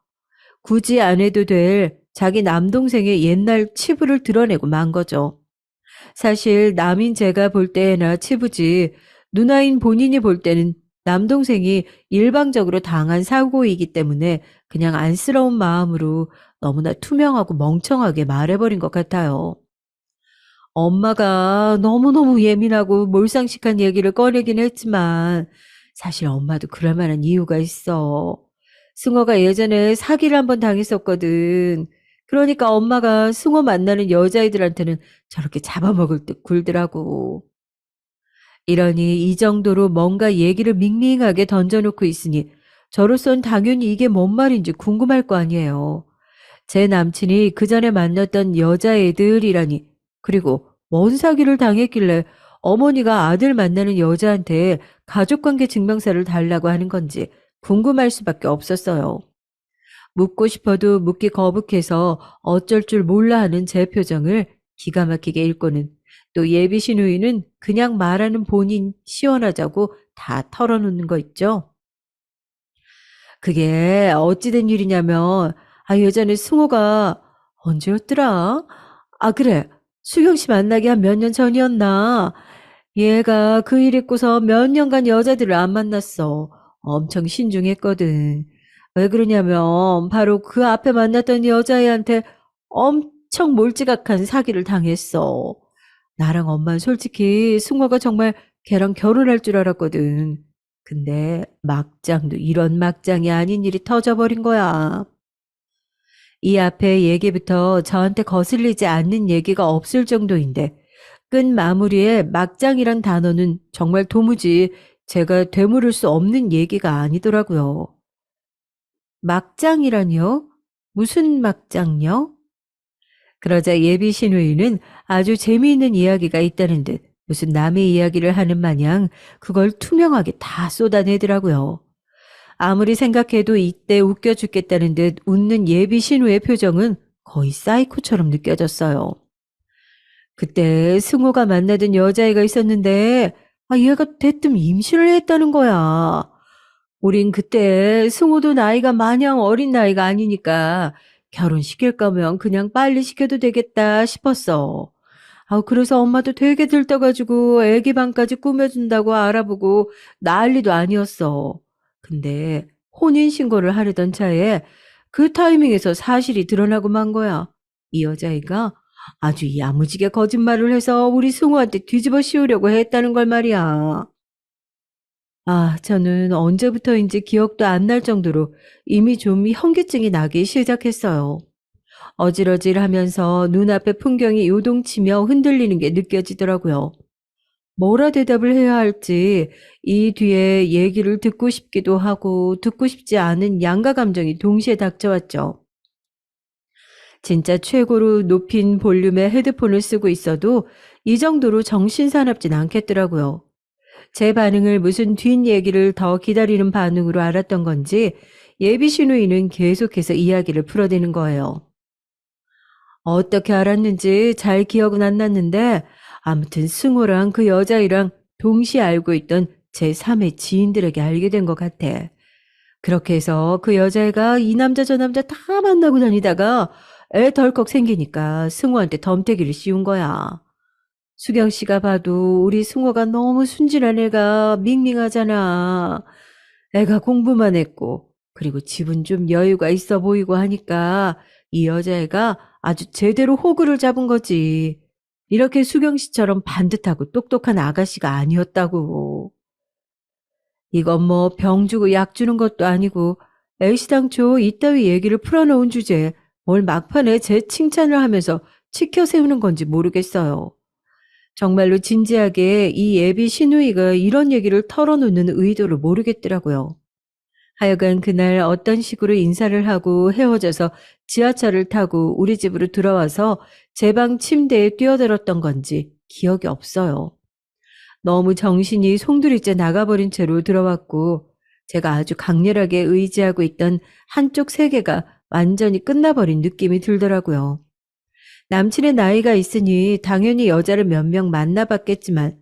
[SPEAKER 1] 굳이 안 해도 될 자기 남동생의 옛날 치부를 드러내고 만 거죠. 사실 남인 제가 볼 때나 치부지 누나인 본인이 볼 때는 남동생이 일방적으로 당한 사고이기 때문에 그냥 안쓰러운 마음으로 너무나 투명하고 멍청하게 말해버린 것 같아요. 엄마가 너무너무 예민하고 몰상식한 얘기를 꺼내긴 했지만 사실 엄마도 그럴 만한 이유가 있어. 승호가 예전에 사기를 한번 당했었거든. 그러니까 엄마가 승호 만나는 여자애들한테는 저렇게 잡아먹을 듯 굴더라고. 이러니 이 정도로 뭔가 얘기를 밍밍하게 던져놓고 있으니 저로선 당연히 이게 뭔 말인지 궁금할 거 아니에요. 제 남친이 그 전에 만났던 여자애들이라니. 그리고 뭔 사기를 당했길래 어머니가 아들 만나는 여자한테 가족관계 증명서를 달라고 하는 건지 궁금할 수밖에 없었어요. 묻고 싶어도 묻기 거북해서 어쩔 줄 몰라 하는 제 표정을 기가 막히게 읽고는 또 예비 시누이는 그냥 말하는 본인 시원하자고 다 털어놓는 거 있죠. 그게 어찌된 일이냐면 예전에 승호가 언제였더라? 그래. 수경 씨 만나기 한 몇 년 전이었나? 얘가 그 일 있고서 몇 년간 여자들을 안 만났어. 엄청 신중했거든. 왜 그러냐면 바로 그 앞에 만났던 여자애한테 엄청 몰지각한 사기를 당했어. 나랑 엄마는 솔직히 승호가 정말 걔랑 결혼할 줄 알았거든. 근데 막장도 이런 막장이 아닌 일이 터져버린 거야. 이 앞에 얘기부터 저한테 거슬리지 않는 얘기가 없을 정도인데 끝 마무리에 막장이란 단어는 정말 도무지 제가 되물을 수 없는 얘기가 아니더라고요. 막장이라니요? 무슨 막장요? 그러자 예비 시누이는 아주 재미있는 이야기가 있다는 듯 무슨 남의 이야기를 하는 마냥 그걸 투명하게 다 쏟아내더라고요. 아무리 생각해도 이때 웃겨 죽겠다는 듯 웃는 예비 신우의 표정은 거의 사이코처럼 느껴졌어요. 그때 승호가 만나던 여자애가 있었는데 얘가 대뜸 임신을 했다는 거야. 우린 그때 승호도 나이가 마냥 어린 나이가 아니니까 결혼시킬 거면 그냥 빨리 시켜도 되겠다 싶었어. 그래서 엄마도 되게 들떠가지고 애기 방까지 꾸며준다고 알아보고 난리도 아니었어. 근데 혼인신고를 하려던 차에 그 타이밍에서 사실이 드러나고 만 거야. 이 여자애가 아주 야무지게 거짓말을 해서 우리 승우한테 뒤집어 씌우려고 했다는 걸 말이야. 아, 저는 언제부터인지 기억도 안 날 정도로 이미 좀 현기증이 나기 시작했어요. 어질어질하면서 눈앞의 풍경이 요동치며 흔들리는 게 느껴지더라고요. 뭐라 대답을 해야 할지 이 뒤에 얘기를 듣고 싶기도 하고 듣고 싶지 않은 양가 감정이 동시에 닥쳐왔죠. 진짜 최고로 높인 볼륨의 헤드폰을 쓰고 있어도 이 정도로 정신사납진 않겠더라고요. 제 반응을 무슨 뒷얘기를 더 기다리는 반응으로 알았던 건지 예비 신우이는 계속해서 이야기를 풀어대는 거예요. 어떻게 알았는지 잘 기억은 안 났는데 아무튼 승호랑 그 여자애랑 동시에 알고 있던 제3의 지인들에게 알게 된 것 같아. 그렇게 해서 그 여자애가 이 남자 저 남자 다 만나고 다니다가 애 덜컥 생기니까 승호한테 덤태기를 씌운 거야. 수경 씨가 봐도 우리 승호가 너무 순진한 애가 밍밍하잖아. 애가 공부만 했고 그리고 집은 좀 여유가 있어 보이고 하니까 이 여자애가 아주 제대로 호구를 잡은 거지. 이렇게 수경 씨처럼 반듯하고 똑똑한 아가씨가 아니었다고. 이건 뭐 병 주고 약 주는 것도 아니고 애시당초 이따위 얘기를 풀어놓은 주제에 뭘 막판에 제 칭찬을 하면서 치켜 세우는 건지 모르겠어요. 정말로 진지하게 이 예비 시누이가 이런 얘기를 털어놓는 의도를 모르겠더라고요. 하여간 그날 어떤 식으로 인사를 하고 헤어져서 지하철을 타고 우리 집으로 들어와서 제 방 침대에 뛰어들었던 건지 기억이 없어요. 너무 정신이 송두리째 나가버린 채로 들어왔고 제가 아주 강렬하게 의지하고 있던 한쪽 세계가 완전히 끝나버린 느낌이 들더라고요. 남친의 나이가 있으니 당연히 여자를 몇 명 만나봤겠지만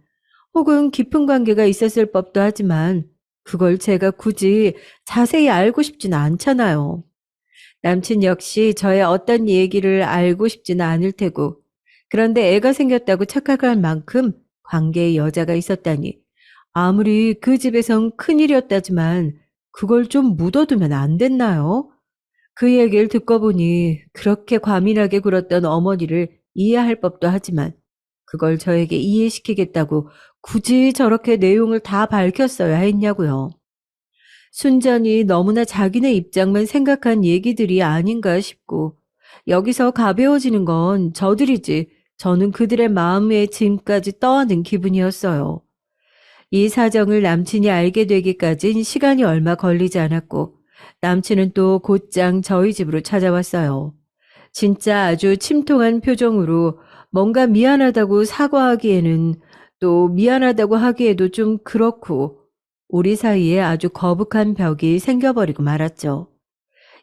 [SPEAKER 1] 혹은 깊은 관계가 있었을 법도 하지만 그걸 제가 굳이 자세히 알고 싶지는 않잖아요. 남친 역시 저의 어떤 얘기를 알고 싶지는 않을 테고 그런데 애가 생겼다고 착각할 만큼 관계에 여자가 있었다니 아무리 그 집에선 큰일이었다지만 그걸 좀 묻어두면 안 됐나요? 그 얘기를 듣고 보니 그렇게 과민하게 굴었던 어머니를 이해할 법도 하지만 그걸 저에게 이해시키겠다고 굳이 저렇게 내용을 다 밝혔어야 했냐고요. 순전히 너무나 자기네 입장만 생각한 얘기들이 아닌가 싶고 여기서 가벼워지는 건 저들이지 저는 그들의 마음의 짐까지 떠안은 기분이었어요. 이 사정을 남친이 알게 되기까진 시간이 얼마 걸리지 않았고 남친은 또 곧장 저희 집으로 찾아왔어요. 진짜 아주 침통한 표정으로 뭔가 미안하다고 사과하기에는 또 미안하다고 하기에도 좀 그렇고 우리 사이에 아주 거북한 벽이 생겨버리고 말았죠.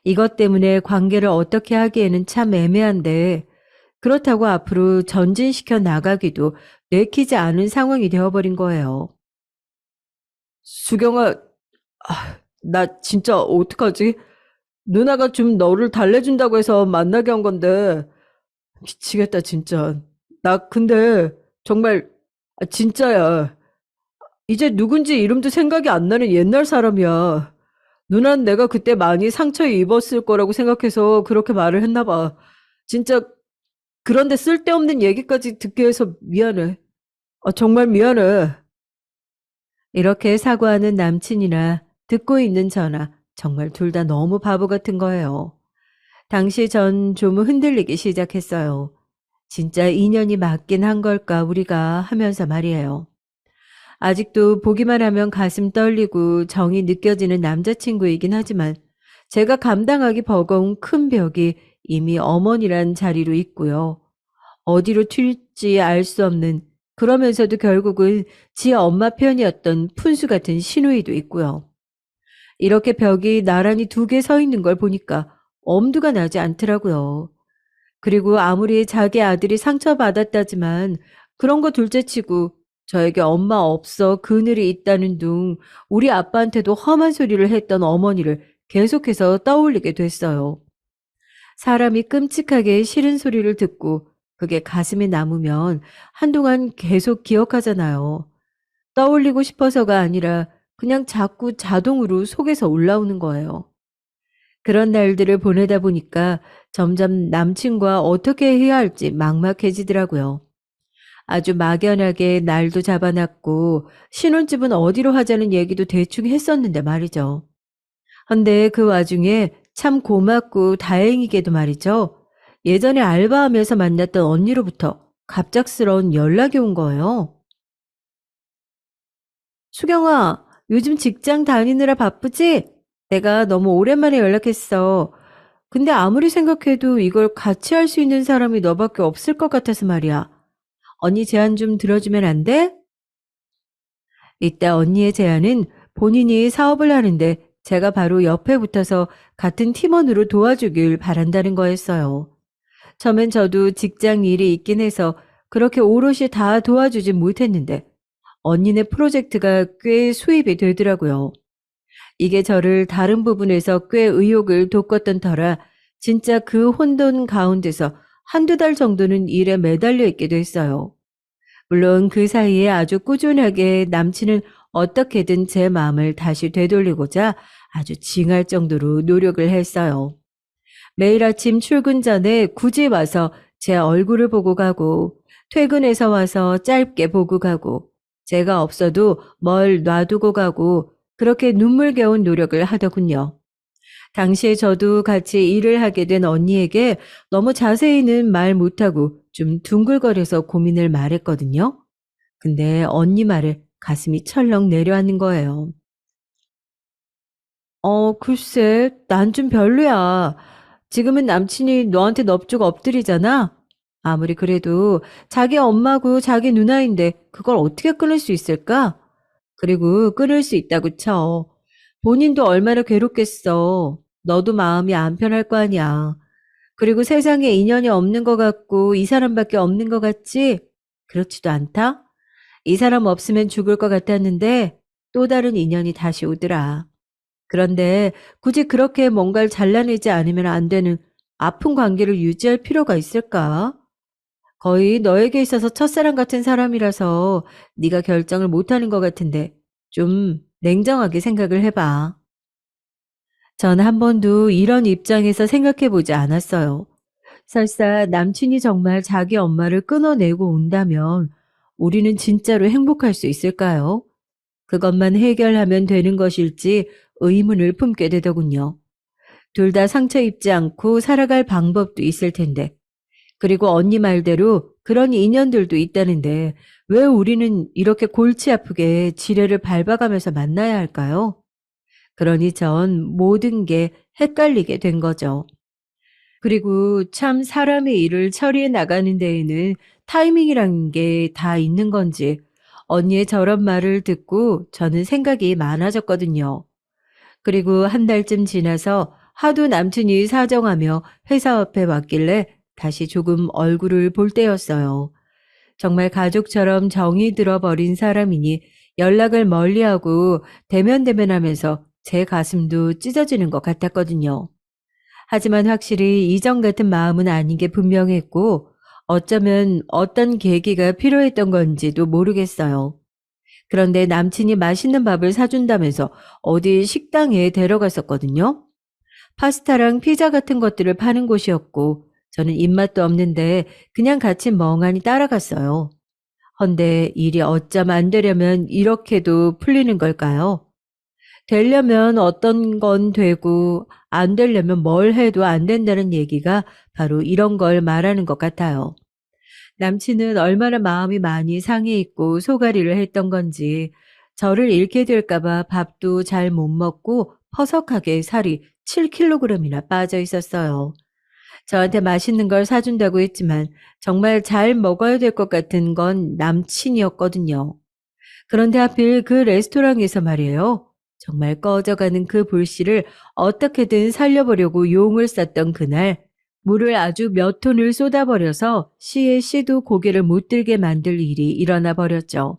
[SPEAKER 1] 이것 때문에 관계를 어떻게 하기에는 참 애매한데 그렇다고 앞으로 전진시켜 나가기도 내키지 않은 상황이 되어버린 거예요. 수경아, 나 진짜 어떡하지? 누나가 좀 너를 달래준다고 해서 만나게 한 건데 미치겠다 진짜. 나 근데 정말 진짜야. 이제 누군지 이름도 생각이 안 나는 옛날 사람이야. 누난 내가 그때 많이 상처 입었을 거라고 생각해서 그렇게 말을 했나 봐. 진짜 그런데 쓸데없는 얘기까지 듣게 해서 미안해. 정말 미안해. 이렇게 사과하는 남친이나 듣고 있는 저나 정말 둘 다 너무 바보 같은 거예요. 당시 전 좀 흔들리기 시작했어요. 진짜 인연이 맞긴 한 걸까 우리가 하면서 말이에요. 아직도 보기만 하면 가슴 떨리고 정이 느껴지는 남자친구이긴 하지만 제가 감당하기 버거운 큰 벽이 이미 어머니란 자리로 있고요. 어디로 튈지 알 수 없는 그러면서도 결국은 지 엄마 편이었던 푼수 같은 시누이도 있고요. 이렇게 벽이 나란히 두 개 서 있는 걸 보니까 엄두가 나지 않더라고요. 그리고 아무리 자기 아들이 상처받았다지만 그런 거 둘째치고 저에게 엄마 없어 그늘이 있다는 둥 우리 아빠한테도 험한 소리를 했던 어머니를 계속해서 떠올리게 됐어요. 사람이 끔찍하게 싫은 소리를 듣고 그게 가슴에 남으면 한동안 계속 기억하잖아요. 떠올리고 싶어서가 아니라 그냥 자꾸 자동으로 속에서 올라오는 거예요. 그런 날들을 보내다 보니까 점점 남친과 어떻게 해야 할지 막막해지더라고요. 아주 막연하게 날도 잡아놨고 신혼집은 어디로 하자는 얘기도 대충 했었는데 말이죠. 근데 그 와중에 참 고맙고 다행이게도 말이죠. 예전에 알바하면서 만났던 언니로부터 갑작스러운 연락이 온 거예요. 수경아, 요즘 직장 다니느라 바쁘지? 내가 너무 오랜만에 연락했어. 근데 아무리 생각해도 이걸 같이 할 수 있는 사람이 너밖에 없을 것 같아서 말이야. 언니 제안 좀 들어주면 안 돼? 이따 언니의 제안은 본인이 사업을 하는데 제가 바로 옆에 붙어서 같은 팀원으로 도와주길 바란다는 거였어요. 처음엔 저도 직장 일이 있긴 해서 그렇게 오롯이 다 도와주진 못했는데 언니네 프로젝트가 꽤 수입이 되더라고요. 이게 저를 다른 부분에서 꽤 의욕을 돋궜던 터라 진짜 그 혼돈 가운데서 한두 달 정도는 일에 매달려 있게 됐어요. 물론 그 사이에 아주 꾸준하게 남친은 어떻게든 제 마음을 다시 되돌리고자 아주 징할 정도로 노력을 했어요. 매일 아침 출근 전에 굳이 와서 제 얼굴을 보고 가고, 퇴근해서 와서 짧게 보고 가고, 제가 없어도 뭘 놔두고 가고, 그렇게 눈물겨운 노력을 하더군요. 당시에 저도 같이 일을 하게 된 언니에게 너무 자세히는 말 못하고 좀 둥글거려서 고민을 말했거든요. 근데 언니 말에 가슴이 철렁 내려앉는 거예요. 글쎄, 난 좀 별로야. 지금은 남친이 너한테 넙죽 엎드리잖아? 아무리 그래도 자기 엄마고 자기 누나인데 그걸 어떻게 끊을 수 있을까? 그리고 끊을 수 있다고 쳐. 본인도 얼마나 괴롭겠어. 너도 마음이 안 편할 거 아니야. 그리고 세상에 인연이 없는 것 같고 이 사람밖에 없는 것 같지? 그렇지도 않다? 이 사람 없으면 죽을 것 같았는데 또 다른 인연이 다시 오더라. 그런데 굳이 그렇게 뭔가를 잘라내지 않으면 안 되는 아픈 관계를 유지할 필요가 있을까? 거의 너에게 있어서 첫사랑 같은 사람이라서 네가 결정을 못하는 것 같은데 좀 냉정하게 생각을 해봐. 전 한 번도 이런 입장에서 생각해 보지 않았어요. 설사 남친이 정말 자기 엄마를 끊어내고 온다면 우리는 진짜로 행복할 수 있을까요? 그것만 해결하면 되는 것일지 의문을 품게 되더군요. 둘 다 상처 입지 않고 살아갈 방법도 있을 텐데. 그리고 언니 말대로 그런 인연들도 있다는데 왜 우리는 이렇게 골치 아프게 지뢰를 밟아가면서 만나야 할까요? 그러니 전 모든 게 헷갈리게 된 거죠. 그리고 참 사람의 일을 처리해 나가는 데에는 타이밍이라는 게 다 있는 건지 언니의 저런 말을 듣고 저는 생각이 많아졌거든요. 그리고 한 달쯤 지나서 하도 남친이 사정하며 회사 앞에 왔길래 다시 조금 얼굴을 볼 때였어요. 정말 가족처럼 정이 들어버린 사람이니 연락을 멀리하고 대면대면하면서 제 가슴도 찢어지는 것 같았거든요. 하지만 확실히 이전 같은 마음은 아닌 게 분명했고 어쩌면 어떤 계기가 필요했던 건지도 모르겠어요. 그런데 남친이 맛있는 밥을 사준다면서 어디 식당에 데려갔었거든요. 파스타랑 피자 같은 것들을 파는 곳이었고 저는 입맛도 없는데 그냥 같이 멍하니 따라갔어요. 헌데 일이 어쩜 안 되려면 이렇게도 풀리는 걸까요? 되려면 어떤 건 되고 안 되려면 뭘 해도 안 된다는 얘기가 바로 이런 걸 말하는 것 같아요. 남친은 얼마나 마음이 많이 상해 있고 소가리를 했던 건지 저를 잃게 될까 봐 밥도 잘 못 먹고 퍼석하게 살이 7kg이나 빠져 있었어요. 저한테 맛있는 걸 사준다고 했지만 정말 잘 먹어야 될 것 같은 건 남친이었거든요. 그런데 하필 그 레스토랑에서 말이에요. 정말 꺼져가는 그 불씨를 어떻게든 살려보려고 용을 쌌던 그날 물을 아주 몇 톤을 쏟아버려서 씨의 씨도 고개를 못 들게 만들 일이 일어나 버렸죠.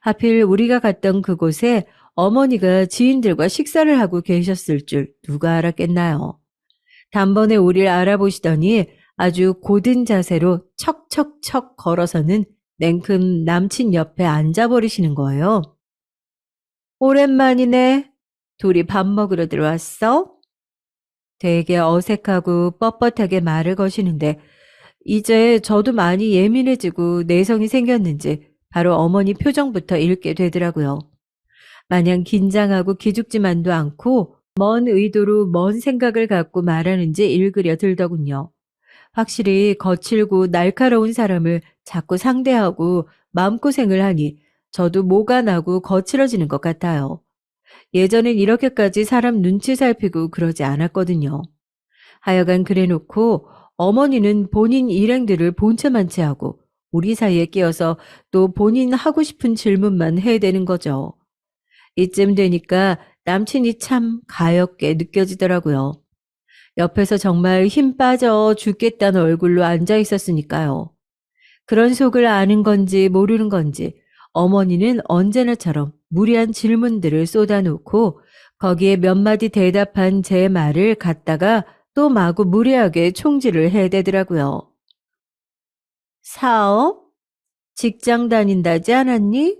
[SPEAKER 1] 하필 우리가 갔던 그곳에 어머니가 지인들과 식사를 하고 계셨을 줄 누가 알았겠나요. 단번에 우리를 알아보시더니 아주 고든 자세로 척척척 걸어서는 냉큼 남친 옆에 앉아버리시는 거예요. 오랜만이네. 둘이 밥 먹으러 들어왔어? 되게 어색하고 뻣뻣하게 말을 거시는데 이제 저도 많이 예민해지고 내성이 생겼는지 바로 어머니 표정부터 읽게 되더라고요. 마냥 긴장하고 기죽지만도 않고 먼 의도로 먼 생각을 갖고 말하는지 읽으려 들더군요. 확실히 거칠고 날카로운 사람을 자꾸 상대하고 마음고생을 하니 저도 모가 나고 거칠어지는 것 같아요. 예전엔 이렇게까지 사람 눈치 살피고 그러지 않았거든요. 하여간 그래놓고 어머니는 본인 일행들을 본체만 채하고 우리 사이에 끼어서 또 본인 하고 싶은 질문만 해대는 거죠. 이쯤 되니까 남친이 참 가엾게 느껴지더라고요. 옆에서 정말 힘 빠져 죽겠다는 얼굴로 앉아 있었으니까요. 그런 속을 아는 건지 모르는 건지 어머니는 언제나처럼 무리한 질문들을 쏟아놓고 거기에 몇 마디 대답한 제 말을 갖다가 또 마구 무리하게 총질을 해대더라고요. 사업? 직장 다닌다지 않았니?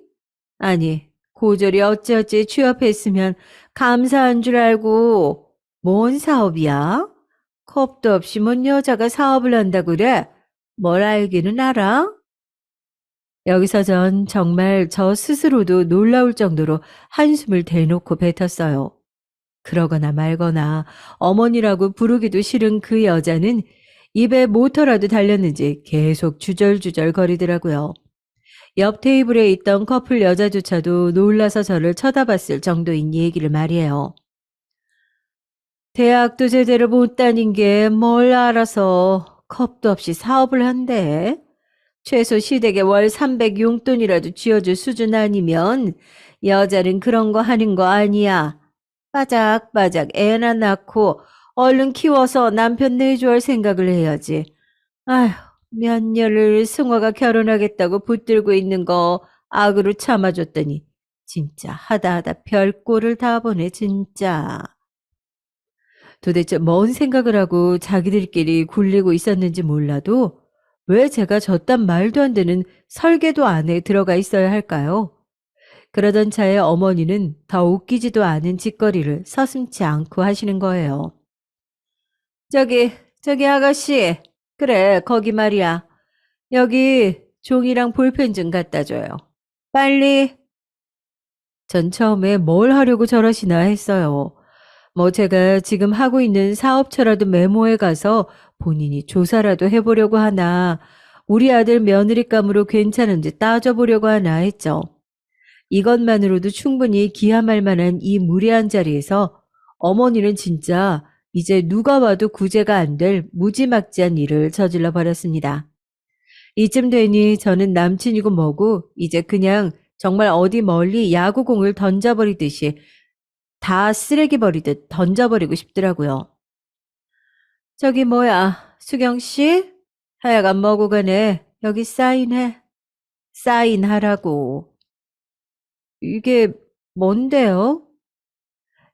[SPEAKER 1] 아니, 고졸이 어찌어찌 취업했으면 감사한 줄 알고 뭔 사업이야? 겁도 없이 뭔 여자가 사업을 한다고 그래? 뭘 알기는 알아? 여기서 전 정말 저 스스로도 놀라울 정도로 한숨을 대놓고 뱉었어요. 그러거나 말거나 어머니라고 부르기도 싫은 그 여자는 입에 모터라도 달렸는지 계속 주절주절 거리더라고요. 옆 테이블에 있던 커플 여자조차도 놀라서 저를 쳐다봤을 정도인 얘기를 말이에요. 대학도 제대로 못 다닌 게 뭘 알아서 겁도 없이 사업을 한대. 최소 시댁에 월 300 용돈이라도 쥐어줄 수준 아니면 여자는 그런 거 하는 거 아니야. 바작바작 애나 낳고 얼른 키워서 남편 내조할 생각을 해야지. 아휴, 몇 년을 승화가 결혼하겠다고 붙들고 있는 거 악으로 참아줬더니 진짜 하다하다 별꼴을 다 보네 진짜. 도대체 뭔 생각을 하고 자기들끼리 굴리고 있었는지 몰라도 왜 제가 저딴 말도 안 되는 설계도 안에 들어가 있어야 할까요? 그러던 차에 어머니는 더 웃기지도 않은 짓거리를 서슴지 않고 하시는 거예요. 저기 아가씨. 그래, 거기 말이야. 여기 종이랑 볼펜 좀 갖다 줘요. 빨리. 전 처음에 뭘 하려고 저러시나 했어요. 뭐 제가 지금 하고 있는 사업처라도 메모해 가서 본인이 조사라도 해보려고 하나, 우리 아들 며느리감으로 괜찮은지 따져보려고 하나 했죠. 이것만으로도 충분히 기함할 만한 이 무리한 자리에서 어머니는 진짜 이제 누가 와도 구제가 안 될 무지막지한 일을 저질러 버렸습니다. 이쯤 되니 저는 남친이고 뭐고 이제 그냥 정말 어디 멀리 야구공을 던져버리듯이 다 쓰레기 버리듯 던져버리고 싶더라고요. 저기 뭐야, 수경 씨? 하여간 뭐고 가네. 여기 사인해. 사인하라고. 이게 뭔데요?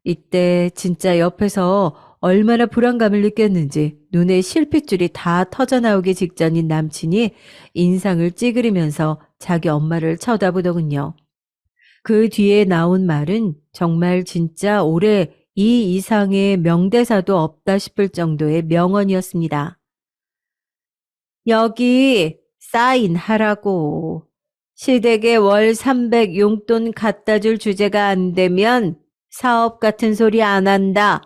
[SPEAKER 1] 이때 진짜 옆에서 얼마나 불안감을 느꼈는지 눈에 실핏줄이 다 터져나오기 직전인 남친이 인상을 찌그리면서 자기 엄마를 쳐다보더군요. 그 뒤에 나온 말은 정말 진짜 올해 이 이상의 명대사도 없다 싶을 정도의 명언이었습니다. 여기 사인하라고. 시댁에 월 300 용돈 갖다 줄 주제가 안 되면 사업 같은 소리 안 한다.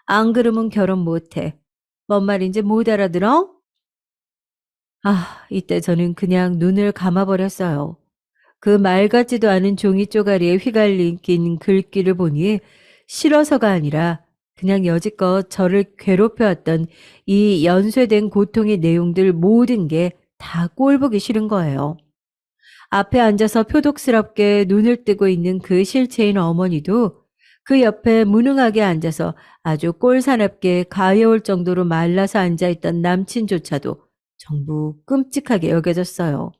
[SPEAKER 1] 안 그러면 결혼 못 해. 뭔 말인지 못 알아들어? 아, 이때 저는 그냥 눈을 감아버렸어요. 그 말 같지도 않은 종이 쪼가리에 휘갈린 글귀를 보니 싫어서가 아니라 그냥 여지껏 저를 괴롭혀왔던 이 연쇄된 고통의 내용들 모든 게 다 꼴보기 싫은 거예요. 앞에 앉아서 표독스럽게 눈을 뜨고 있는 그 실체인 어머니도 그 옆에 무능하게 앉아서 아주 꼴사납게 가여울 정도로 말라서 앉아있던 남친조차도 전부 끔찍하게 여겨졌어요.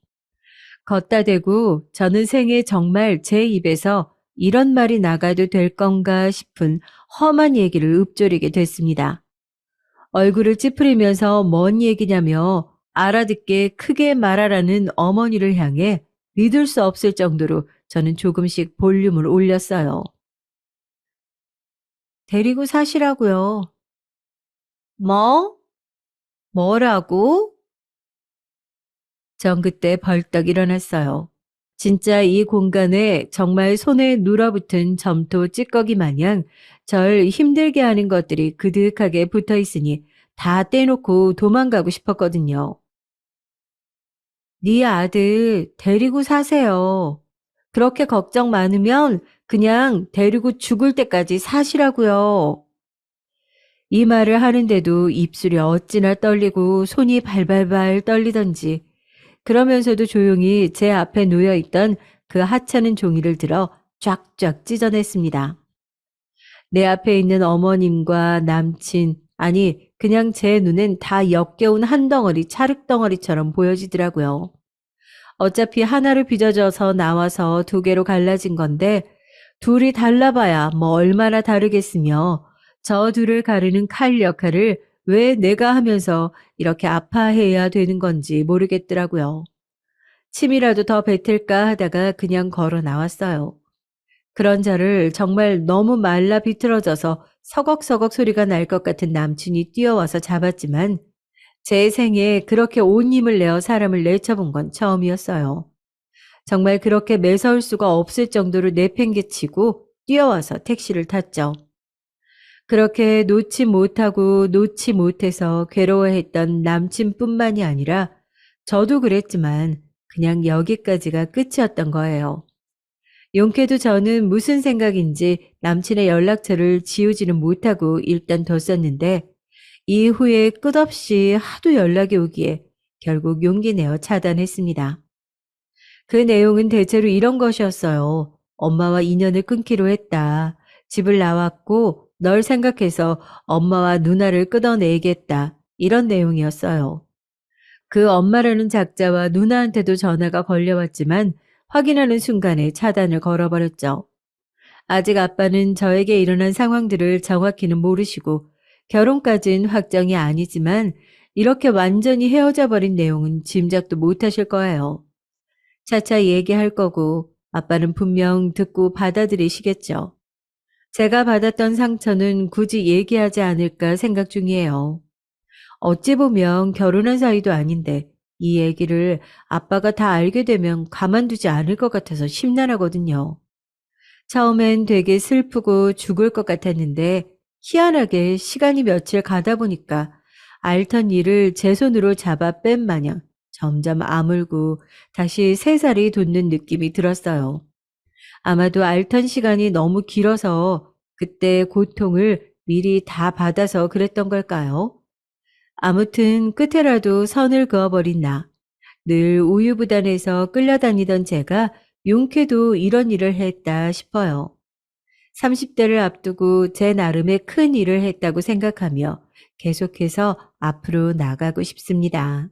[SPEAKER 1] 걷다 대고 저는 생애 정말 제 입에서 이런 말이 나가도 될 건가 싶은 험한 얘기를 읊조리게 됐습니다. 얼굴을 찌푸리면서 뭔 얘기냐며 알아듣게 크게 말하라는 어머니를 향해 믿을 수 없을 정도로 저는 조금씩 볼륨을 올렸어요. 데리고 사시라고요. 뭐? 뭐라고? 전 그때 벌떡 일어났어요. 진짜 이 공간에 정말 손에 눌어붙은 점토 찌꺼기 마냥 절 힘들게 하는 것들이 그득하게 붙어 있으니 다 떼놓고 도망가고 싶었거든요. 네 아들 데리고 사세요. 그렇게 걱정 많으면 그냥 데리고 죽을 때까지 사시라고요. 이 말을 하는데도 입술이 어찌나 떨리고 손이 발발발 떨리던지 그러면서도 조용히 제 앞에 놓여 있던 그 하찮은 종이를 들어 쫙쫙 찢어냈습니다. 내 앞에 있는 어머님과 남친, 아니, 그냥 제 눈엔 다 역겨운 한 덩어리 찰흙덩어리처럼 보여지더라고요. 어차피 하나로 빚어져서 나와서 두 개로 갈라진 건데, 둘이 달라봐야 뭐 얼마나 다르겠으며, 저 둘을 가르는 칼 역할을 왜 내가 하면서 이렇게 아파해야 되는 건지 모르겠더라고요. 침이라도 더 뱉을까 하다가 그냥 걸어 나왔어요. 그런 저를 정말 너무 말라 비틀어져서 서걱서걱 소리가 날 것 같은 남친이 뛰어와서 잡았지만 제 생에 그렇게 온 힘을 내어 사람을 내쳐본 건 처음이었어요. 정말 그렇게 매서울 수가 없을 정도로 내팽개치고 뛰어와서 택시를 탔죠. 그렇게 놓지 못하고 놓지 못해서 괴로워했던 남친뿐만이 아니라 저도 그랬지만 그냥 여기까지가 끝이었던 거예요. 용케도 저는 무슨 생각인지 남친의 연락처를 지우지는 못하고 일단 뒀었는데 이후에 끝없이 하도 연락이 오기에 결국 용기 내어 차단했습니다. 그 내용은 대체로 이런 것이었어요. 엄마와 인연을 끊기로 했다. 집을 나왔고 널 생각해서 엄마와 누나를 끊어내겠다. 이런 내용이었어요. 그 엄마라는 작자와 누나한테도 전화가 걸려왔지만 확인하는 순간에 차단을 걸어버렸죠. 아직 아빠는 저에게 일어난 상황들을 정확히는 모르시고 결혼까진 확정이 아니지만 이렇게 완전히 헤어져 버린 내용은 짐작도 못하실 거예요. 차차 얘기할 거고 아빠는 분명 듣고 받아들이시겠죠. 제가 받았던 상처는 굳이 얘기하지 않을까 생각 중이에요. 어찌 보면 결혼한 사이도 아닌데 이 얘기를 아빠가 다 알게 되면 가만두지 않을 것 같아서 심란하거든요. 처음엔 되게 슬프고 죽을 것 같았는데 희한하게 시간이 며칠 가다 보니까 앓던 일을 제 손으로 잡아 뺀 마냥 점점 아물고 다시 새살이 돋는 느낌이 들었어요. 아마도 앓던 시간이 너무 길어서 그때 고통을 미리 다 받아서 그랬던 걸까요? 아무튼 끝에라도 선을 그어버린 나. 늘 우유부단해서 끌려다니던 제가 용케도 이런 일을 했다 싶어요. 30대를 앞두고 제 나름의 큰 일을 했다고 생각하며 계속해서 앞으로 나가고 싶습니다.